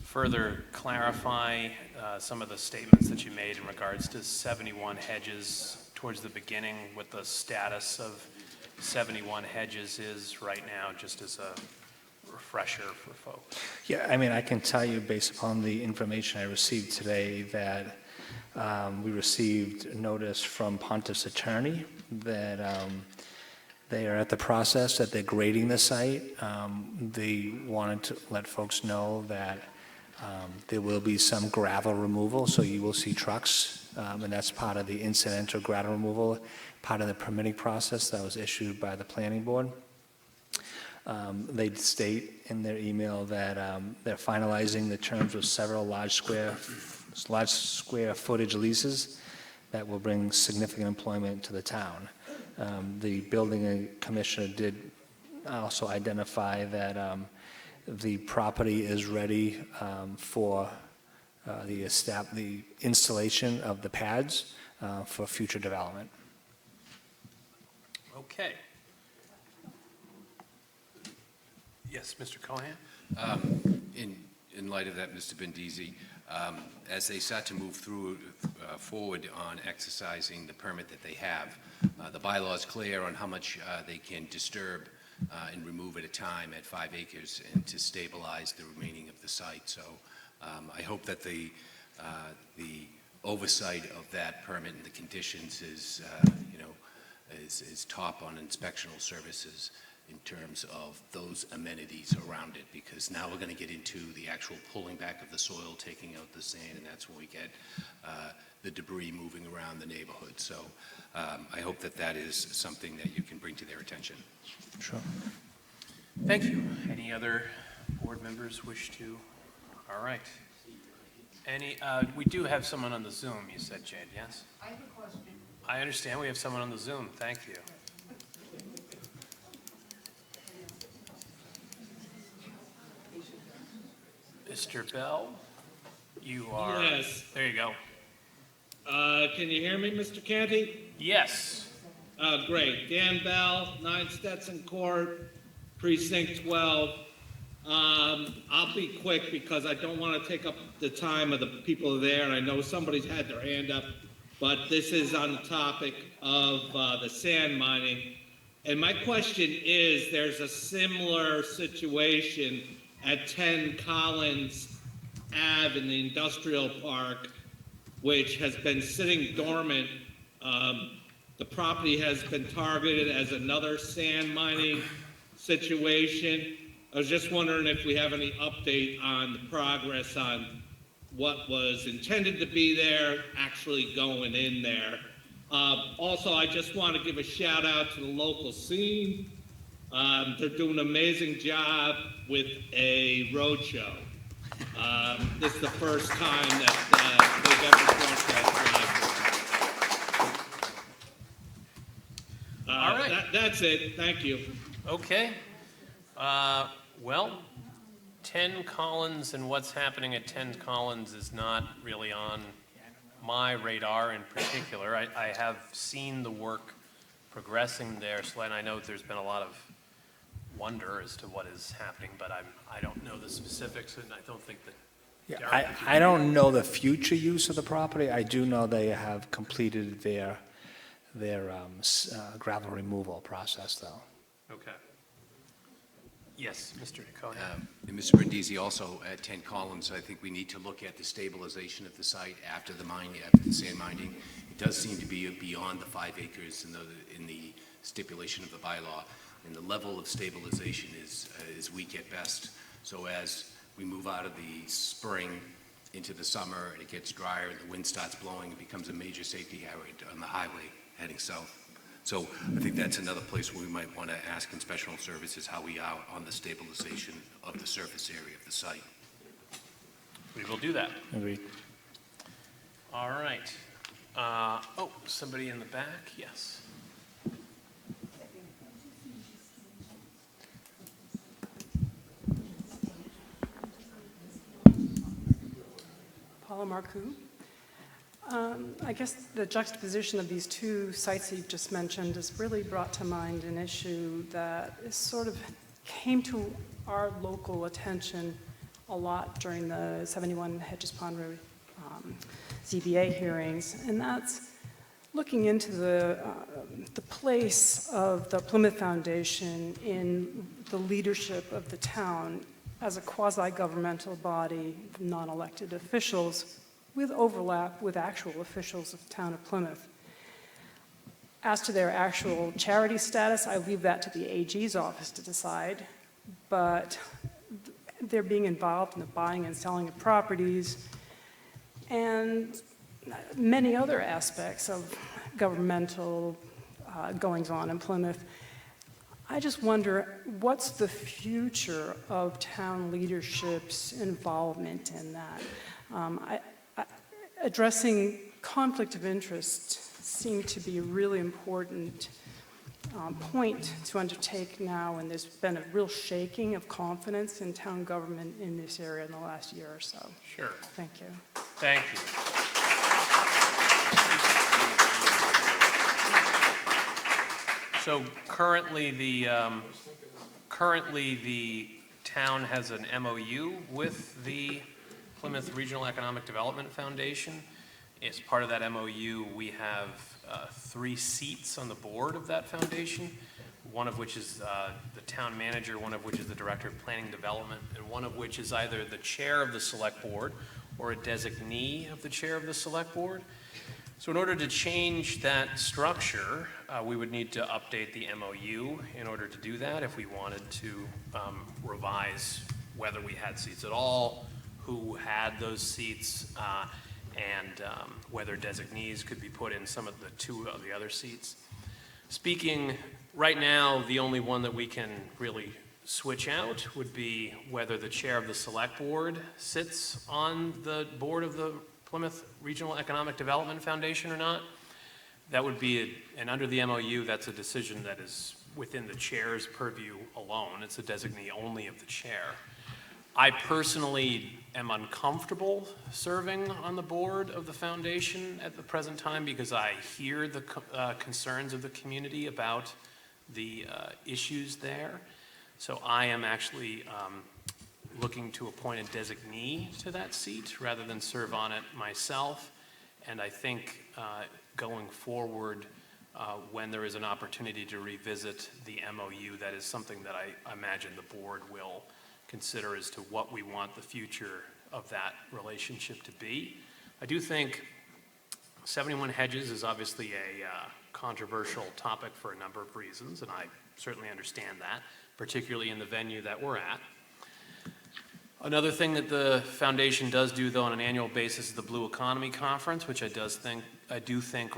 further clarify some of the statements that you made in regards to 71 Hedges towards the beginning, what the status of 71 Hedges is right now, just as a refresher for folks? Yeah, I mean, I can tell you based upon the information I received today that we received a notice from Pontiff's attorney that they are at the process that they're grading the site. They wanted to let folks know that there will be some gravel removal, so you will see trucks, and that's part of the incidental gravel removal, part of the permitting process that was issued by the planning board. They state in their email that they're finalizing the terms with several large square footage leases that will bring significant employment to the town. The building commissioner did also identify that the property is ready for the installation of the pads for future development. Okay. Yes, Mr. Cohan? In light of that, Mr. Brindisi, as they start to move forward on exercising the permit that they have, the bylaw is clear on how much they can disturb and remove at a time at 5 acres and to stabilize the remaining of the site. So I hope that the oversight of that permit and the conditions is top on inspectional services in terms of those amenities around it, because now we're going to get into the actual pulling back of the soil, taking out the sand, and that's when we get the debris moving around the neighborhood. So I hope that that is something that you can bring to their attention. Sure. Thank you. Any other board members wish to? All right. We do have someone on the Zoom, you said, Jade, yes? I have a question. I understand we have someone on the Zoom. Thank you. Mr. Bell, you are... Yes. There you go. Can you hear me, Mr. Canty? Yes. Great. Dan Bell, 9 Stetson Court, Precinct 12. I'll be quick because I don't want to take up the time of the people there. I know somebody's had their hand up, but this is on the topic of the sand mining. And my question is, there's a similar situation at 10 Collins Ave in the industrial park, which has been sitting dormant. The property has been targeted as another sand mining situation. I was just wondering if we have any update on the progress on what was intended to be there actually going in there. Also, I just want to give a shout out to the local scene. They're doing an amazing job with a road show. This is the first time that they've ever broadcast live. All right. That's it. Thank you. Okay. Well, 10 Collins and what's happening at 10 Collins is not really on my radar in particular. I have seen the work progressing there, so and I know there's been a lot of wonder as to what is happening, but I don't know the specifics, and I don't think that. Yeah, Derek, I don't know the future use of the property. I do know they have completed their gravel removal process, though. Okay. Yes, Mr. Cohen. And Mr. Brindisi, also at 10 Collins, I think we need to look at the stabilization of the site after the mining, after the sand mining. It does seem to be beyond the 5 acres in the stipulation of the bylaw, and the level of stabilization is weak at best. So as we move out of the spring into the summer and it gets drier and the wind starts blowing, it becomes a major safety hazard on the highway heading south. So I think that's another place where we might want to ask inspectional services how we are on the stabilization of the surface area of the site. We will do that. Agreed. All right. Somebody in the back? Yes. Paula Marcoux. I guess the juxtaposition of these two sites that you've just mentioned has really brought to mind an issue that is sort of came to our local attention a lot during the 71 Hedges Pond Road ZBA hearings, and that's looking into the place of the Plymouth Foundation in the leadership of the town as a quasi-governmental body of non-elected officials with overlap with actual officials of the town of Plymouth. As to their actual charity status, I leave that to the AG's office to decide, but they're being involved in the buying and selling of properties and many other aspects of governmental goings-on in Plymouth. I just wonder, what's the future of town leadership's involvement in that? Addressing conflict of interest seemed to be a really important point to undertake now, and there's been a real shaking of confidence in town government in this area in the last year or so. Sure. Thank you. Thank you. So currently the town has an MOU with the Plymouth Regional Economic Development Foundation. As part of that MOU, we have 3 seats on the board of that foundation, one of which is the town manager, one of which is the director of planning development, and one of which is either the chair of the select board or a designee of the chair of the select board. So in order to change that structure, we would need to update the MOU in order to do that if we wanted to revise whether we had seats at all, who had those seats, and whether designees could be put in some of the 2 of the other seats. Speaking right now, the only one that we can really switch out would be whether the chair of the select board sits on the board of the Plymouth Regional Economic Development Foundation or not. That would be, and under the MOU, that's a decision that is within the chair's purview alone. It's a designee only of the chair. I personally am uncomfortable serving on the board of the foundation at the present time because I hear the concerns of the community about the issues there. So I am actually looking to appoint a designee to that seat rather than serve on it myself. And I think going forward, when there is an opportunity to revisit the MOU, that is something that I imagine the board will consider as to what we want the future of that relationship to be. I do think 71 Hedges is obviously a controversial topic for a number of reasons, and I certainly understand that, particularly in the venue that we're at. Another thing that the foundation does do, though, on an annual basis is the Blue Economy Conference, which I do think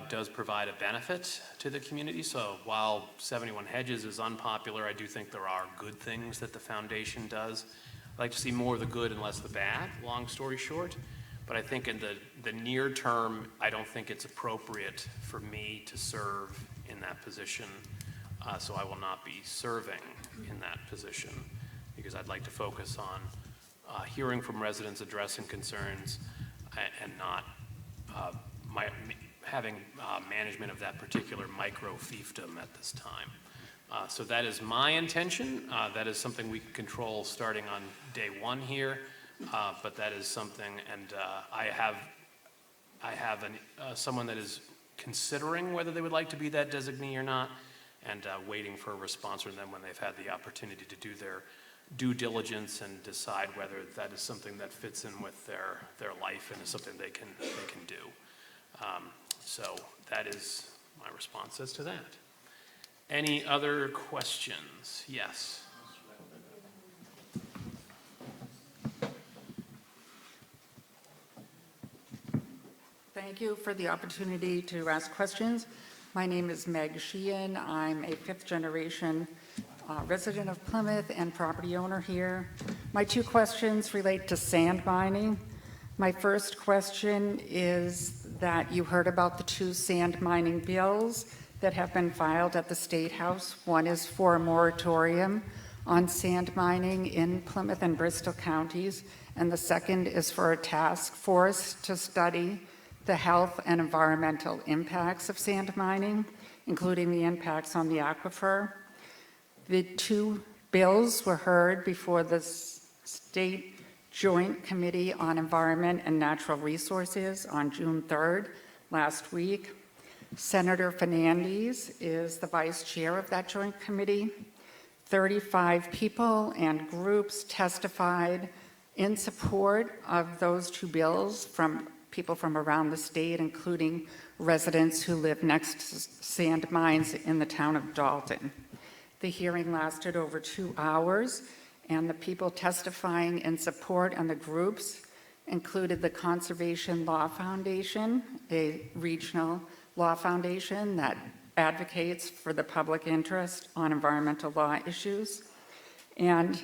does provide a benefit to the community. So while 71 Hedges is unpopular, I do think there are good things that the foundation does. I'd like to see more of the good and less the bad, long story short. But I think in the near term, I don't think it's appropriate for me to serve in that position. So I will not be serving in that position, because I'd like to focus on hearing from residents, addressing concerns, and not having management of that particular micro-fiefdom at this time. So that is my intention. That is something we can control starting on day one here, but that is something, and I have someone that is considering whether they would like to be that designee or not, and waiting for a response from them when they've had the opportunity to do their due diligence and decide whether that is something that fits in with their life and is something they can do. So that is my response as to that. Any other questions? Yes. Thank you for the opportunity to ask questions. My name is Meg Sheehan. I'm a fifth-generation resident of Plymouth and property owner here. My two questions relate to sand mining. My first question is that you heard about the two sand mining bills that have been filed at the State House. One is for a moratorium on sand mining in Plymouth and Bristol counties, and the second is for a task force to study the health and environmental impacts of sand mining, including the impacts on the aquifer. The two bills were heard before the State Joint Committee on Environment and Natural Resources on June 3rd, last week. Senator Fernandez is the vice chair of that joint committee. 35 people and groups testified in support of those two bills from people from around the state, including residents who live next to sand mines in the town of Dalton. The hearing lasted over 2 hours, and the people testifying in support and the groups included the Conservation Law Foundation, a regional law foundation that advocates for the public interest on environmental law issues, and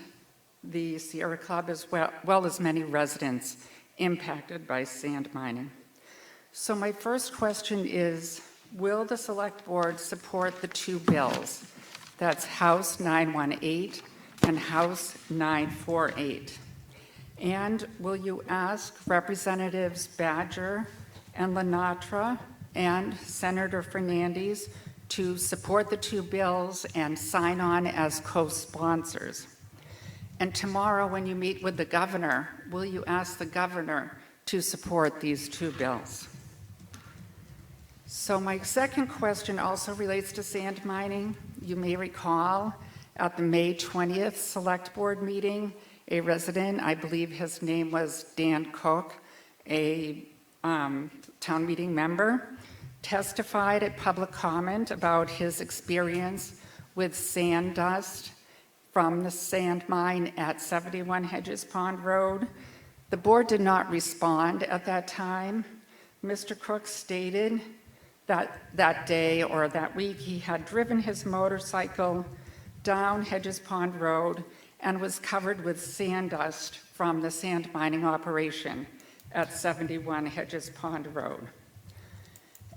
the Sierra Club, as well as many residents impacted by sand mining. So my first question is, will the Select Board support the two bills? That's House 918 and House 948. And will you ask Representatives Badger and Lenatra and Senator Fernandez to support the two bills and sign on as co-sponsors? And tomorrow when you meet with the governor, will you ask the governor to support these two bills? So my second question also relates to sand mining. You may recall at the May 20th Select Board meeting, a resident, I believe his name was Dan Cook, a town meeting member, testified at public comment about his experience with sand dust from the sand mine at 71 Hedges Pond Road. The board did not respond at that time. Mr. Cook stated that that day or that week he had driven his motorcycle down Hedges Pond Road and was covered with sand dust from the sand mining operation at 71 Hedges Pond Road.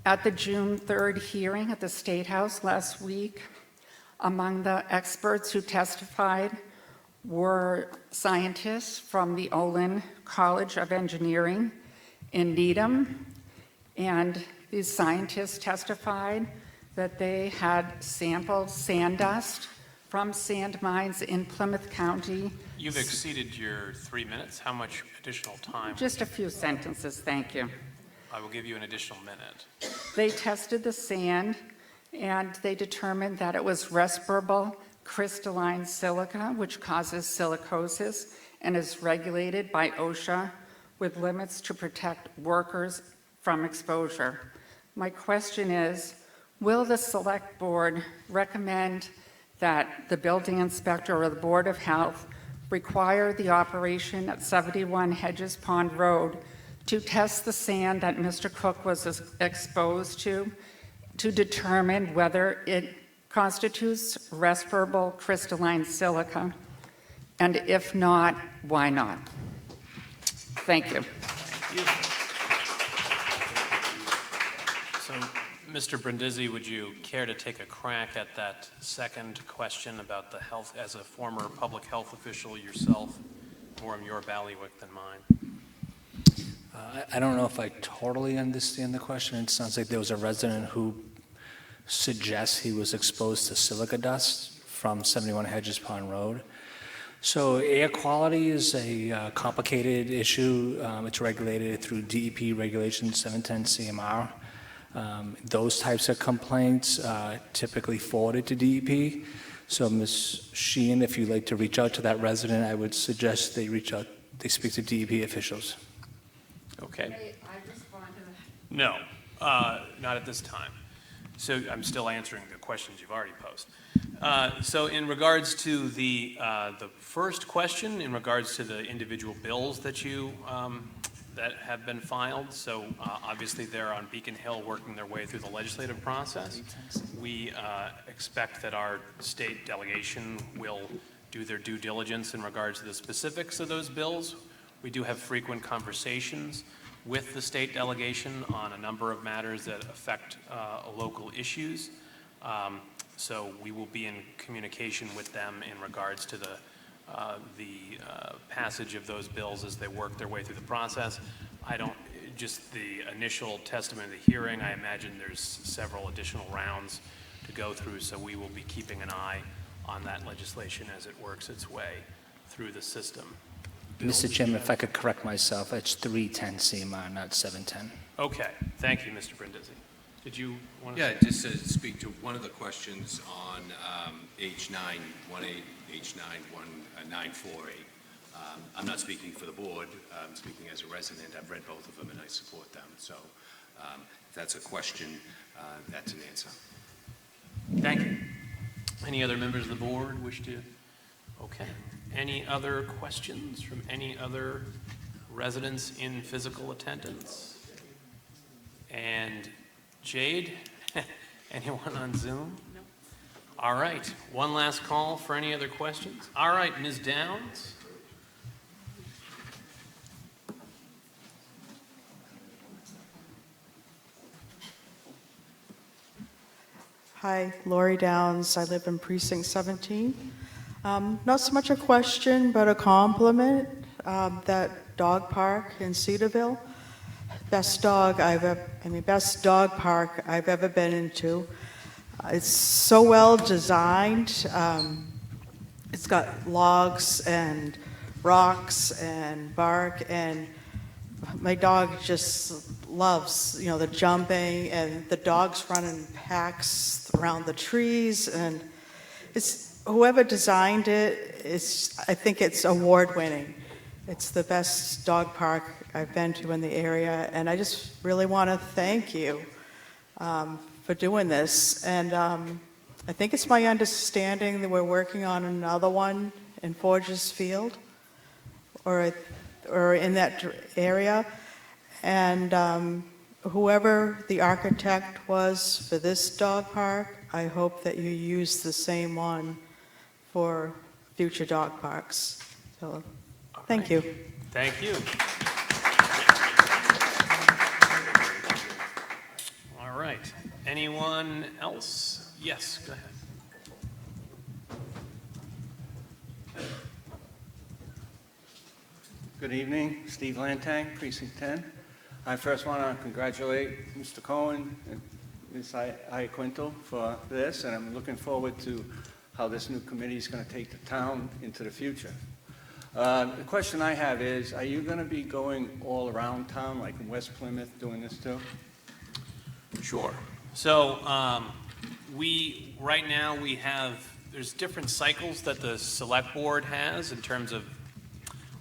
At the June 3rd hearing at the State House last week, among the experts who testified were scientists from the Olin College of Engineering in Needham, and these scientists testified that they had sampled sand dust from sand mines in Plymouth County. You've exceeded your 3 minutes. How much additional time? Just a few sentences, thank you. I will give you an additional minute. They tested the sand and they determined that it was respirable crystalline silica, which causes silicosis and is regulated by OSHA with limits to protect workers from exposure. My question is, will the Select Board recommend that the building inspector or the Board of Health require the operation at 71 Hedges Pond Road to test the sand that Mr. Cook was exposed to determine whether it constitutes respirable crystalline silica? And if not, why not? Thank you. Thank you. So, Mr. Brindisi, would you care to take a crack at that second question about the health, as a former public health official yourself, more of your bailiwick than mine? I don't know if I totally understand the question. It sounds like there was a resident who suggests he was exposed to silica dust from 71 Hedges Pond Road. So air quality is a complicated issue. It's regulated through DEP Regulation 710 CMR. Those types of complaints typically forwarded to DEP. So Ms. Sheehan, if you'd like to reach out to that resident, I would suggest they speak to DEP officials. Okay. No, not at this time. So I'm still answering the questions you've already posed. So in regards to the first question, in regards to the individual bills that you that have been filed, so obviously they're on Beacon Hill working their way through the legislative process. We expect that our state delegation will do their due diligence in regards to the specifics of those bills. We do have frequent conversations with the state delegation on a number of matters that affect local issues. So we will be in communication with them in regards to the passage of those bills as they work their way through the process. Just the initial testimony of the hearing, I imagine there's several additional rounds to go through, so we will be keeping an eye on that legislation as it works its way through the system. Mr. Chairman, if I could correct myself, it's 310 CMR, not 710. Okay, thank you, Mr. Brindisi. Did you want to? Yeah, just to speak to one of the questions on H918, H91948. I'm not speaking for the board. I'm speaking as a resident. I've read both of them and I support them. So if that's a question, that's an answer. Thank you. Any other members of the board wish to? Okay. Any other questions from any other residents in physical attendance? And Jade, anyone on Zoom? No. All right, one last call for any other questions. All right, Ms. Downs. Hi, Lori Downs. I live in Precinct 17. Not so much a question, but a compliment. That dog park in Cedarville, best dog park I've ever been into. It's so well designed. It's got logs and rocks and bark, and my dog just loves, the jumping, and the dogs run in packs around the trees, and whoever designed it, I think it's award-winning. It's the best dog park I've been to in the area, and I just really want to thank you for doing this. And I think it's my understanding that we're working on another one in Forges Field, or in that area. And whoever the architect was for this dog park, I hope that you use the same one for future dog parks. So, thank you. Thank you. All right. Anyone else? Yes, go ahead. Good evening, Steve Lantang, Precinct 10. I first want to congratulate Mr. Cohen and Ms. Iaquinto for this, and I'm looking forward to how this new committee is going to take the town into the future. The question I have is, are you going to be going all around town, like in West Plymouth, doing this too? Sure. So right now there's different cycles that the select board has in terms of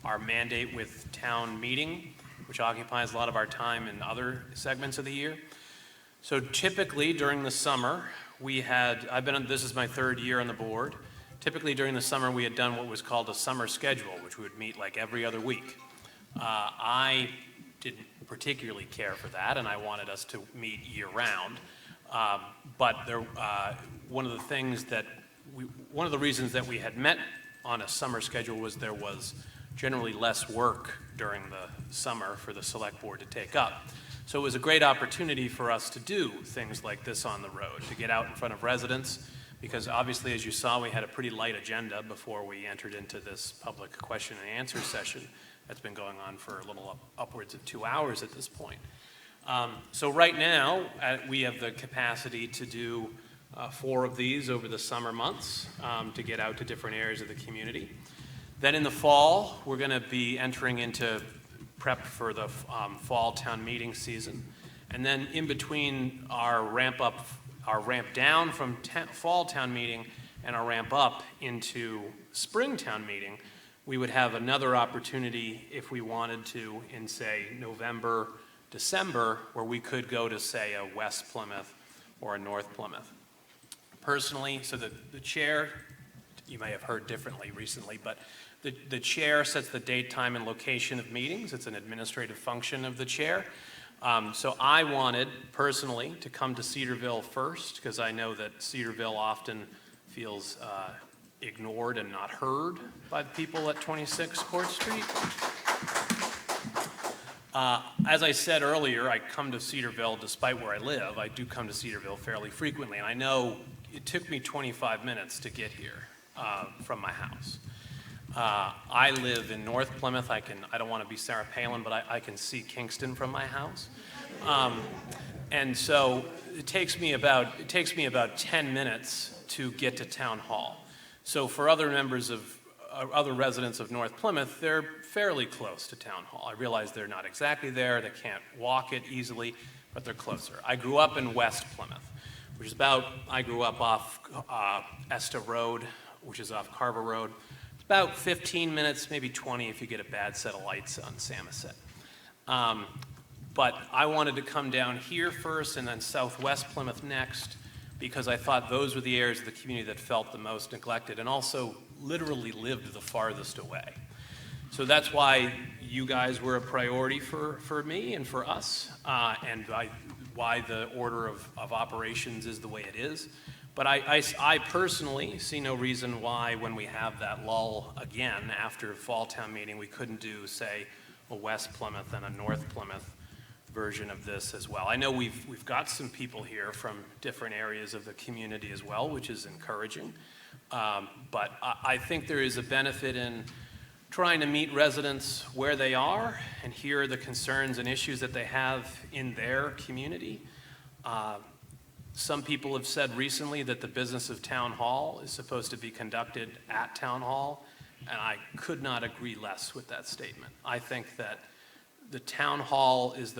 our mandate with town meeting, which occupies a lot of our time in other segments of the year. So typically during the summer, this is my third year on the board. Typically during the summer, we had done what was called a summer schedule, which we would meet like every other week. I didn't particularly care for that, and I wanted us to meet year round. But one of the reasons that we had met on a summer schedule was there was generally less work during the summer for the select board to take up. So it was a great opportunity for us to do things like this on the road, to get out in front of residents, because obviously, as you saw, we had a pretty light agenda before we entered into this public question and answer session that's been going on for a little upwards of 2 hours at this point. So right now, we have the capacity to do 4 of these over the summer months to get out to different areas of the community. Then in the fall, we're going to be entering into prep for the fall town meeting season. And then in between our ramp down from fall town meeting and our ramp up into spring town meeting, we would have another opportunity if we wanted to in, say, November, December, where we could go to, say, a West Plymouth or a North Plymouth. Personally, so the chair, you may have heard differently recently, but the chair sets the date, time, and location of meetings. It's an administrative function of the chair. So I wanted, personally, to come to Cedarville first, because I know that Cedarville often feels ignored and not heard by the people at 26 Court Street. As I said earlier, I come to Cedarville, despite where I live, I do come to Cedarville fairly frequently, and I know it took me 25 minutes to get here from my house. I live in North Plymouth. I don't want to be Sarah Palin, but I can see Kingston from my house. And so it takes me about 10 minutes to get to Town Hall. So for other residents of North Plymouth, they're fairly close to Town Hall. I realize they're not exactly there, they can't walk it easily, but they're closer. I grew up in West Plymouth, which is I grew up off Esta Road, which is off Carver Road. It's about 15 minutes, maybe 20 if you get a bad set of lights on Samoset. But I wanted to come down here first and then Southwest Plymouth next, because I thought those were the areas of the community that felt the most neglected and also literally lived the farthest away. So that's why you guys were a priority for me and for us, and why the order of operations is the way it is. But I personally see no reason why, when we have that lull again after fall town meeting, we couldn't do, say, a West Plymouth and a North Plymouth version of this as well. I know we've got some people here from different areas of the community as well, which is encouraging. But I think there is a benefit in trying to meet residents where they are and hear the concerns and issues that they have in their community. Some people have said recently that the business of Town Hall is supposed to be conducted at Town Hall, and I could not agree less with that statement. I think that the Town Hall is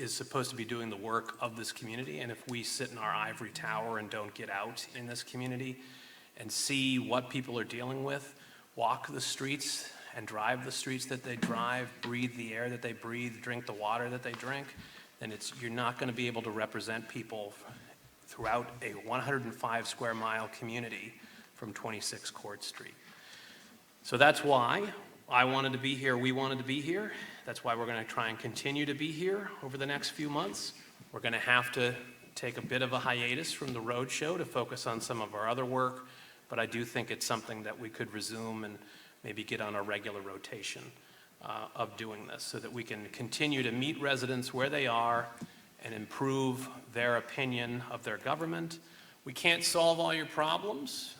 supposed to be doing the work of this community, and if we sit in our ivory tower and don't get out in this community and see what people are dealing with, walk the streets and drive the streets that they drive, breathe the air that they breathe, drink the water that they drink, then you're not going to be able to represent people throughout a 105 square mile community from 26 Court Street. So that's why I wanted to be here, we wanted to be here. That's why we're going to try and continue to be here over the next few months. We're going to have to take a bit of a hiatus from the road show to focus on some of our other work, but I do think it's something that we could resume and maybe get on a regular rotation of doing this so that we can continue to meet residents where they are and improve their opinion of their government. We can't solve all your problems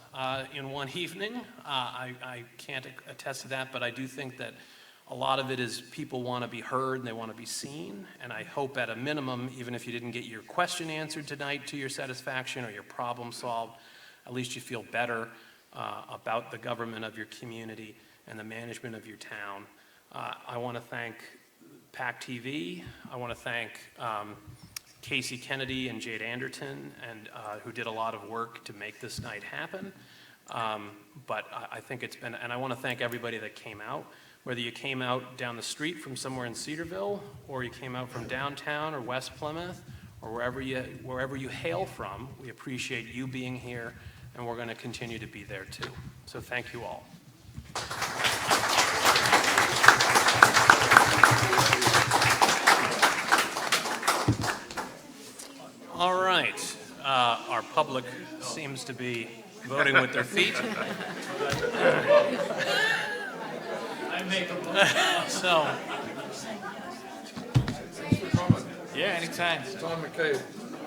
in one evening. I can't attest to that, but I do think that a lot of it is people want to be heard and they want to be seen, and I hope at a minimum, even if you didn't get your question answered tonight to your satisfaction or your problem solved, at least you feel better about the government of your community and the management of your town. I want to thank PAC TV. I want to thank Casey Kennedy and Jade Anderton, and who did a lot of work to make this night happen. But I think it's been, and I want to thank everybody that came out, whether you came out down the street from somewhere in Cedarville, or you came out from downtown or West Plymouth, or wherever you hail from. We appreciate you being here, and we're going to continue to be there too. So thank you all. All right, our public seems to be voting with their feet. So, yeah, anytime. Tom McKay.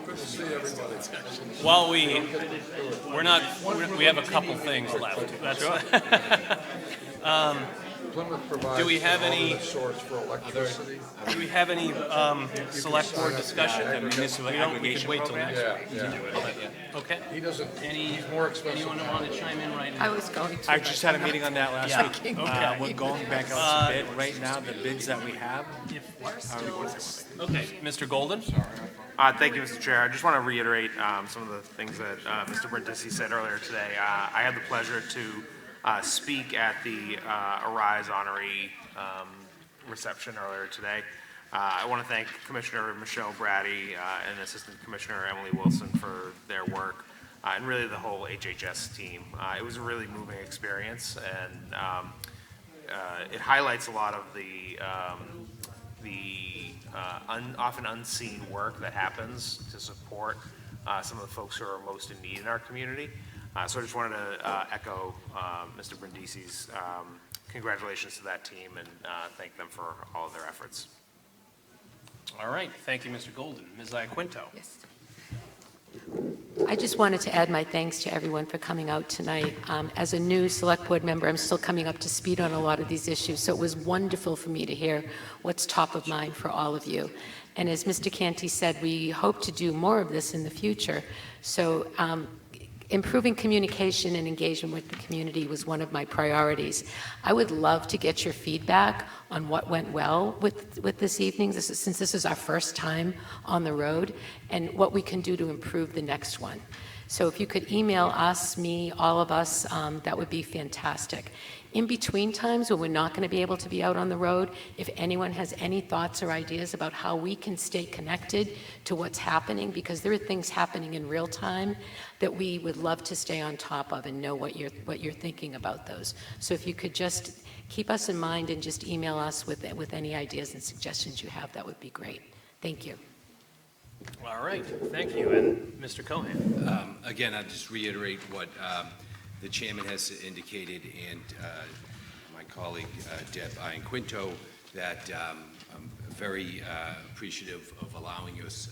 Good to see everybody. Well, we have a couple things left. That's Plymouth provides Do we have an any alternate source for electricity. Do we have any select board discussion? The municipal We don't, we aggregation could wait till program? next Yeah, week. yeah. Okay. He doesn't, Any, more expensive. anyone want to chime in right now? I was going to. I just had a meeting on that last Yeah. week. Okay. We're going back out to bid. Right now, the bids that we have Okay, Mr. Golden? Thank you, Mr. Chair. I just want to reiterate some of the things that Mr. Brindisi said earlier today. I had the pleasure to speak at the Arise Honoree reception earlier today. I want to thank Commissioner Michelle Brady and Assistant Commissioner Emily Wilson for their work, and really the whole HHS team. It was a really moving experience, and it highlights a lot of the often unseen work that happens to support some of the folks who are most in need in our community. So I just wanted to echo Mr. Brindisi's congratulations to that team and thank them for all of their efforts. All right, thank you, Mr. Golden. Ms. Iaquinto? Yes. I just wanted to add my thanks to everyone for coming out tonight. As a new select board member, I'm still coming up to speed on a lot of these issues, so it was wonderful for me to hear what's top of mind for all of you. And as Mr. Canty said, we hope to do more of this in the future. So improving communication and engagement with the community was one of my priorities. I would love to get your feedback on what went well with this evening, since this is our first time on the road, and what we can do to improve the next one. So if you could email us, me, all of us, that would be fantastic. In between times when we're not going to be able to be out on the road, if anyone has any thoughts or ideas about how we can stay connected to what's happening, because there are things happening in real time that we would love to stay on top of and know what you're thinking about those. So if you could just keep us in mind and just email us with any ideas and suggestions you have, that would be great. Thank you. All right, thank you. And Mr. Cohen? Again, I'll just reiterate what the chairman has indicated and my colleague Deb Iaquinto, that I'm very appreciative of allowing us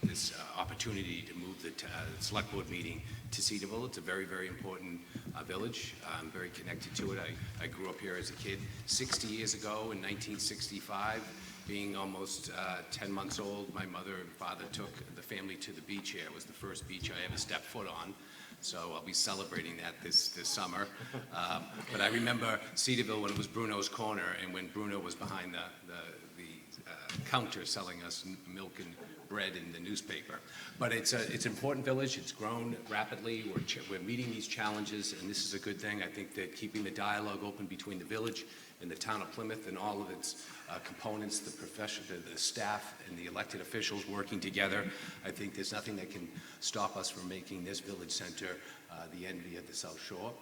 this opportunity to move the select board meeting to Cedarville. It's a very, very important village. I'm very connected to it. I grew up here as a kid 60 years ago in 1965. Being almost 10 months old, my mother and father took the family to the beach here. It was the first beach I ever stepped foot on. So I'll be celebrating that this summer. But I remember Cedarville when it was Bruno's Corner and when Bruno was behind the counter selling us milk and bread in the newspaper. But it's an important village. It's grown rapidly. We're meeting these challenges, and this is a good thing. I think that keeping the dialogue open between the village and the town of Plymouth and all of its components, the profession, the staff and the elected officials working together, I think there's nothing that can stop us from making this village center the envy of the South Shore.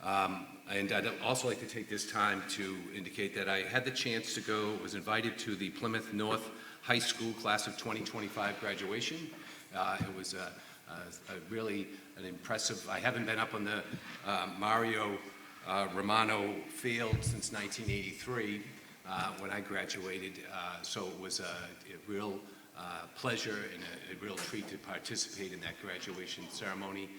And I'd also like to take this time to indicate that I had the chance to was invited to the Plymouth North High School Class of 2025 graduation. It was really an impressive, I haven't been up on the Mario Romano field since 1983 when I graduated, so it was a real pleasure and a real treat to participate in that graduation ceremony.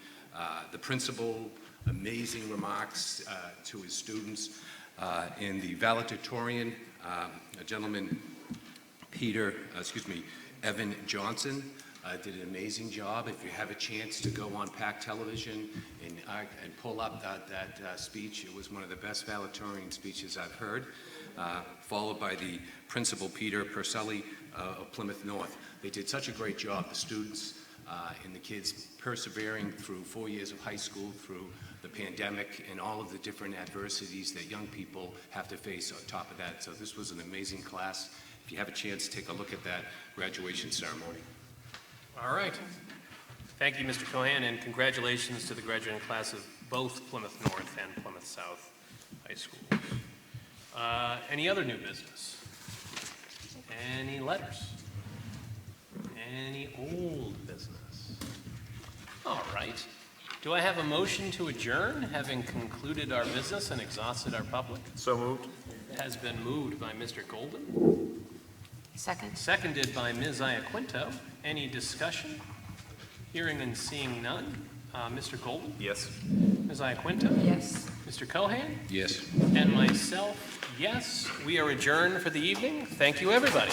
The principal, amazing remarks to his students. And the valedictorian, a gentleman, Evan Johnson, did an amazing job. If you have a chance to go on PAC television and pull up that speech, it was one of the best valedictorian speeches I've heard, followed by the principal, Peter Purcelli of Plymouth North. They did such a great job, the students and the kids persevering through 4 years of high school, through the pandemic and all of the different adversities that young people have to face on top of that. So this was an amazing class. If you have a chance, take a look at that graduation ceremony. All right. Thank you, Mr. Cohen, and congratulations to the graduating class of both Plymouth North and Plymouth South High Schools. Any other new business? Any letters? Any old business? All right. Do I have a motion to adjourn, having concluded our business and exhausted our public? So moved. It has been moved by Mr. Golden. Second. Seconded by Ms. Iaquinto. Any discussion? Hearing and seeing none. Mr. Golden? Yes. Ms. Iaquinto? Yes. Mr. Cohen? Yes. And myself, Yes, we are adjourned for the evening. Thank you, everybody.